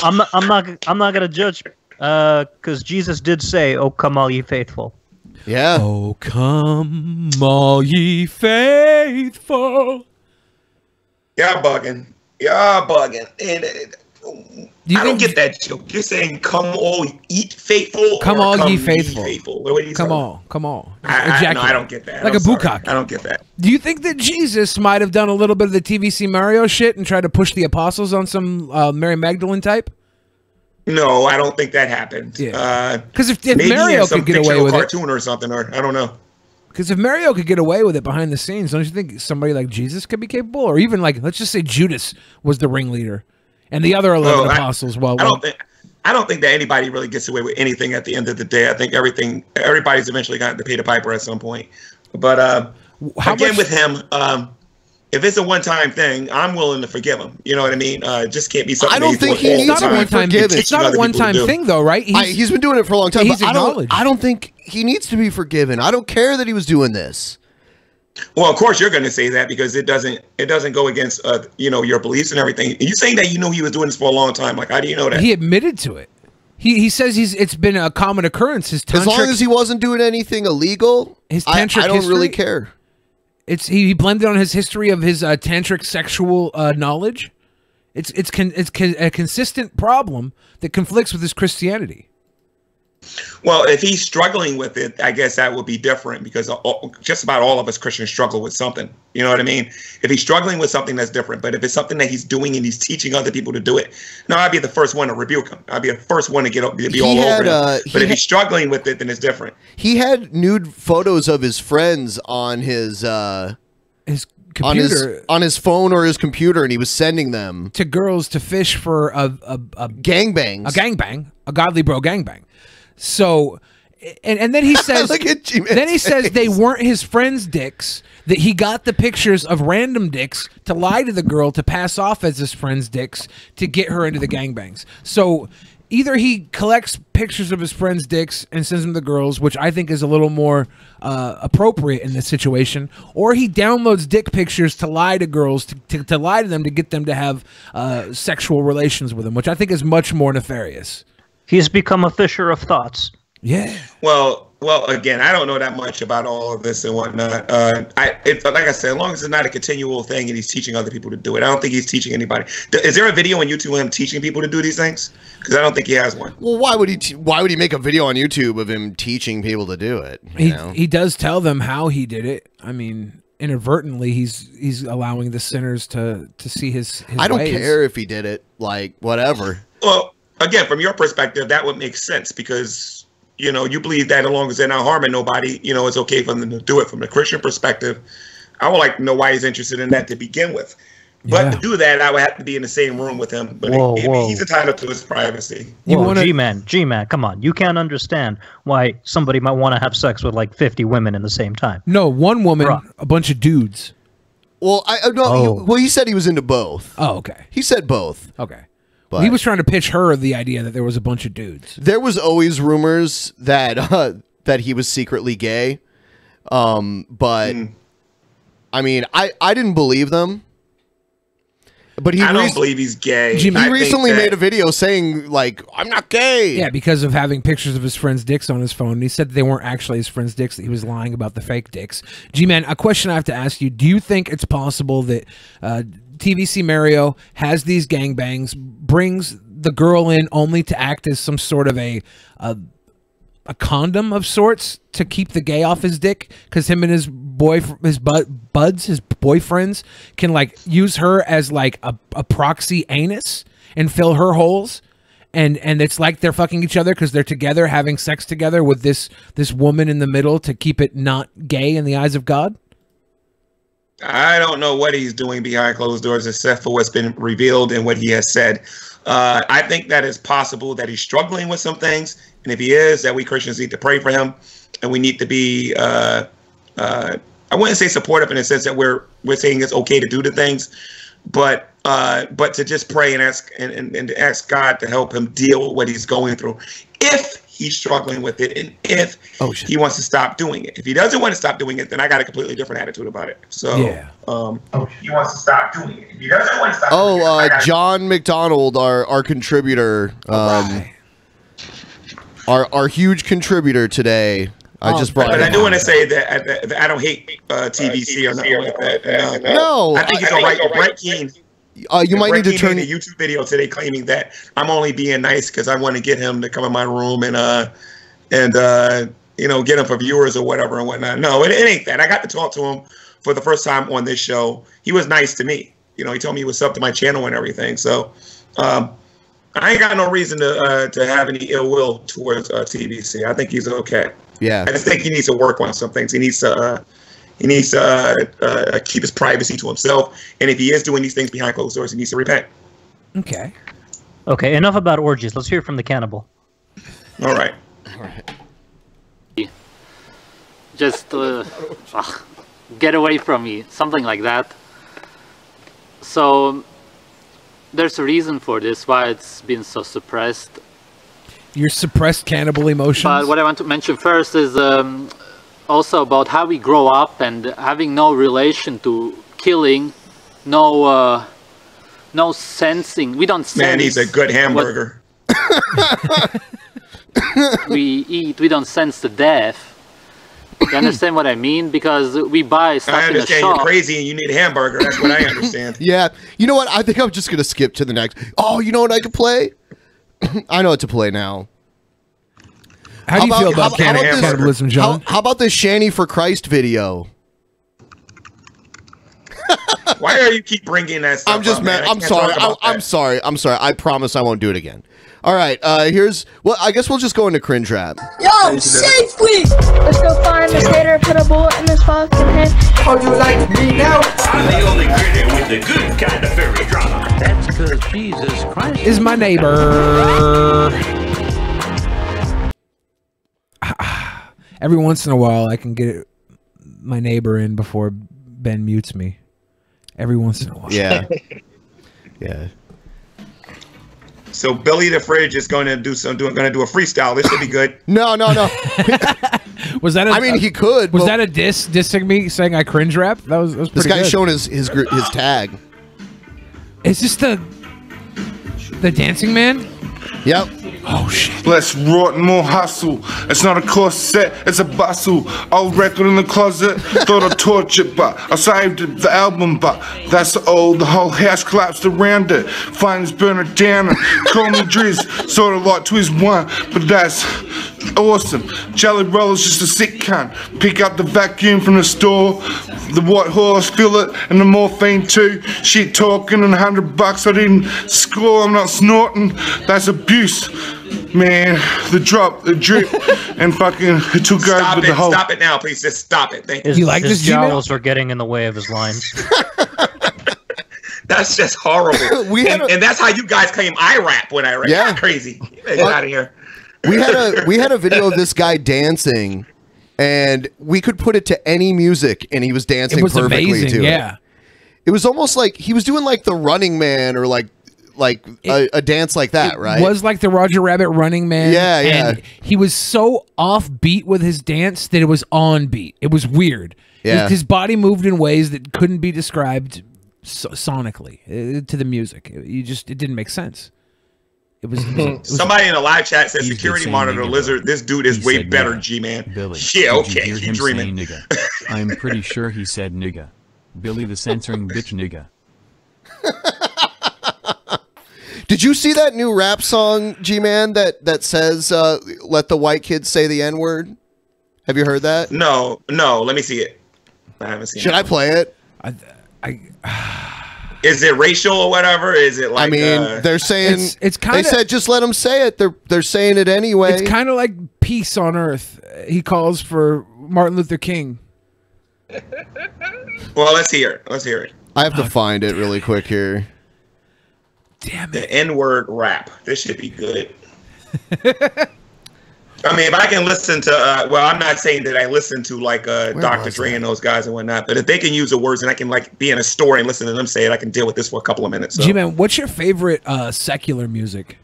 not gonna judge, because Jesus did say, "Oh, come all ye faithful." Yeah. Oh, come all ye faithful. Y'all bugging. Y'all bugging. I don't get that joke. You're saying, "Come all eat faithful." Come all ye faithful. faithful. What are you Come saying? all. Come all. No, I don't get that. Like I'm a sorry. bukkake. I don't get that. Do you think that Jesus might have done a little bit of the TVC Mario shit and tried to push the apostles on some Mary Magdalene type? No, I don't think that happened. Yeah. Because if maybe Mario in some could get away fictional with cartoon or something, or I don't know. Because if Mario could get away with it behind the scenes, don't you think somebody like Jesus could be capable? Or even like, let's just say Judas was the ringleader, and the other 11 apostles. I don't think that anybody really gets away with anything at the end of the day. I think everybody's eventually got to pay the piper at some point. But with him, if it's a one-time thing, I'm willing to forgive him. You know what I mean? Just can't be something. I don't think he needs to be forgiven. It's not a one-time thing, though, right? He's been doing it for a long time. He's But acknowledged. I don't think he needs to be forgiven. I don't care that he was doing this. Well, of course you're going to say that because it doesn't go against your beliefs and everything. You saying that he was doing this for a long time? Like, how do you know that? He admitted to it. He says it's been a common occurrence. His tantric, as long as he wasn't doing anything illegal, his tantric I don't history, really care. He blended on his history of his tantric sexual knowledge. It's a consistent problem that conflicts with his Christianity. Well, if he's struggling with it, I guess that would be different because just about all of us Christians struggle with something. You know what I mean? If he's struggling with something, that's different. But if it's something that he's doing and he's teaching other people to do it, no, I'd be the first one to rebuke him. I'd be the first one to be all over him. But if he's struggling with it, then it's different. He had nude photos of his friends on his computer, on his phone or his computer, and he was sending them to girls to fish for a gangbangs, a godly bro gangbang. So And then he says, Look at G-Man's then he says face. they weren't his friends' dicks. That he got the pictures of random dicks to lie to the girl to pass off as his friend's dicks to get her into the gangbangs. So either he collects pictures of his friends' dicks and sends them to the girls, which I think is a little more appropriate in this situation, or he downloads dick pictures to lie to girls, to lie to them to get them to have sexual relations with him, which I think is much more nefarious. He's become a fisher of thoughts. Yeah. Well, again, I don't know that much about all of this and whatnot. Like I said, as long as it's not a continual thing and he's teaching other people to do it, I don't think he's teaching anybody. Is there a video on YouTube of him teaching people to do these things? Because I don't think he has one. Well, why would he make a video on YouTube of him teaching people to do it? He does tell them how he did it. I mean, inadvertently, he's allowing the sinners to see his I don't ways. care if he did it. Like, whatever. Well, again, from your perspective, that would make sense because, you know, you believe that as long as they're not harming nobody, you know, it's okay for them to do it. From the Christian perspective, I would like to know why he's interested in that to begin with. But to do that, I would have to be in the same room with him. But he's entitled to his privacy. G-Man, come on. You can't understand why somebody might want to have sex with like 50 women in the same time. No, one woman, a bunch of dudes. Well, he said he was into both. Oh, okay. He said both. Okay. But He was trying to pitch her the idea that there was a bunch of dudes. there was always rumors that that he was secretly gay. But I mean, I didn't believe them. But I don't believe he's gay. He I think recently that- made a video saying, like, I'm not gay. Yeah, because of having pictures of his friends' dicks on his phone. He said that they weren't actually his friends' dicks, that he was lying about the fake dicks. G-Man, a question I have to ask you. Do you think it's possible that TVC Mario has these gangbangs, brings the girl in only to act as some sort of a condom of sorts to keep the gay off his dick? Because him and his boyfriends can like use her as like a proxy anus and fill her holes, and it's like they're fucking each other because they're together having sex together with this woman in the middle to keep it not gay in the eyes of God. I don't know what he's doing behind closed doors except for what's been revealed and what he has said. I think that it's possible that he's struggling with some things, and if he is, that we Christians need to pray for him, and we need to be I wouldn't say supportive in the sense that we're saying it's okay to do the things, but to just pray and ask and to ask God to help him deal with what he's going through, if he's struggling with it, and if he wants to stop doing it. If he doesn't want to stop doing it, then I got a completely different attitude about it. So he wants to stop doing it. If he doesn't want to stop doing it, John McDonald, our contributor, our huge contributor today. I just brought. But I do want to say that I don't hate TVC or nothing like that. No, I think he's all right. Brett Keane. You might need to turn a YouTube video today claiming that I'm only being nice because I want to get him to come in my room and you know, get him for viewers or whatever and whatnot. No, it ain't that. I got to talk to him for the first time on this show. He was nice to me. You know, he told me he was up to my channel and everything. So I ain't got no reason to have any ill will towards TVC. I think he's okay. Yeah, I just think he needs to work on some things. He needs to keep his privacy to himself. And if he is doing these things behind closed doors, he needs to repent. Okay. Okay, enough about orgies. Let's hear from the cannibal. All right. Just get away from me, something like that. So there's a reason for this, why it's been so suppressed. Your suppressed cannibal emotions? But what I want to mention first is also about how we grow up and having no relation to killing, no sensing. We don't sense. Man, he's a good hamburger. We eat, we don't sense the death. You understand what I mean? Because we buy stuff I in the understand shop. you're crazy and you need a hamburger. That's what I understand. Yeah. You know what? I think I'm just going to skip to the next. Oh, you know what I could play? I know what to play now. How do you feel about cannibalism, John? How about this Shanny for Christ video? Why are you keep bringing that stuff I'm just up, mad. man? I'm sorry. I'm sorry. I'm sorry. I promise I won't do it again. All right. Here's. Well, I guess we'll just go into cringe rap. Yo, safe, please. Let's go find this hater, put a bullet in this fucking head. How do you like me now? I'm the only critic with the good kind of fairy drama. That's because Jesus Christ is my neighbor. Every once in a while, I can get my neighbor in before Ben mutes me. Every once in a while. Yeah. Yeah. So Billy the Fridge is going to do a freestyle. This should be good. No. Was that? I mean, he could. Was that a dissing me, saying I cringe rap? That was pretty This guy's good. showing his tag. Is this the dancing man? Yep. Oh shit. Let's rot more hustle. It's not a corset, it's a bustle. Old record in the closet, thought I tortured it, but I saved it, the album, but that's old. The whole house collapsed around it. Flames burn it down and call me Driz. Sort of like Twiz 1, but that's awesome. Jelly Roller's just a sick cunt. Pick up the vacuum from the store, the white horse, fill it, and the morphine too. Shit talking and $100 I didn't score, I'm not snorting. That's abuse. Man, the drop, the drip, and fucking it took over the whole. Stop it now, please. Just stop it. Thank you. You like his jowls are getting in the way of his lines. That's just horrible. And that's how you guys claim I rap when I rap. Yeah. That's crazy. Get out of here. We had a video of this guy dancing, and we could put it to any music, and he was dancing perfectly amazing, to yeah. it. It was almost like he was doing like the Running Man or like a dance like that, right? Was like the Roger Rabbit Running Man. Yeah, yeah. And he was so off beat with his dance that it was on beat. It was weird. Yeah. His body moved in ways that couldn't be described sonically to the music. It didn't make sense. It was Somebody in the live chat said He's security the same monitor nigga, lizard. This dude is He way said better, nigga. G-Man. Billy, Yeah, did okay, you hear you him dreaming. say nigga? I'm pretty sure he said nigga. Billy the censoring bitch nigga. Did you see that new rap song, G-Man, that says "Let the white kids say the N-word"? Have you heard that? No. Let me see it. I haven't seen it. Should I play it? Is it racial or whatever? Is it like? I mean, they're saying it's kinda, They said just let them say it. They're saying it anyway. It's kind of like peace on earth. He calls for Martin Luther King. Well, let's hear it. Let's hear it. I have to find it really quick here. Damn it. The N-word rap. This should be good. I mean, if I can listen to, well, I'm not saying that I listen to like Dr. Dre and those guys and whatnot, but if they can use the words and I can like be in a store and listen to them say it, I can deal with this for a couple of minutes. So. G-Man, what's your favorite secular music?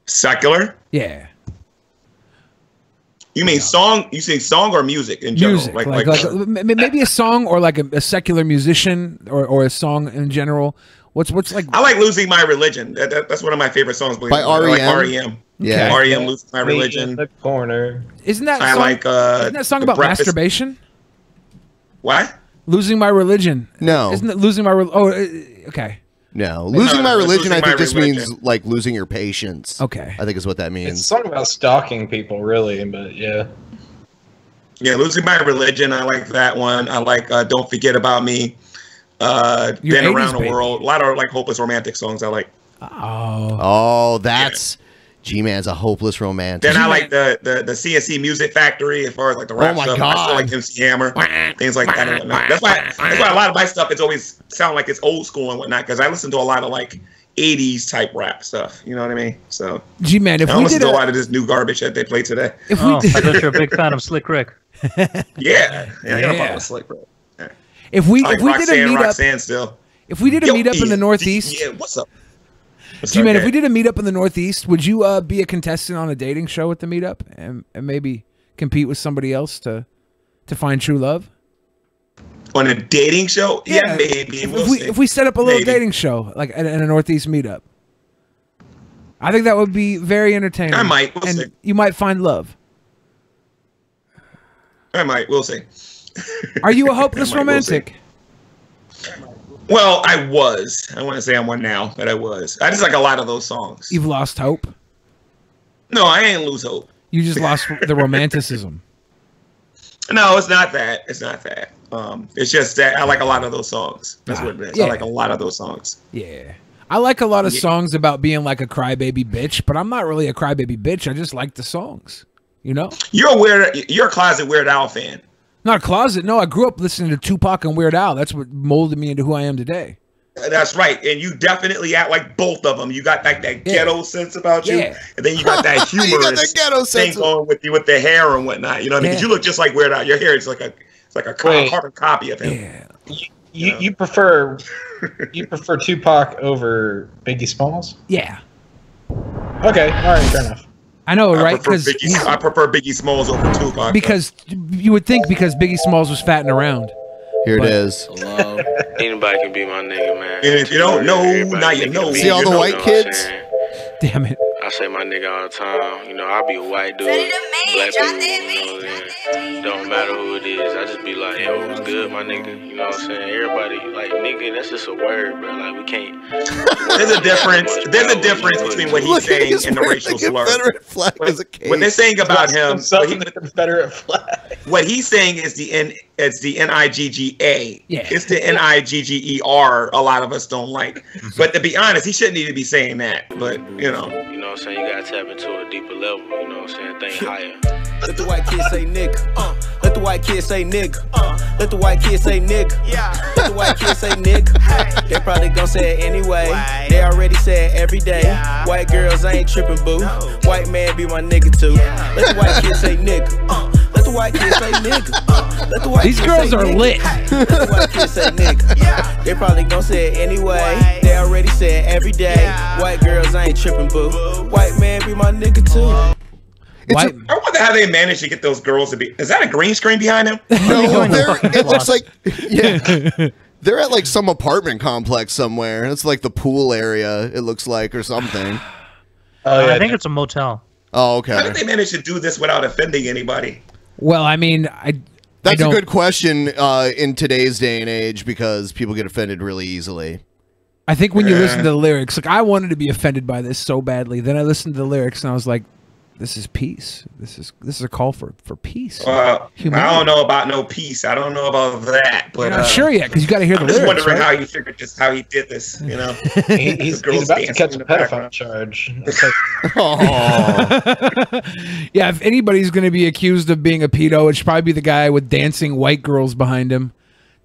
Secular? Yeah. You mean song? You say song or music in general? Music, like maybe a song or like a secular musician or a song in general. What's like? I like "Losing My Religion." That's one of my favorite songs. By I like R.E.M.? R.E.M. Yeah, R.E.M. "Losing My Religion." In the corner. Isn't that I song, like? isn't that song about Breakfast. masturbation? What? Losing My Religion. No. Isn't it losing my? Okay. No, losing my religion. Losing I think my just religion. means like losing your patience. Okay, I think is what that It's means. something about stalking people, really, but yeah. Yeah, "Losing My Religion." I like that one. I like "Don't Forget About Me." "Been Around the World." A lot of like hopeless romantic songs. I like. Oh, that's G-Man's a hopeless romantic. Then I like the CNC Music Factory as far as like the rap Oh my stuff. God. I still like MC Hammer, things like that and whatnot. That's why a lot of my stuff is always sound like it's old school and whatnot because I listen to a lot of like 80s type rap stuff. You know what I mean? So G-Man, if I don't we listen did to a lot of this new garbage that they play today. If we I bet you're a big fan of Slick Rick. Yeah, I got a problem with Slick, bro. Yeah. If we I like did a meetup, Roxanne still. if we did a meetup in the Northeast, Yeah, what's up? G-Man, if we did a meetup in the Northeast, would you be a contestant on a dating show at the meetup and maybe compete with somebody else to find true love? On a dating show? Yeah, maybe. If we set up a little dating show like at a Northeast meetup, I think that would be very entertaining. I might. We'll and see. you might find love. I might. We'll see. Are you a hopeless romantic? Well, I was. I want to say I'm one now, but I was. I just like a lot of those songs. You've lost hope. No, I ain't lose hope. You just lost the romanticism. No, it's not that. It's not that. It's just that I like a lot of those songs. That's what it is. Yeah. I like a lot of those songs. Yeah. I like a lot of songs about being like a crybaby bitch, but I'm not really a crybaby bitch. I just like the songs. You know? You're a closet Weird Al fan. Not a closet. No, I grew up listening to Tupac and Weird Al. That's what molded me into who I am today. That's right, and you definitely act like both of them. You got like that ghetto sense about you, and then you got that humorous thing going with you with the hair and whatnot. You know what I mean? Because you look just like Weird Al. Your hair is like a carbon copy of him. You prefer Tupac over Biggie Smalls? Yeah. Okay, all right, fair enough. I know, right? Because I prefer Biggie Smalls over Tupac. Because you would think because Biggie Smalls was fatting around. Here it is. Anybody can be my nigga, man. And if you don't know, now you know. See all the white kids? Damn it. I say my nigga all the time. You know, I be a white dude. Black people, you know, don't matter who it is. I just be like, yo, what's good, my nigga? You know what I'm saying? Everybody, like, nigga, that's just a word, bro. Like, we can't. There's a difference. There's a difference between what he's saying and the racial slur. Flag as a case. What they're saying about him, the Confederate flag. what he's saying is the N-I-G-G-A. Yeah. It's the N-I-G-G-E-R. A lot of us don't like. But to be honest, he shouldn't need to be saying that. But you know what I'm saying? You gotta tap into a deeper level. You know what I'm saying? Think higher. Let the white kid say nigga. Let the white kid say nigga. Let the white kid say nigga. Yeah. Let the white kid say nigga. They probably gon' say it anyway. They already say it every day. White girls ain't tripping, boo. White man be my nigga too. Let the white kid say nigga. Let the white kid say nigga. Let the white These girls are lit. Let the white kid say nigga. They probably gon' say it anyway. They already say it every day. White girls ain't tripping, boo. White man be my nigga too. I wonder how they managed to get those girls to be. Is that a green screen behind them? No, it looks like they're at like some apartment complex somewhere. It's like the pool area. It looks like or something. I think it's a motel. Oh, okay. How did they manage to do this without offending anybody? Well, I mean, that's a good question in today's day and age because people get offended really easily. I think when you listen to the lyrics, like I wanted to be offended by this so badly. Then I listened to the lyrics and I was like, this is peace. This is a call for peace. I don't know about no peace. I don't know about that. But you're not sure yet because you got to hear the lyrics. I'm just wondering right? how you figured this, how he did this. You know, he's about to catch a pedophile charge. Yeah, if anybody's going to be accused of being a pedo, it should probably be the guy with dancing white girls behind him.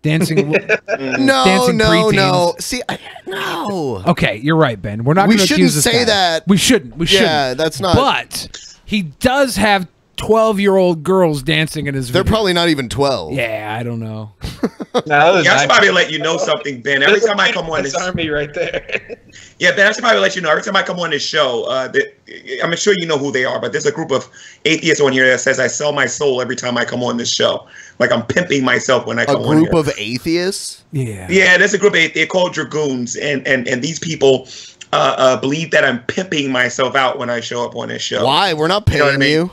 Dancing. No. See, no. Okay, you're right, Ben. We're not going to accuse this guy. We shouldn't say that. We shouldn't. We shouldn't. Yeah, that's not. But he does have 12-year-old girls dancing in his video. They're probably not even 12. Yeah, I don't know. I should probably let you know something, Ben. Every time I come on this army right there. Yeah, Ben, I should probably let you know. Every time I come on this show, I'm sure you know who they are, but there's a group of atheists on here that says I sell my soul every time I come on this show. Like I'm pimping myself when I come on here. A group of atheists? Yeah. Yeah, there's a group of atheists. They're called Dragoons, and these people believe that I'm pimping myself out when I show up on this show. Why? We're not paying you.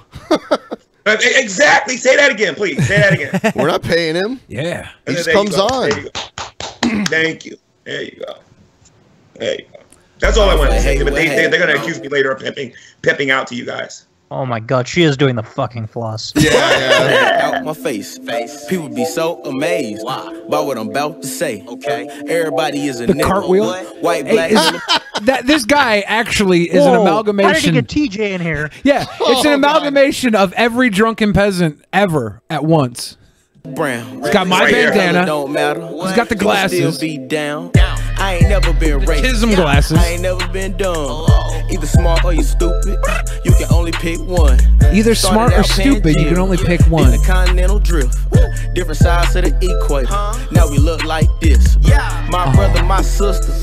Exactly. Say that again, please. Say that again. We're not paying him. Yeah. He just comes on. There you go. Thank you. There you go. There you go. That's all I want to say. But they're going to accuse me later of pimping out to you guys. Oh my god, she is doing the fucking floss. Yeah. Out my face. People be so amazed by what I'm about to say. Okay. Everybody is a the nigga. Cartwheel. White, black. This guy actually is an amalgamation. How did you get TJ in here? Yeah, it's an amalgamation of every drunken peasant ever at once. Brown. He's got my bandana. Don't matter. He's got the glasses. Still be down. I ain't never been racist. Chisholm glasses. I ain't never been dumb. Either smart or you stupid. You can only pick one. Either smart or stupid. You can only pick one. In the continental drift. Different sides of the equator. Now we look like this. My brother, my sister.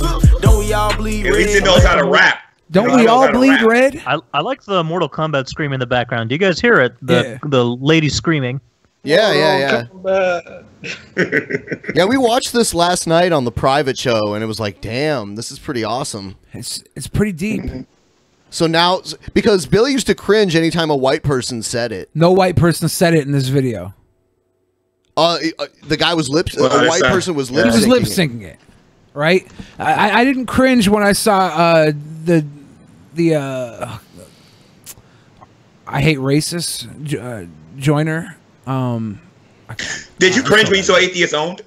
Don't we all bleed red? At least he knows how to rap. Don't we all bleed red? I like the Mortal Kombat scream in the background. Do you guys hear it? The lady screaming. Yeah. Yeah, we watched this last night on the private show, and it was like, damn, this is pretty awesome. It's pretty deep. So now, because Billy used to cringe anytime a white person said it. No white person said it in this video. The guy was a white person was lip syncing. He was lip syncing it, right? I didn't cringe when I saw the I hate racist Joyner. Did you cringe when you saw Atheist Owned?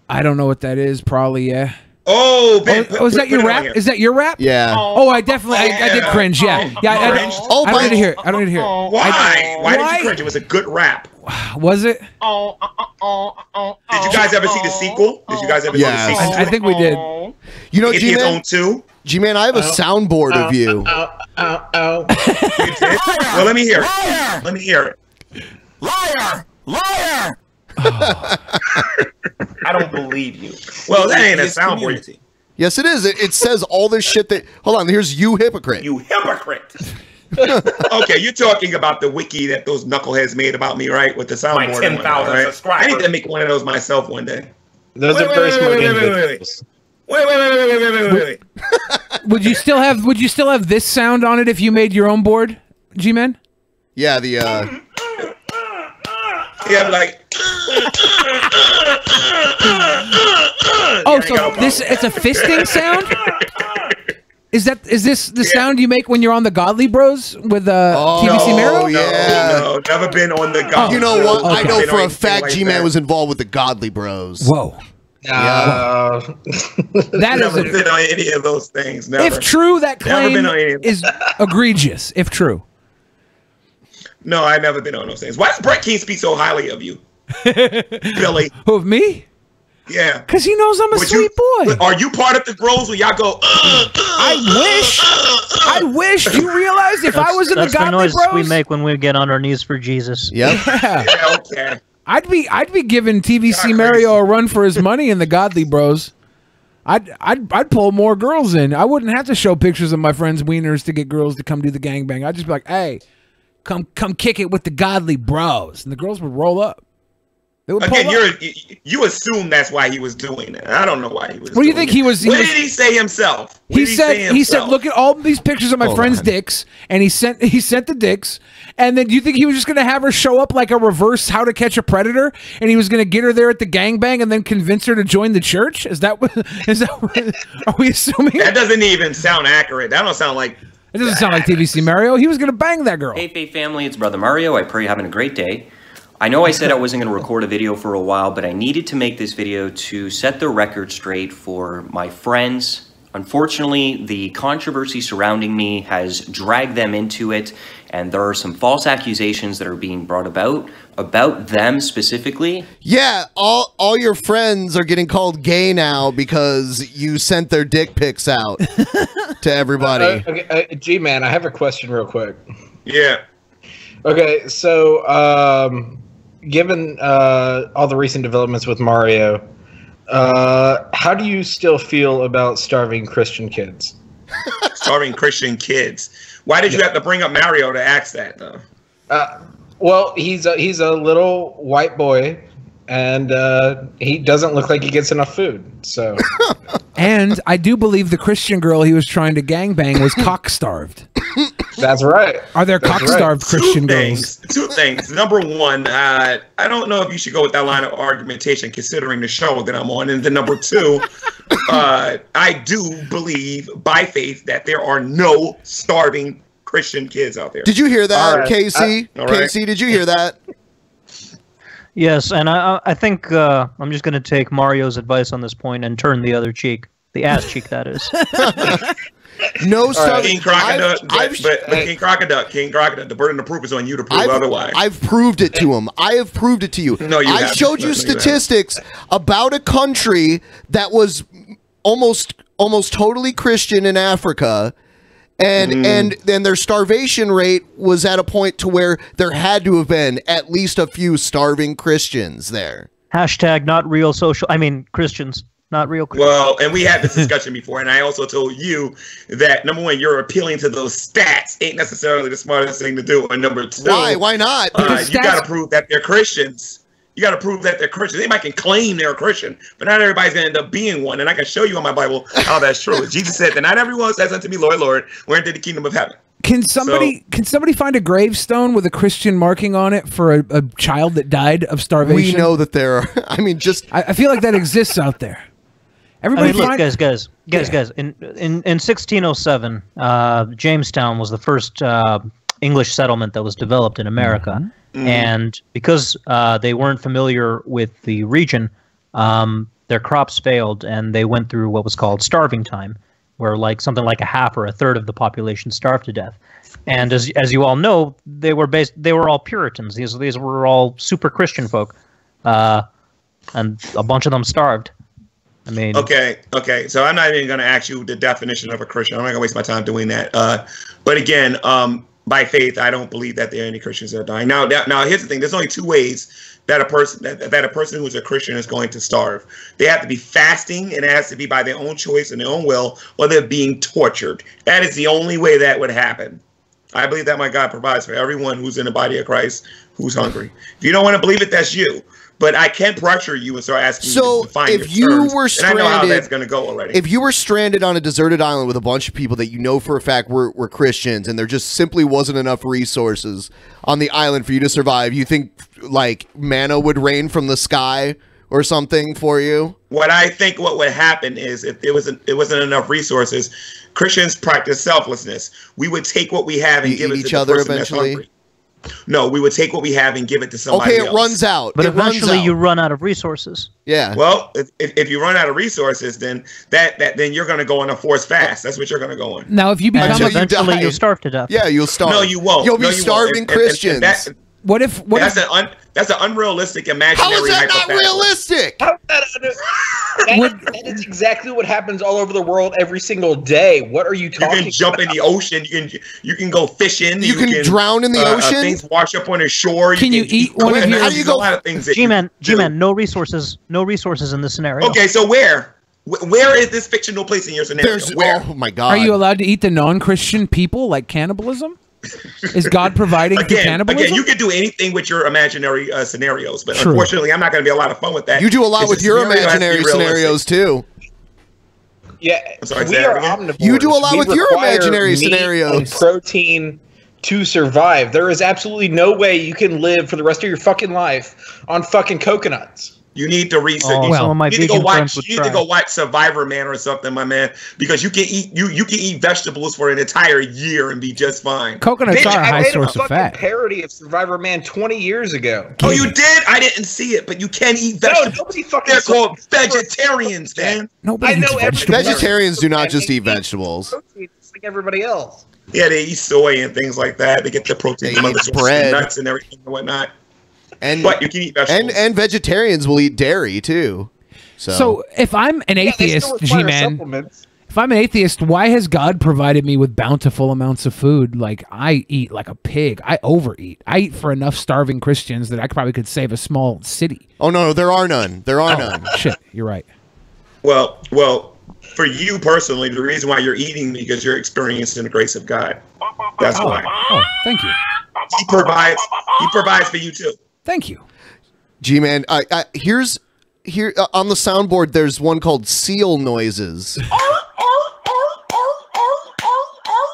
I don't know what that is. Probably, yeah. Oh, Ben, is that your rap? Is that your rap? Yeah. Oh, I definitely, I did cringe. Yeah, yeah. I don't need to hear it. I don't need to hear it. Why did you cringe? It was a good rap. Was it? Did you guys ever see the sequel? Did you guys ever see the sequel? I think we did. You know, If he owned two. G-Man, I have a soundboard of you. You did? Well, let me hear it. Let me hear it. Liar! Liar! I don't believe you. Well, that ain't a soundboard. Yes, it is. It says all this shit that. Hold on. Here's you hypocrite. You hypocrite. Okay, you're talking about the wiki that those knuckleheads made about me, right? With the soundboard. My 10,000 right? subscribers. I need to make one of those myself one day. Those are very smart individuals. Wait. Would you still have this sound on it if you made your own board, G-Man? Yeah, the yeah, like. Oh, so it's a fisting sound? Is this the sound you make when you're on the Godly Bros with TVC Mero? Oh yeah, no, never been on the Godly. You know what? Okay. I know for a fact G-Man was involved with the Godly Bros. Whoa. Yeah. That never is been on any of those things. Never. If true, that Never claim been on any of is egregious. If true. No, I've never been on those things. Why does Brett King speak so highly of you, Billy? Who, of me? Yeah. Because he knows I'm a sweet boy. Are you part of the bros where y'all go? I wish. Do you realize if I was in the That's the Godly noise Bros? we make when we get on our knees for Jesus. Yep. Yeah, okay. I'd be giving TVC Mario a run for his money in the Godly Bros. I'd pull more girls in. I wouldn't have to show pictures of my friends' wieners to get girls to come do the gangbang. I'd just be like, hey, come kick it with the Godly Bros, and the girls would roll up. They would Again, pull up. you assume that's why he was doing it. I don't know why he was. What do you think he was? What did he say himself? He said, look at all these pictures of my friends' dicks, and he sent the dicks. And then do you think he was just going to have her show up like a reverse How to Catch a Predator, and he was going to get her there at the gangbang and then convince her to join the church? Is that what? Are we assuming? That doesn't even sound accurate. That don't sound like. It doesn't sound like TVC Mario. He was going to bang that girl. Hey, Faith family, it's Brother Mario. I pray you're having a great day. I know I said I wasn't going to record a video for a while, but I needed to make this video to set the record straight for my friends. Unfortunately, the controversy surrounding me has dragged them into it, and there are some false accusations that are being brought about them specifically. Yeah, all your friends are getting called gay now because you sent their dick pics out to everybody. Okay, G-Man, I have a question real quick. Yeah. Okay, so given all the recent developments with Mario, how do you still feel about starving Christian kids? Starving Christian kids. Why did you have to bring up Mario to ask that, though? Well, he's a little white boy, and he doesn't look like he gets enough food. So, and I do believe the Christian girl he was trying to gangbang was cock-starved. That's right. Are there cock-starved Christian girls? Two things. Number one, I don't know if you should go with that line of argumentation considering the show that I'm on. And then number two, I do believe by faith that there are no starving Christian kids out there. Did you hear that, right. Casey? Casey, did you hear that? Yes, and I think I'm just going to take Mario's advice on this point and turn the other cheek. The ass cheek, that is. No starving. King Crocoduck, King Crocoduck, the burden of proof is on you to prove otherwise. I've proved it to him. I have proved it to you. No, you I haven't. showed you statistics about a country that was almost totally Christian in Africa, and then their starvation rate was at a point to where there had to have been at least a few starving Christians there. Hashtag not real social. I mean Christians. Not real Christians. Well, and we had this discussion before, and I also told you that, number one, you're appealing to those stats ain't necessarily the smartest thing to do. And number two, why not? You got to prove that they're Christians. You got to prove that they're Christians. They might can claim they're a Christian, but not everybody's going to end up being one. And I can show you on my Bible how that's true. Jesus said that not everyone says unto me, Lord, Lord, we're into the kingdom of heaven. Can somebody find a gravestone with a Christian marking on it for a child that died of starvation? We know that there are. I mean, just I feel like that exists out there. Everybody, look, guys. In 1607, Jamestown was the first English settlement that was developed in America, and because they weren't familiar with the region, their crops failed, and they went through what was called starving time, where something like a half or a third of the population starved to death. And as you all know, they were all Puritans. These were all super Christian folk, and a bunch of them starved. I mean, okay. So I'm not even going to ask you the definition of a Christian. I'm not going to waste my time doing that. But again, by faith, I don't believe that there are any Christians that are dying. Now, here's the thing: there's only two ways that a person who's a Christian is going to starve. They have to be fasting, and it has to be by their own choice and their own will, or they're being tortured. That is the only way that would happen. I believe that my God provides for everyone who's in the body of Christ who's hungry. If you don't want to believe it, that's you. But I can't pressure you and start asking you to define if your terms, you were stranded, and I know how that's going to go already. If you were stranded on a deserted island with a bunch of people that you know for a fact were Christians, and there just simply wasn't enough resources on the island for you to survive, you think like manna would rain from the sky or something for you? What I think what would happen is if it wasn't enough resources, Christians practice selflessness. We would take what we have and give it to each other eventually. No, we would take what we have and give it to somebody else. Okay, it runs out. But eventually you run out of resources. Yeah. Well, if you run out of resources, then then you're going to go on a forced fast. That's what you're going to go on. Now, if you become eventually you'll starve to death. Yeah, you'll starve. No, you won't. You'll be starving Christians. What if that's an unrealistic imaginary How is that not realistic? That is exactly what happens all over the world every single day. What are you talking about? You can jump in the ocean. You can go fishing. You can drown in the ocean. Things wash up on the shore. Can you eat one of your? How do you go? A lot of things. G-Man, no resources in this scenario. Okay, so where is this fictional place in your scenario? Oh my God! Are you allowed to eat the non-Christian people like cannibalism? Is God providing for cannibalism? Again, you can do anything with your imaginary scenarios, but True. unfortunately, I'm not going to be a lot of fun with that. You do a lot with your imaginary scenarios too. Yeah, sorry, we are omnivores. You do a lot with your imaginary meat scenarios. And protein to survive. There is absolutely no way you can live for the rest of your fucking life on fucking coconuts. You need to research. Oh, some of my you need to vegan go friends watch. would You need to try. go watch Survivor Man or something, my man, because you can eat you can eat vegetables for an entire year and be just fine. Coconuts are a high source of fat. Parody of Survivor Man 20 years ago. Oh, you did? I didn't see it, but you can eat vegetables. No, nobody fucking. They're called vegetarians, man. Nobody eats vegetables. Vegetarians do not just eat vegetables. Just like everybody else. Yeah, they eat soy and things like that. They get the protein from other sources, bread, nuts, and everything and whatnot. But you can eat vegetables. And vegetarians will eat dairy too. So if I'm an atheist, G-Man, if I'm an atheist, why has God provided me with bountiful amounts of food? Like, I eat like a pig. I overeat. I eat for enough starving Christians that I probably could save a small city. Oh no, there are none. There are none. Shit, you're right. Well, for you personally, the reason why you're eating because you're experiencing the grace of God. That's why. Oh, thank you. He provides for you too. Thank you. G-Man, here on the soundboard there's one called seal noises.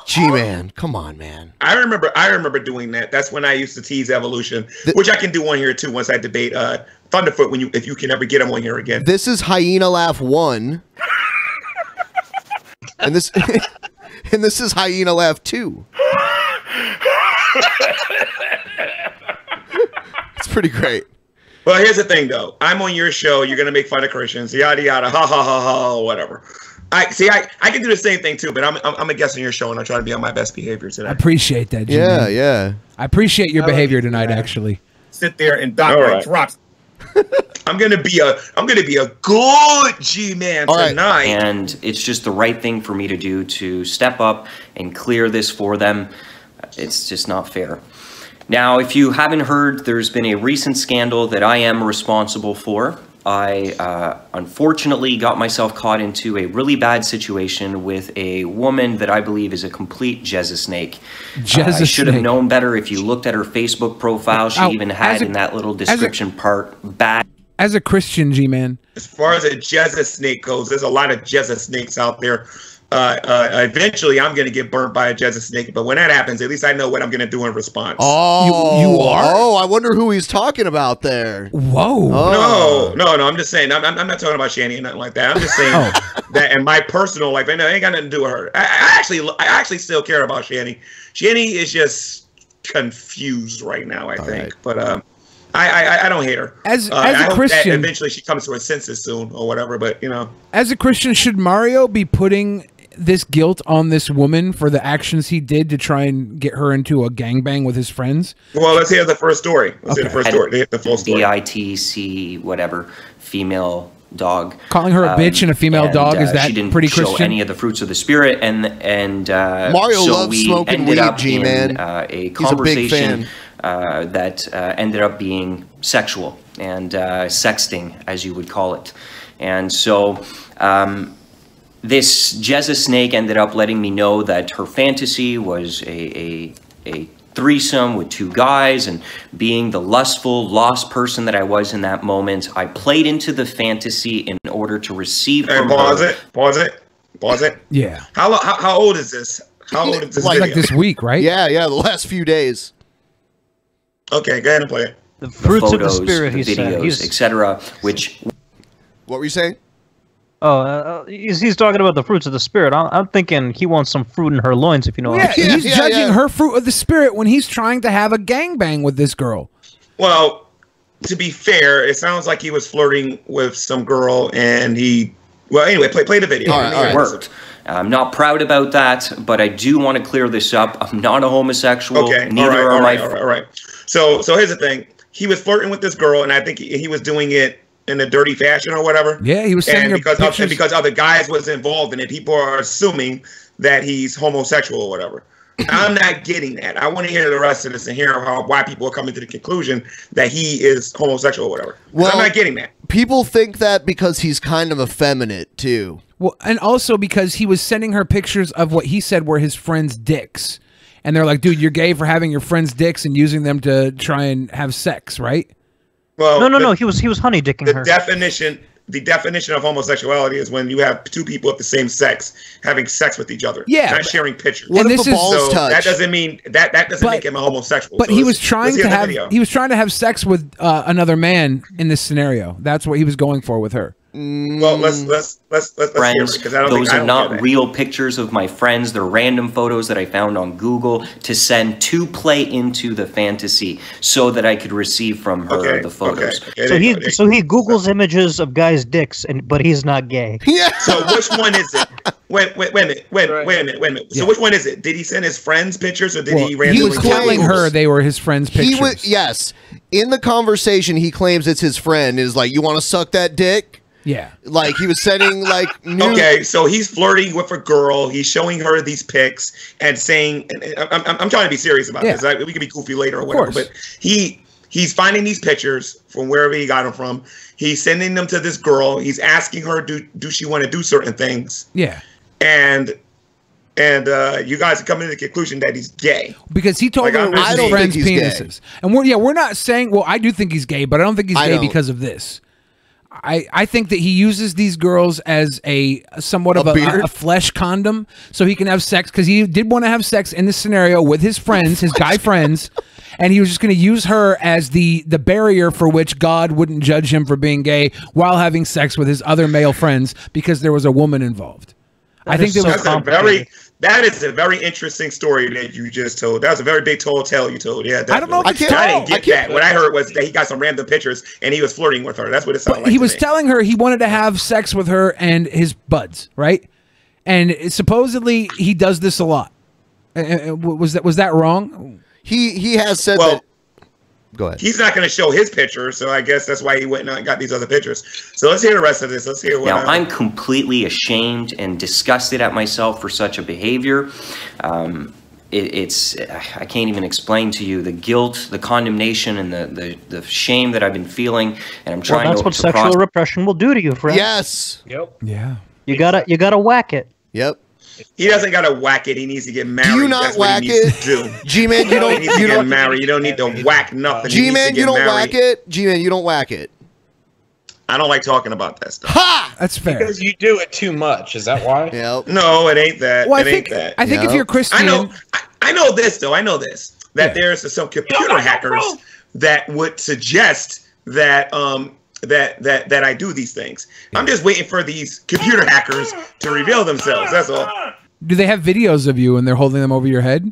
G-Man, come on, man. I remember doing that. That's when I used to tease evolution, which I can do on here too once I debate Thunderfoot if you can ever get him on here again. This is Hyena Laugh 1. and this is Hyena Laugh 2. It's pretty great. Well, here's the thing, though. I'm on your show. You're gonna make fun of Christians, yada yada, ha ha ha ha, whatever. I can do the same thing too, but I'm a guest on your show, and I try to be on my best behavior today. I appreciate that, G-Man. Yeah. I appreciate your behavior tonight, actually. Sit there and dock drops. I'm gonna be a good G-Man tonight. And it's just the right thing for me to do to step up and clear this for them. It's just not fair. Now, if you haven't heard, there's been a recent scandal that I am responsible for. I unfortunately got myself caught into a really bad situation with a woman that I believe is a complete Jesus snake. I should have known better. If you looked at her Facebook profile, she even had in that little description part, bad. As a Christian, G-Man. As far as a Jesus snake goes, there's a lot of Jesus snakes out there. Eventually, I'm going to get burnt by a Jesus snake, but when that happens, at least I know what I'm going to do in response. Oh, you are? Oh, I wonder who he's talking about there. Whoa. Oh. No, I'm just saying. I'm not talking about Shani or nothing like that. I'm just saying that in my personal life, I know it ain't got nothing to do with her. I actually still care about Shani. Shani is just confused right now, I think. But I don't hate her. As I a hope Christian, that eventually she comes to her senses soon or whatever. But as a Christian, should Mario be putting this guilt on this woman for the actions he did to try and get her into a gangbang with his friends? Well, let's hear the first story. Let's hear the first story. The full story. BITC, whatever, female dog. Calling her a bitch and a female dog, is that she didn't pretty show Christian? any of the fruits of the spirit, and Mario so loves we smoking ended weed, up G-Man. in a He's a big conversation fan. that ended up being sexual and sexting, as you would call it. And so this Jezza Snake ended up letting me know that her fantasy was a threesome with 2 guys, and being the lustful, lost person that I was in that moment, I played into the fantasy in order to receive from her. Pause it. Yeah. How old is this? How old is this video? Like this week, right? Yeah, the last few days. Okay, go ahead and play it. The fruits photos, of the spirit, the he said. videos, etc. Which, what were you saying? Oh, he's talking about the fruits of the spirit. I'm thinking he wants some fruit in her loins, if you know what I'm saying. He's judging her fruit of the spirit when he's trying to have a gangbang with this girl. Well, to be fair, it sounds like he was flirting with some girl, and he. Well, anyway, play the video. All right. It worked. I'm not proud about that, but I do want to clear this up. I'm not a homosexual. Okay. Neither all am I. right. So here's the thing. He was flirting with this girl, and I think he was doing it in a dirty fashion or whatever. Yeah, he was sending her pictures. And because other guys was involved in it, people are assuming that he's homosexual or whatever. I'm not getting that. I want to hear the rest of this and hear why people are coming to the conclusion that he is homosexual or whatever. Well, I'm not getting that. People think that because he's kind of effeminate too. Well, and also because he was sending her pictures of what he said were his friends' dicks. And they're like, dude, you're gay for having your friends' dicks and using them to try and have sex, right? Well, no. He was honey dicking her. The definition of homosexuality is when you have 2 people of the same sex having sex with each other. Yeah, not sharing pictures. What if the balls touch? That doesn't mean that doesn't make him a homosexual. But so he was trying to have sex with another man in this scenario. That's what he was going for with her. Well, let's friends. hear it, Those are not real pictures of my friends. They're random photos that I found on Google to send to play into the fantasy so that I could receive from her the photos. So he Googles images of guys' dicks, but he's not gay. Yeah. So which one is it? Wait a minute. So which one is it? Did he send his friends pictures, or did he randomly? He was telling her they were his friends' pictures. Yes. In the conversation, he claims it's his friend. Is like, you want to suck that dick? Yeah. Like he was sending like Okay, so he's flirting with a girl. He's showing her these pics and saying, I'm trying to be serious about this. We can be goofy later or whatever, but he's finding these pictures from wherever he got them from. He's sending them to this girl. He's asking her, do she want to do certain things? Yeah. And you guys are coming to the conclusion that he's gay because he told her it was his friends' penises. And we're not saying. Well, I do think he's gay, but I don't think he's gay because of this. I think that he uses these girls as somewhat of a flesh condom, so he can have sex, because he did want to have sex in this scenario with his friends, his guy friends, and he was just going to use her as the barrier for which God wouldn't judge him for being gay while having sex with his other male friends because there was a woman involved. I think that is a very interesting story that you just told. That was a very big tall tale you told. Yeah, definitely. I don't know if it's I didn't get that. What I heard was that he got some random pictures and he was flirting with her. That's what it sounded like. He was telling her he wanted to have sex with her and his buds, right? And supposedly he does this a lot. Was that wrong? He has said that. Go ahead. He's not going to show his picture, so I guess that's why he went and got these other pictures. So let's hear the rest of this. Let's hear what. Now, I'm completely ashamed and disgusted at myself for such a behavior. I can't even explain to you the guilt, the condemnation, and the shame that I've been feeling. And I'm trying that's what sexual repression will do to you, friend. Yes. Yep. Yeah. You gotta whack it. Yep. He doesn't gotta whack it. He needs to get married. Do you not whack it? G-Man, you don't. He needs to get married. You don't need to whack nothing. G-Man, you don't whack it. G-Man, you don't whack it. I don't like talking about that stuff. Ha! That's fair. Because you do it too much. Is that why? Yep. No, it ain't that. Well, it ain't that. I think if you're Christian, I know this though. I know this that there's some computer hackers that would suggest that that I do these things. I'm just waiting for these computer hackers to reveal themselves. That's all. Do they have videos of you and they're holding them over your head?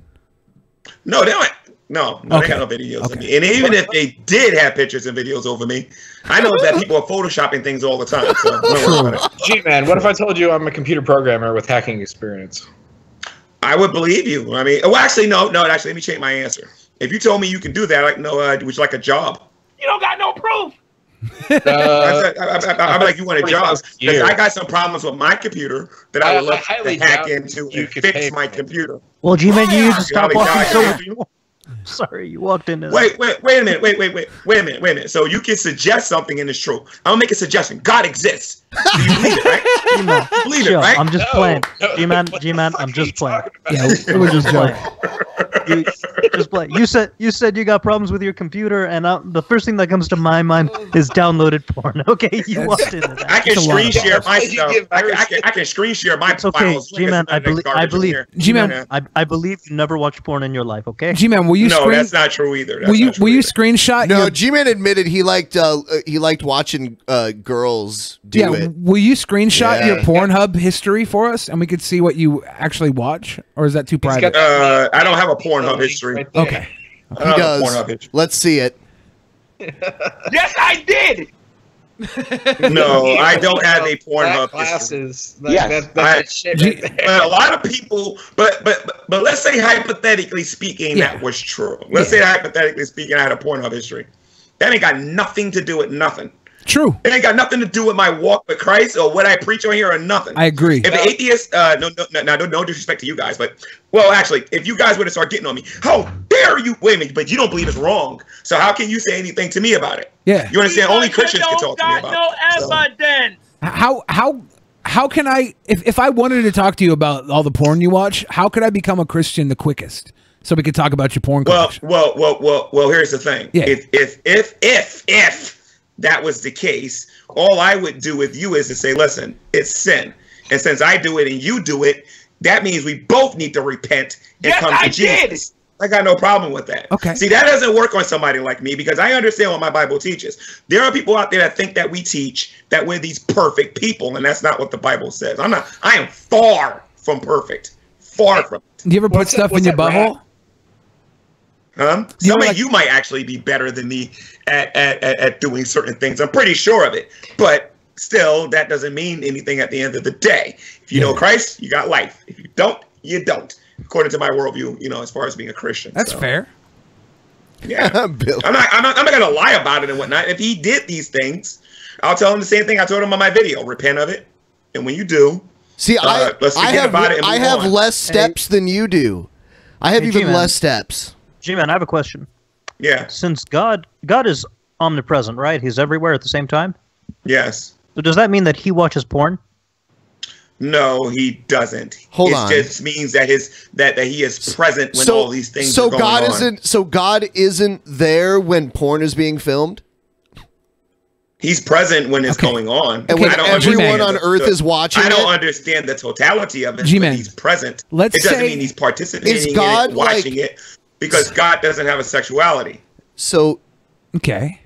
No, they don't. No, they got no videos of me. And even if they did have pictures and videos over me, I know that people are photoshopping things all the time. So don't worry about it. G-Man, what if I told you I'm a computer programmer with hacking experience? I would believe you. I mean, well, actually, no. Actually, let me change my answer. If you told me you can do that, like, no, would you like a job? You don't got no proof. I'm like, you want a job? Because I got some problems with my computer that I would love to hack into and fix my computer. Well, G-Man, you need to stop walking so... Sorry, you walked into that. Wait a minute. So you can suggest something and it's true. I'll make a suggestion. God exists. Do you believe it, right? G-Man, you believe chill. it, right? I'm just playing. G-Man, I'm just playing. Yeah, we're just playing. Just play. You said you got problems with your computer, and the first thing that comes to my mind is downloaded porn. Okay, you walked into that. I can screen share my stuff. I can screen share my files. G-Man, I believe. G-Man, I believe you never watched porn in your life. Okay. G-Man, will you? No, that's not true either. Will you screenshot? No, G-Man admitted he liked watching girls do it. Will you screenshot your Pornhub history for us, and we could see what you actually watch, or is that too private? I don't have a Pornhub history. Okay. He does. Let's see it. Yes, I did. No, I don't have a Pornhub classes. Yes, but a lot of people. But let's say hypothetically speaking, that was true. Let's say hypothetically speaking, I had a Pornhub history. That ain't got nothing to do with nothing. True. It ain't got nothing to do with my walk with Christ or what I preach on here or nothing. I agree. If an atheist, no disrespect to you guys, but actually, if you guys were to start getting on me, how dare you? Wait a minute, but you don't believe it's wrong. So how can you say anything to me about it? Yeah. You understand? Only Christians can talk to me about it. No evidence. How can I, if I wanted to talk to you about all the porn you watch, how could I become a Christian the quickest? So we could talk about your porn collection. Well, here's the thing. Yeah. If that was the case, all I would do with you is to say, listen, it's sin. And since I do it and you do it, that means we both need to repent and come to Jesus. I got no problem with that. Okay. See, that doesn't work on somebody like me because I understand what my Bible teaches. There are people out there that think that we teach that we're these perfect people, and that's not what the Bible says. I am far from perfect. Far from it. Do you ever put stuff in your butthole? Some of you might actually be better than me at doing certain things. I'm pretty sure of it. But still, that doesn't mean anything at the end of the day. If you know Christ, you got life. If you don't, you don't. According to my worldview, as far as being a Christian. That's fair. Yeah. I'm not gonna lie about it and whatnot. If he did these things, I'll tell him the same thing I told him on my video. Repent of it. And when you do, let's forget about it and move I have on. less steps than you do. I have even less steps. G-Man, I have a question. Yeah. Since God is omnipresent, right? He's everywhere at the same time? Yes. So does that mean that he watches porn? No, he doesn't. Hold on. It just means that he is present when all these things are going on. So God isn't there when porn is being filmed? He's present when it's going on. And when everyone on earth is watching I don't understand the totality of it, G-Man, but he's present. Let's it doesn't say- mean he's participating Is in God it, watching it, because God doesn't have a sexuality. So, okay.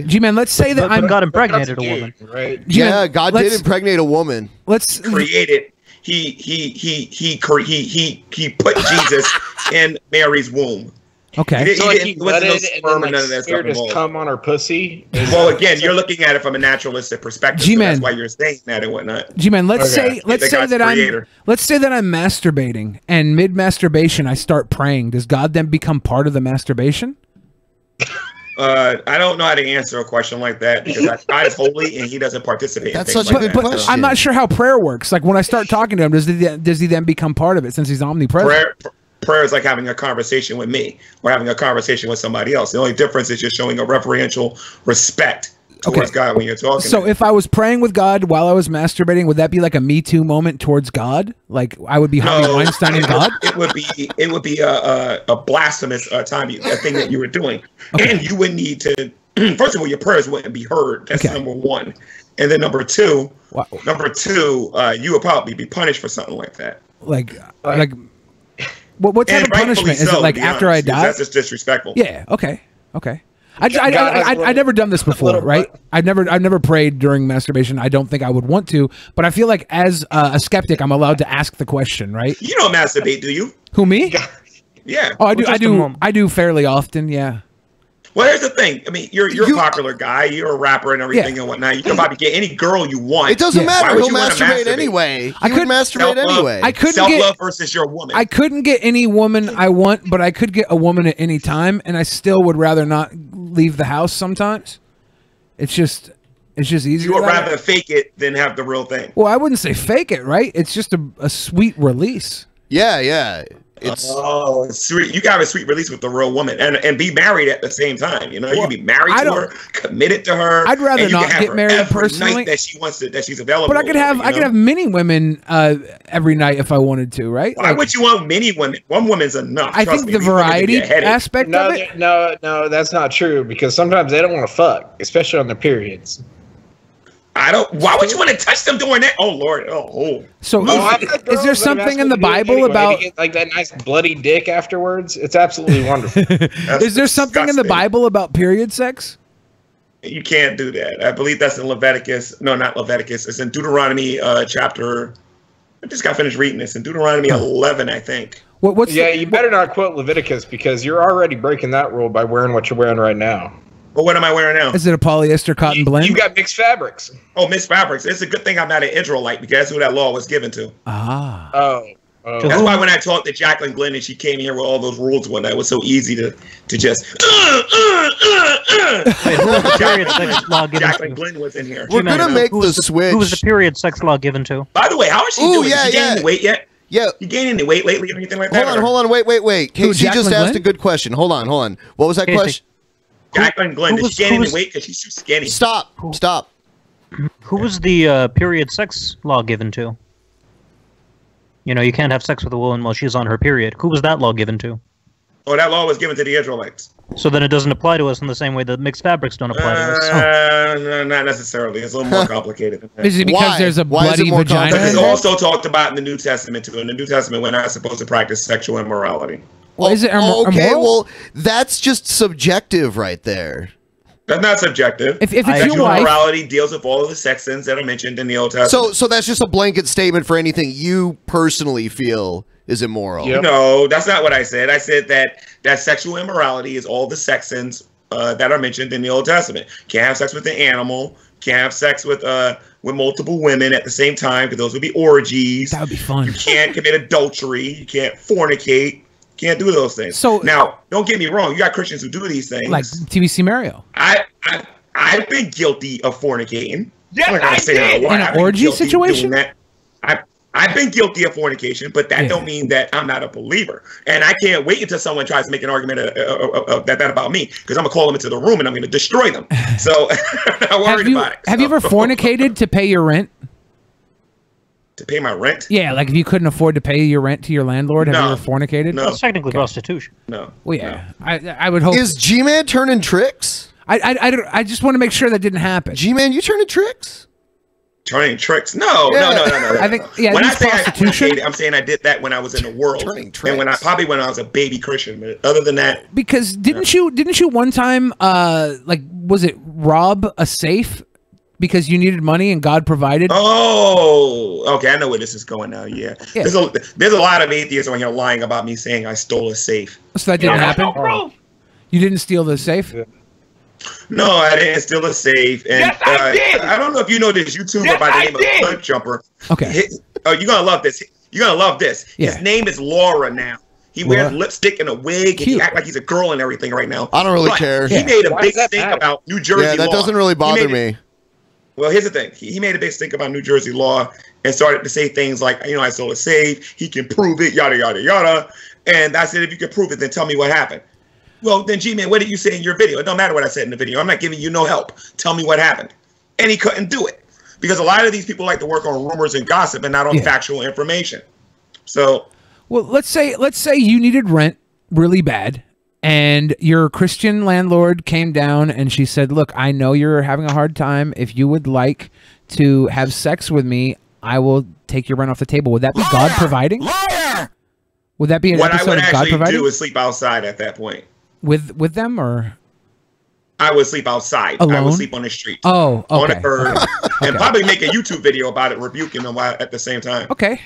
G-Man, let's say that God impregnated a woman. Right? Yeah, God did impregnate a woman. Let's create it. He put Jesus in Mary's womb. Okay. He wasn't no sperm and none of that stuff just involved. come on her pussy. Well, again, you're looking at it from a naturalistic perspective. G-Man. So that's why you're saying that and whatnot. G-Man, let's say God's that creator. let's say that I'm masturbating, and mid masturbation I start praying. Does God then become part of the masturbation? I don't know how to answer a question like that because God is holy and he doesn't participate. That's in such a things good like that. question. I'm not sure how prayer works. Like when I start talking to him, does he then become part of it since he's omnipresent? Prayer is like having a conversation with me or having a conversation with somebody else. The only difference is you're showing a reverential respect towards God when you're talking. So if I was praying with God while I was masturbating, would that be like a Me Too moment towards God? Like I would be Harvey Weinstein and God? It would be a blasphemous a thing that you were doing, and you would need to. First of all, your prayers wouldn't be heard. That's number one, and then number two, you would probably be punished for something like that. Like what type of punishment is it? Like after I die? That's just disrespectful. Yeah. Okay. I've never done this before, right? I've never prayed during masturbation. I don't think I would want to, but I feel like as a skeptic, I'm allowed to ask the question, right? You don't masturbate, do you? Who, me? Yeah. Oh, I do fairly often. Yeah. Well, here's the thing. I mean, you're a popular guy. You're a rapper and everything and whatnot. You can probably get any girl you want. It doesn't matter. Why would He'll you wanna masturbate anyway. I could masturbate anyway. I couldn't self-love versus your woman. I couldn't get any woman I want, but I could get a woman at any time, and I still would rather not leave the house sometimes. It's just easier. You would rather fake it than have the real thing. Well, I wouldn't say fake it, right? It's just a sweet release. Yeah. It's sweet. You got a sweet release with the real woman and be married at the same time. You know, you can be married to her, committed to her. I'd rather and you not can have get her married every personally. night that she wants to, that she's available. But I could have many women every night if I wanted to, right? Why would you want many women? One woman's enough. I think the variety aspect of it. No, that's not true because sometimes they don't want to fuck, especially on their periods. I don't. Why would you want to touch them during that? Oh Lord. Oh. So is there something in the Bible about like that nice bloody dick afterwards? It's absolutely wonderful. Is there something in the Bible about period sex? You can't do that. I believe that's in Leviticus. No, not Leviticus. It's in Deuteronomy chapter. I just got finished reading this in Deuteronomy 11, I think. You better not quote Leviticus because you're already breaking that rule by wearing what you're wearing right now. But what am I wearing now? Is it a polyester cotton blend? You got mixed fabrics. Oh, mixed fabrics. It's a good thing I'm not an Israelite because that's who that law was given to. Ah. Oh. That's why when I talked to Jacqueline Glenn and she came here with all those rules when that was so easy to just. Wait, who was the period sex law given Jacqueline to? Glenn was in here. We're gonna make the switch. Who was the period sex law given to? By the way, how is she doing? Is she gaining any weight yet? Yeah. You gaining any weight lately or anything like that? Hold on, wait. Casey just Jacqueline asked Glenn? a good question. Hold on. What was that question? Jacqueline Glenn, is she gaining any weight because she's too skinny? Stop. Who was the period sex law given to? You know, you can't have sex with a woman while she's on her period. Who was that law given to? Oh, that law was given to the Israelites. So then it doesn't apply to us in the same way that mixed fabrics don't apply to us. No, not necessarily. It's a little more complicated than that. Is it because there's a bloody vagina? Because it's also talked about in the New Testament too. In the New Testament, we're not supposed to practice sexual immorality. Well, is it okay, immoral? well, that's just subjective right there. That's not subjective. If it's sexual your wife, morality deals with all of the sex sins that are mentioned in the Old Testament. So that's just a blanket statement for anything you personally feel is immoral. No, that's not what I said. I said that sexual immorality is all the sex sins that are mentioned in the Old Testament. Can't have sex with an animal. Can't have sex with multiple women at the same time because those would be orgies. That would be fun. You can't commit adultery. You can't fornicate. Can't do those things. So now, don't get me wrong. You got Christians who do these things. like TBC Mario. I've been guilty of fornicating. Yes, I did. In an orgy situation? I've been guilty of fornication, but that don't mean that I'm not a believer. And I can't wait until someone tries to make an argument that about me, because I'm gonna call them into the room and I'm gonna destroy them. So I'm not worried about it. Have you ever fornicated to pay your rent? To pay my rent? Yeah, like if you couldn't afford to pay your rent to your landlord, have you ever fornicated? No. That's technically prostitution. No. Well, yeah. I would hope. Is G-Man turning tricks? I just want to make sure that didn't happen. G-Man, you turning tricks? Turning tricks? No. I think when I say prostitution, I'm saying I did that when I was in the world, turning tricks. and when I was a baby Christian. But other than that, because didn't you one time like was it rob a safe because you needed money and God provided? Oh, okay, I know where this is going now. Yeah. There's a lot of atheists on here lying about me saying I stole a safe. So that didn't happen. You didn't steal the safe. No, I didn't steal a safe. And Yes, I did. I don't know if you know this YouTuber by the name of Cliff Jumper. Okay. You're gonna love this. You're gonna love this. Yeah. His name is Laura now. He wears lipstick and a wig, and he act like he's a girl and everything right now. I don't really But care. He made a Why big does that thing matter? about New Jersey law. Yeah, that doesn't really bother me. Well, here's the thing. He made a big stink about New Jersey law and started to say things like, I stole a safe. He can prove it, yada, yada, yada. And I said, if you can prove it, then tell me what happened. Well, then, G-Man, what did you say in your video? It don't matter what I said in the video. I'm not giving you no help. Tell me what happened. And he couldn't do it. Because a lot of these people like to work on rumors and gossip and not on factual information. So. Well, let's say you needed rent really bad. And your Christian landlord came down and she said, look, I know you're having a hard time. If you would like to have sex with me, I will take your rent off the table. Would that be God providing? Liar! Would that be an What I episode would of God actually providing? do is sleep outside at that point. With them or? I would sleep outside. I Alone? would sleep on the street. Oh, okay. On a curb. And probably make a YouTube video about it, rebuking them at the same time. Okay.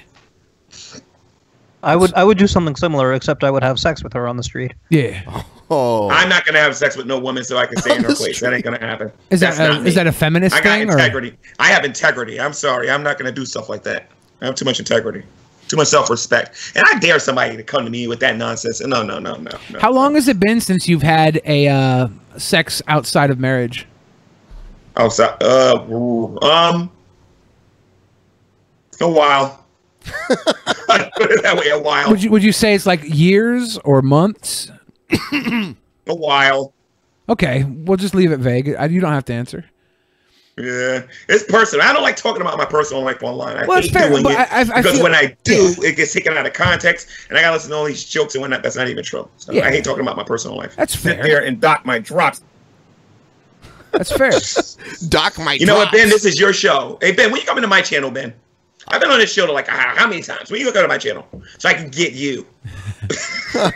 I would do something similar, except I would have sex with her on the street. Yeah. Oh. I'm not gonna have sex with no woman so I can stay in her place. That ain't gonna happen. Is That's not me. that a feminist I got thing? Or? integrity. I have integrity. I'm sorry. I'm not gonna do stuff like that. I have too much integrity. Too much self-respect. And I dare somebody to come to me with that nonsense. No. How long has it been since you've had a sex outside of marriage? Outside, a while. I put it that way, a while. Would you say it's like years or months? A while. Okay, we'll just leave it vague. You don't have to answer. Yeah, it's personal. I don't like talking about my personal life online. I Well, hate it's fair, doing but it I because feel- when I do, it gets taken out of context, and I gotta listen to all these jokes and whatnot. That's not even true. So Yeah. I hate talking about my personal life. That's Sit fair. there and dock my drops. That's fair. Dock my. You know what, Ben? This is your show. Hey, Ben, when you come into my channel, Ben? I've been on this show like how many times? When you look at my channel, so I can get you. I'm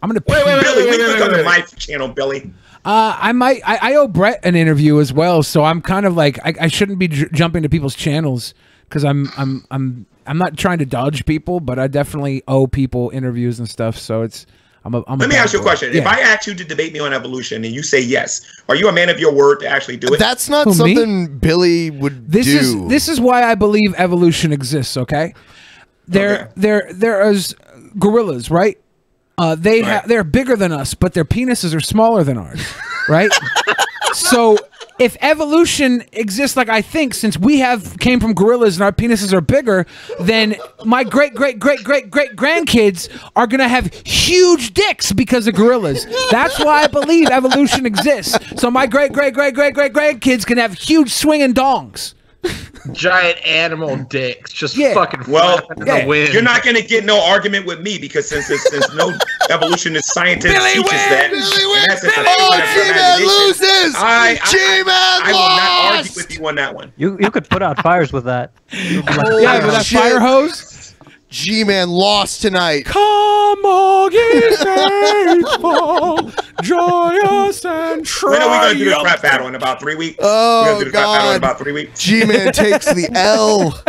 gonna Billy. When you come to my channel, Billy. I owe Brett an interview as well, so I'm kind of like I shouldn't be jumping to people's channels because I'm not trying to dodge people, but I definitely owe people interviews and stuff. So it's Let me ask you a question. Yeah. If I ask you to debate me on evolution and you say yes, are you a man of your word to actually do it? That's not Who, me? something Billy would This do. is why I believe evolution exists. Okay, there is gorillas, right? They're bigger than us, but their penises are smaller than ours, right? So if evolution exists like I think, since we came from gorillas and our penises are bigger, then my great grandkids are gonna have huge dicks because of gorillas. That's why I believe evolution exists. So my great grandkids can have huge swinging dongs. Giant animal dicks just Yeah. fucking Well, flapping in the wind. you're not going to get no argument with me because since no evolutionist scientist Billy teaches wins! that, Billy and that's just a Oh, figment of your G-Man imagination, loses! G-Man I will not argue lost! with you on that one. You could put out fires with that. Yeah, with that shit. fire hose. G-Man lost tonight. Come on, ye faithful, joyous and When are we going to do the triumphant. crap battle in about 3 weeks? Oh, We're going to do the crap battle in God. about 3 weeks. G-Man takes the L.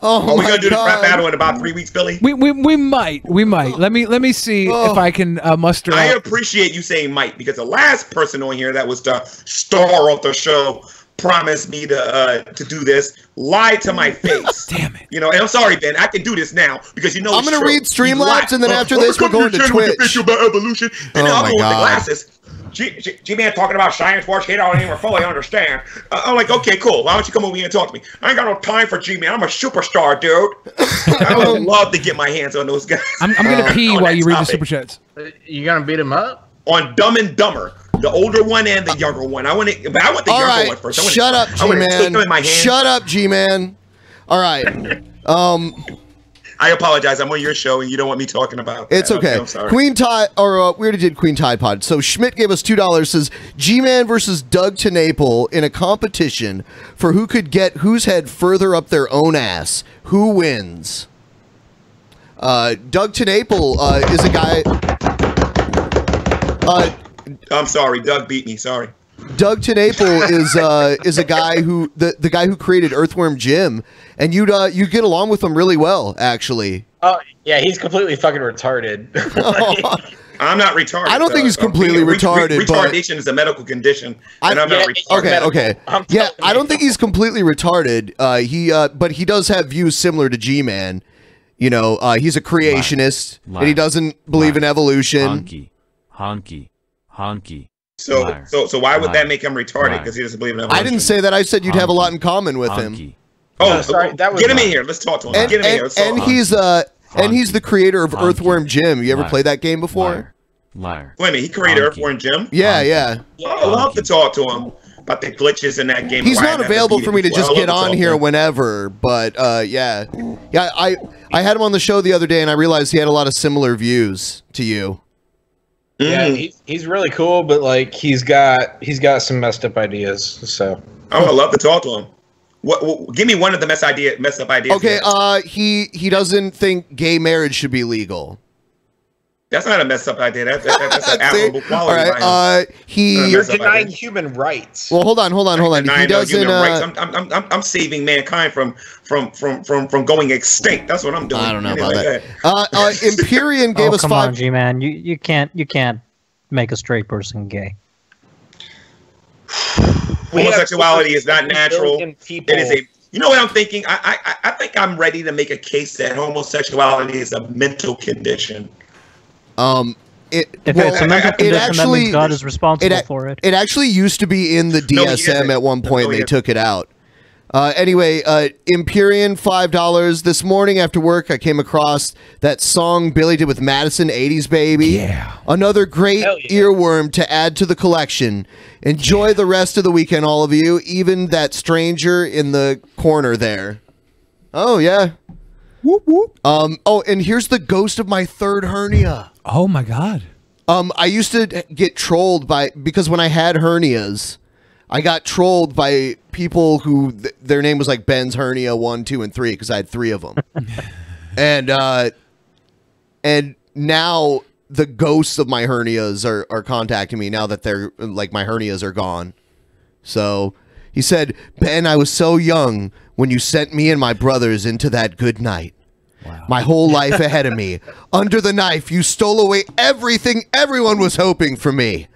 Oh, Are we my going to do the crap God. battle in about 3 weeks, Billy? We might. Let me see if I can muster I out. appreciate you saying might because the last person on here that was the star of the show promised me to do this, lied to my face. Damn it! You know, and I'm sorry, Ben. I can do this now because you know I'm it's going to true. read You lied. Streamlabs, and then after this, we're going to Twitch. About evolution, and then Oh I'll my go with the God. glasses. G-Man talking about science war shit I don't even fully understand. I'm like, okay, cool. Why don't you come over here and talk to me? I ain't got no time for G-Man. I'm a superstar, dude. I would love to get my hands on those guys. I'm gonna pee on while that you read the topic. super chats. You gonna beat him up? On Dumb and Dumber, the older one and the younger one. I want the All younger right, one first. shut up, I want to take G-Man. them in my hand. Shut up, G-Man. All right. I apologize. I'm on your show and you don't want me talking about that. It's okay. I'm sorry. Queen Tide, or we already did Queen Tide Pod. So Schmidt gave us $2. Says G-Man versus Doug TeNapel in a competition for who could get whose head further up their own ass. Who wins? Doug TeNapel is a guy. I'm sorry. Doug beat me. Sorry. Doug TeNapel is a guy who the guy who created Earthworm Jim, and you get along with him really well, actually. Oh yeah, he's completely fucking retarded. I'm not retarded. I don't think he's completely retarded, but retardation is a medical condition, and I'm not retarded. Okay. Yeah, I don't think he's completely retarded. But he does have views similar to G-Man. You know, he's a creationist, and he doesn't believe in evolution. Honky. So why would that make him retarded? Because he doesn't believe in evolution. I didn't say that. I said you'd have a lot in common with him. Oh, sorry, that was get him in here. Let's talk to him. And, Get him in here. and he's the creator of Earthworm Jim. You ever played that game before? Liar. Wait a minute, he created Earthworm Jim? Yeah. I love to talk to him about the glitches in that game. He's Why I not never available beat for him me to before. just I love get to talk on to here him. whenever, but I had him on the show the other day, and I realized he had a lot of similar views to you. Yeah, he's really cool, but like he's got some messed up ideas. So I would love to talk to him. Give me one of the messed up ideas. Okay, he doesn't think gay marriage should be legal. That's not a messed up idea. That's an admirable quality. All right, you're denying human rights. Well, hold on. He doesn't. Human rights. I'm saving mankind from going extinct. That's what I'm doing. I don't know Anyway, about that. Empyrean gave us come 5. on, G-Man. You can't make a straight person gay. Homosexuality is not natural. People. It is a. You know what I'm thinking? I think I'm ready to make a case that homosexuality is a mental condition. If it's a mental condition, that means God is responsible for it. It actually used to be in the DSM at one point. They took it out. Anyway, Empyrean, $5. This morning after work, I came across that song Billy did with Madison, 80s Baby. Yeah. Another great earworm to add to the collection. Enjoy the rest of the weekend, all of you. Even that stranger in the corner there. Oh, yeah. Whoop, whoop. Oh, and here's the ghost of my third hernia. Oh, my God. I used to get trolled because when I had hernias, I got trolled by people who their name was like Ben's Hernia 1, 2, and 3 because I had 3 of them. and now the ghosts of my hernias are contacting me now that they're like my hernias are gone. So he said, Ben, I was so young when you sent me and my brothers into that good night. Wow. My whole life ahead of me. Under the knife, you stole away everything everyone was hoping for me.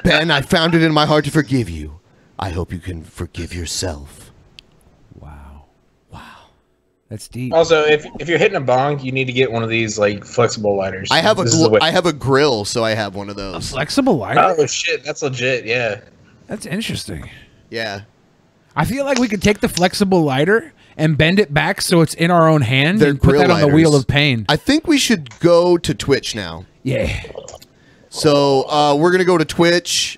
Ben, I found it in my heart to forgive you. I hope you can forgive yourself. Wow. That's deep. Also, if you're hitting a bong, you need to get one of these like flexible lighters. I have a grill, so I have one of those. A flexible lighter? Oh shit, that's legit. Yeah. That's interesting. Yeah. I feel like we could take the flexible lighter and bend it back so it's in our own hand and put that on the wheel of pain. I think we should go to Twitch now. Yeah. So we're gonna go to Twitch.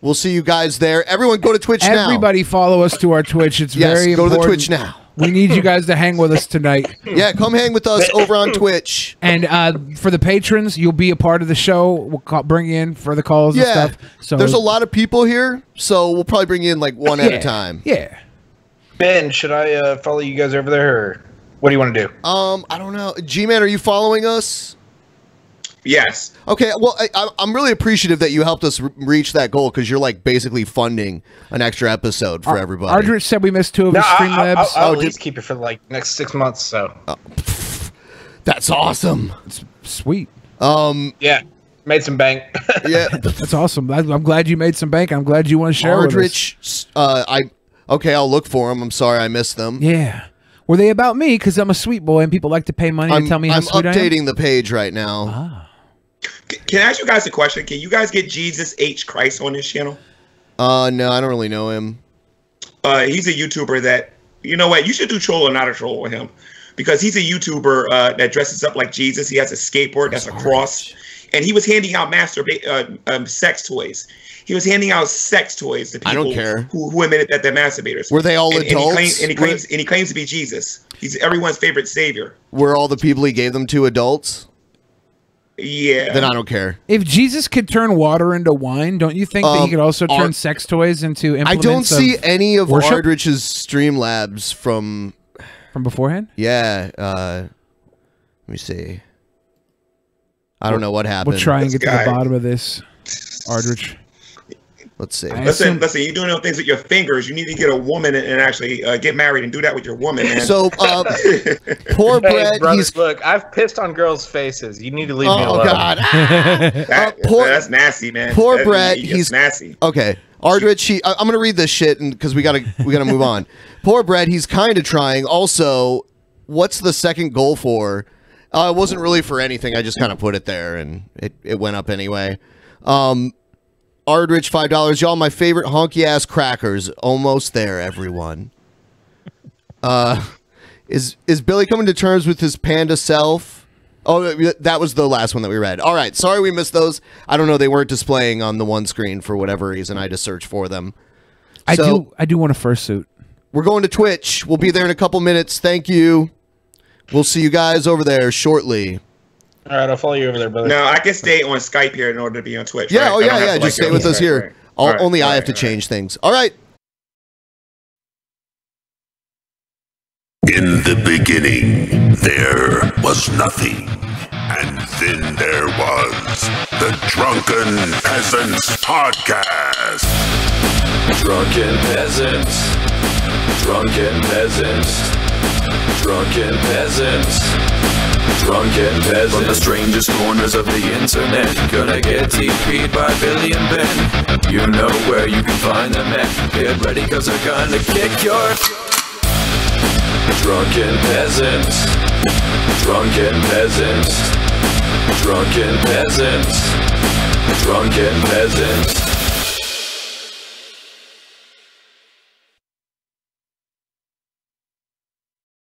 We'll see you guys there. Everyone, go to Twitch now. Everybody follow us to our Twitch. It's very important. Go to the Twitch now. We need you guys to hang with us tonight. Yeah, come hang with us over on Twitch. And for the patrons, you'll be a part of the show. We'll bring you in for the calls and stuff. So there's a lot of people here, so we'll probably bring you in like one at a time. Yeah. Ben, should I follow you guys over there, or what do you want to do? I don't know. G-Man, are you following us? Yes. Okay, well, I'm really appreciative that you helped us reach that goal because you're like basically funding an extra episode for everybody. Ardrich said we missed 2 of his Streamlabs. I'll at least keep it for like next 6 months. So that's awesome. It's sweet. Yeah, made some bank. Yeah, that's awesome. I'm glad you made some bank. I'm glad you want to share with us. Okay, I'll look for them. I'm sorry I missed them. Yeah. Were they about me? Because I'm a sweet boy and people like to pay money to tell me how sweet I am? I'm updating the page right now. Can I ask you guys a question? Can you guys get Jesus H. Christ on this channel? No, I don't really know him. He's a YouTuber that, you know what, you should do troll or not a troll with him. Because he's a YouTuber that dresses up like Jesus. He has a skateboard that's a cross. And he was handing out sex toys. He was handing out sex toys to people I don't care. Who admitted that they're masturbators. Were they all adults? And he claims to be Jesus. He's everyone's favorite savior. Were all the people he gave them to adults? Yeah. Then I don't care. If Jesus could turn water into wine, don't you think that he could also turn sex toys into implements? I don't see any of worship? Ardrich's Streamlabs from beforehand. Yeah. Let me see. I don't know what happened. We'll try and get to the bottom of this, Ardrich. Let's see. Listen, you're doing things with your fingers. You need to get a woman and actually get married and do that with your woman, man. So, poor Brett. Brothers, look, I've pissed on girls' faces. You need to leave me alone. Oh, God. That's nasty, man. Poor Brett. He's nasty. Okay. Ardrich, I'm going to read this shit because we gotta move on. Poor Brett, he's kind of trying. Also, what's the second goal for? It wasn't really for anything. I just kind of put it there, and it went up anyway. Ardrich, $5. Y'all, my favorite honky-ass crackers. Almost there, everyone. Is Billy coming to terms with his panda self? Oh, that was the last one that we read. All right, sorry we missed those. I don't know. They weren't displaying on the one screen for whatever reason. I had to search for them. I do want a fursuit. We're going to Twitch. We'll be there in a couple minutes. Thank you. We'll see you guys over there shortly. All right, I'll follow you over there, brother. No, I can stay on Skype here in order to be on Twitch. Yeah, right? oh yeah. Just stay with us here. Right. Only I have to change things. All right. In the beginning, there was nothing. And then there was the Drunken Peasants Podcast. Drunken Peasants. Drunken Peasants. Drunken Peasants. Drunken Peasants. From the strangest corners of the internet, gonna get TP'd by Billy and Ben. You know where you can find them at. Get ready, cause they're gonna kick your... Drunken Peasants. Drunken Peasants. Drunken Peasants. Drunken Peasants.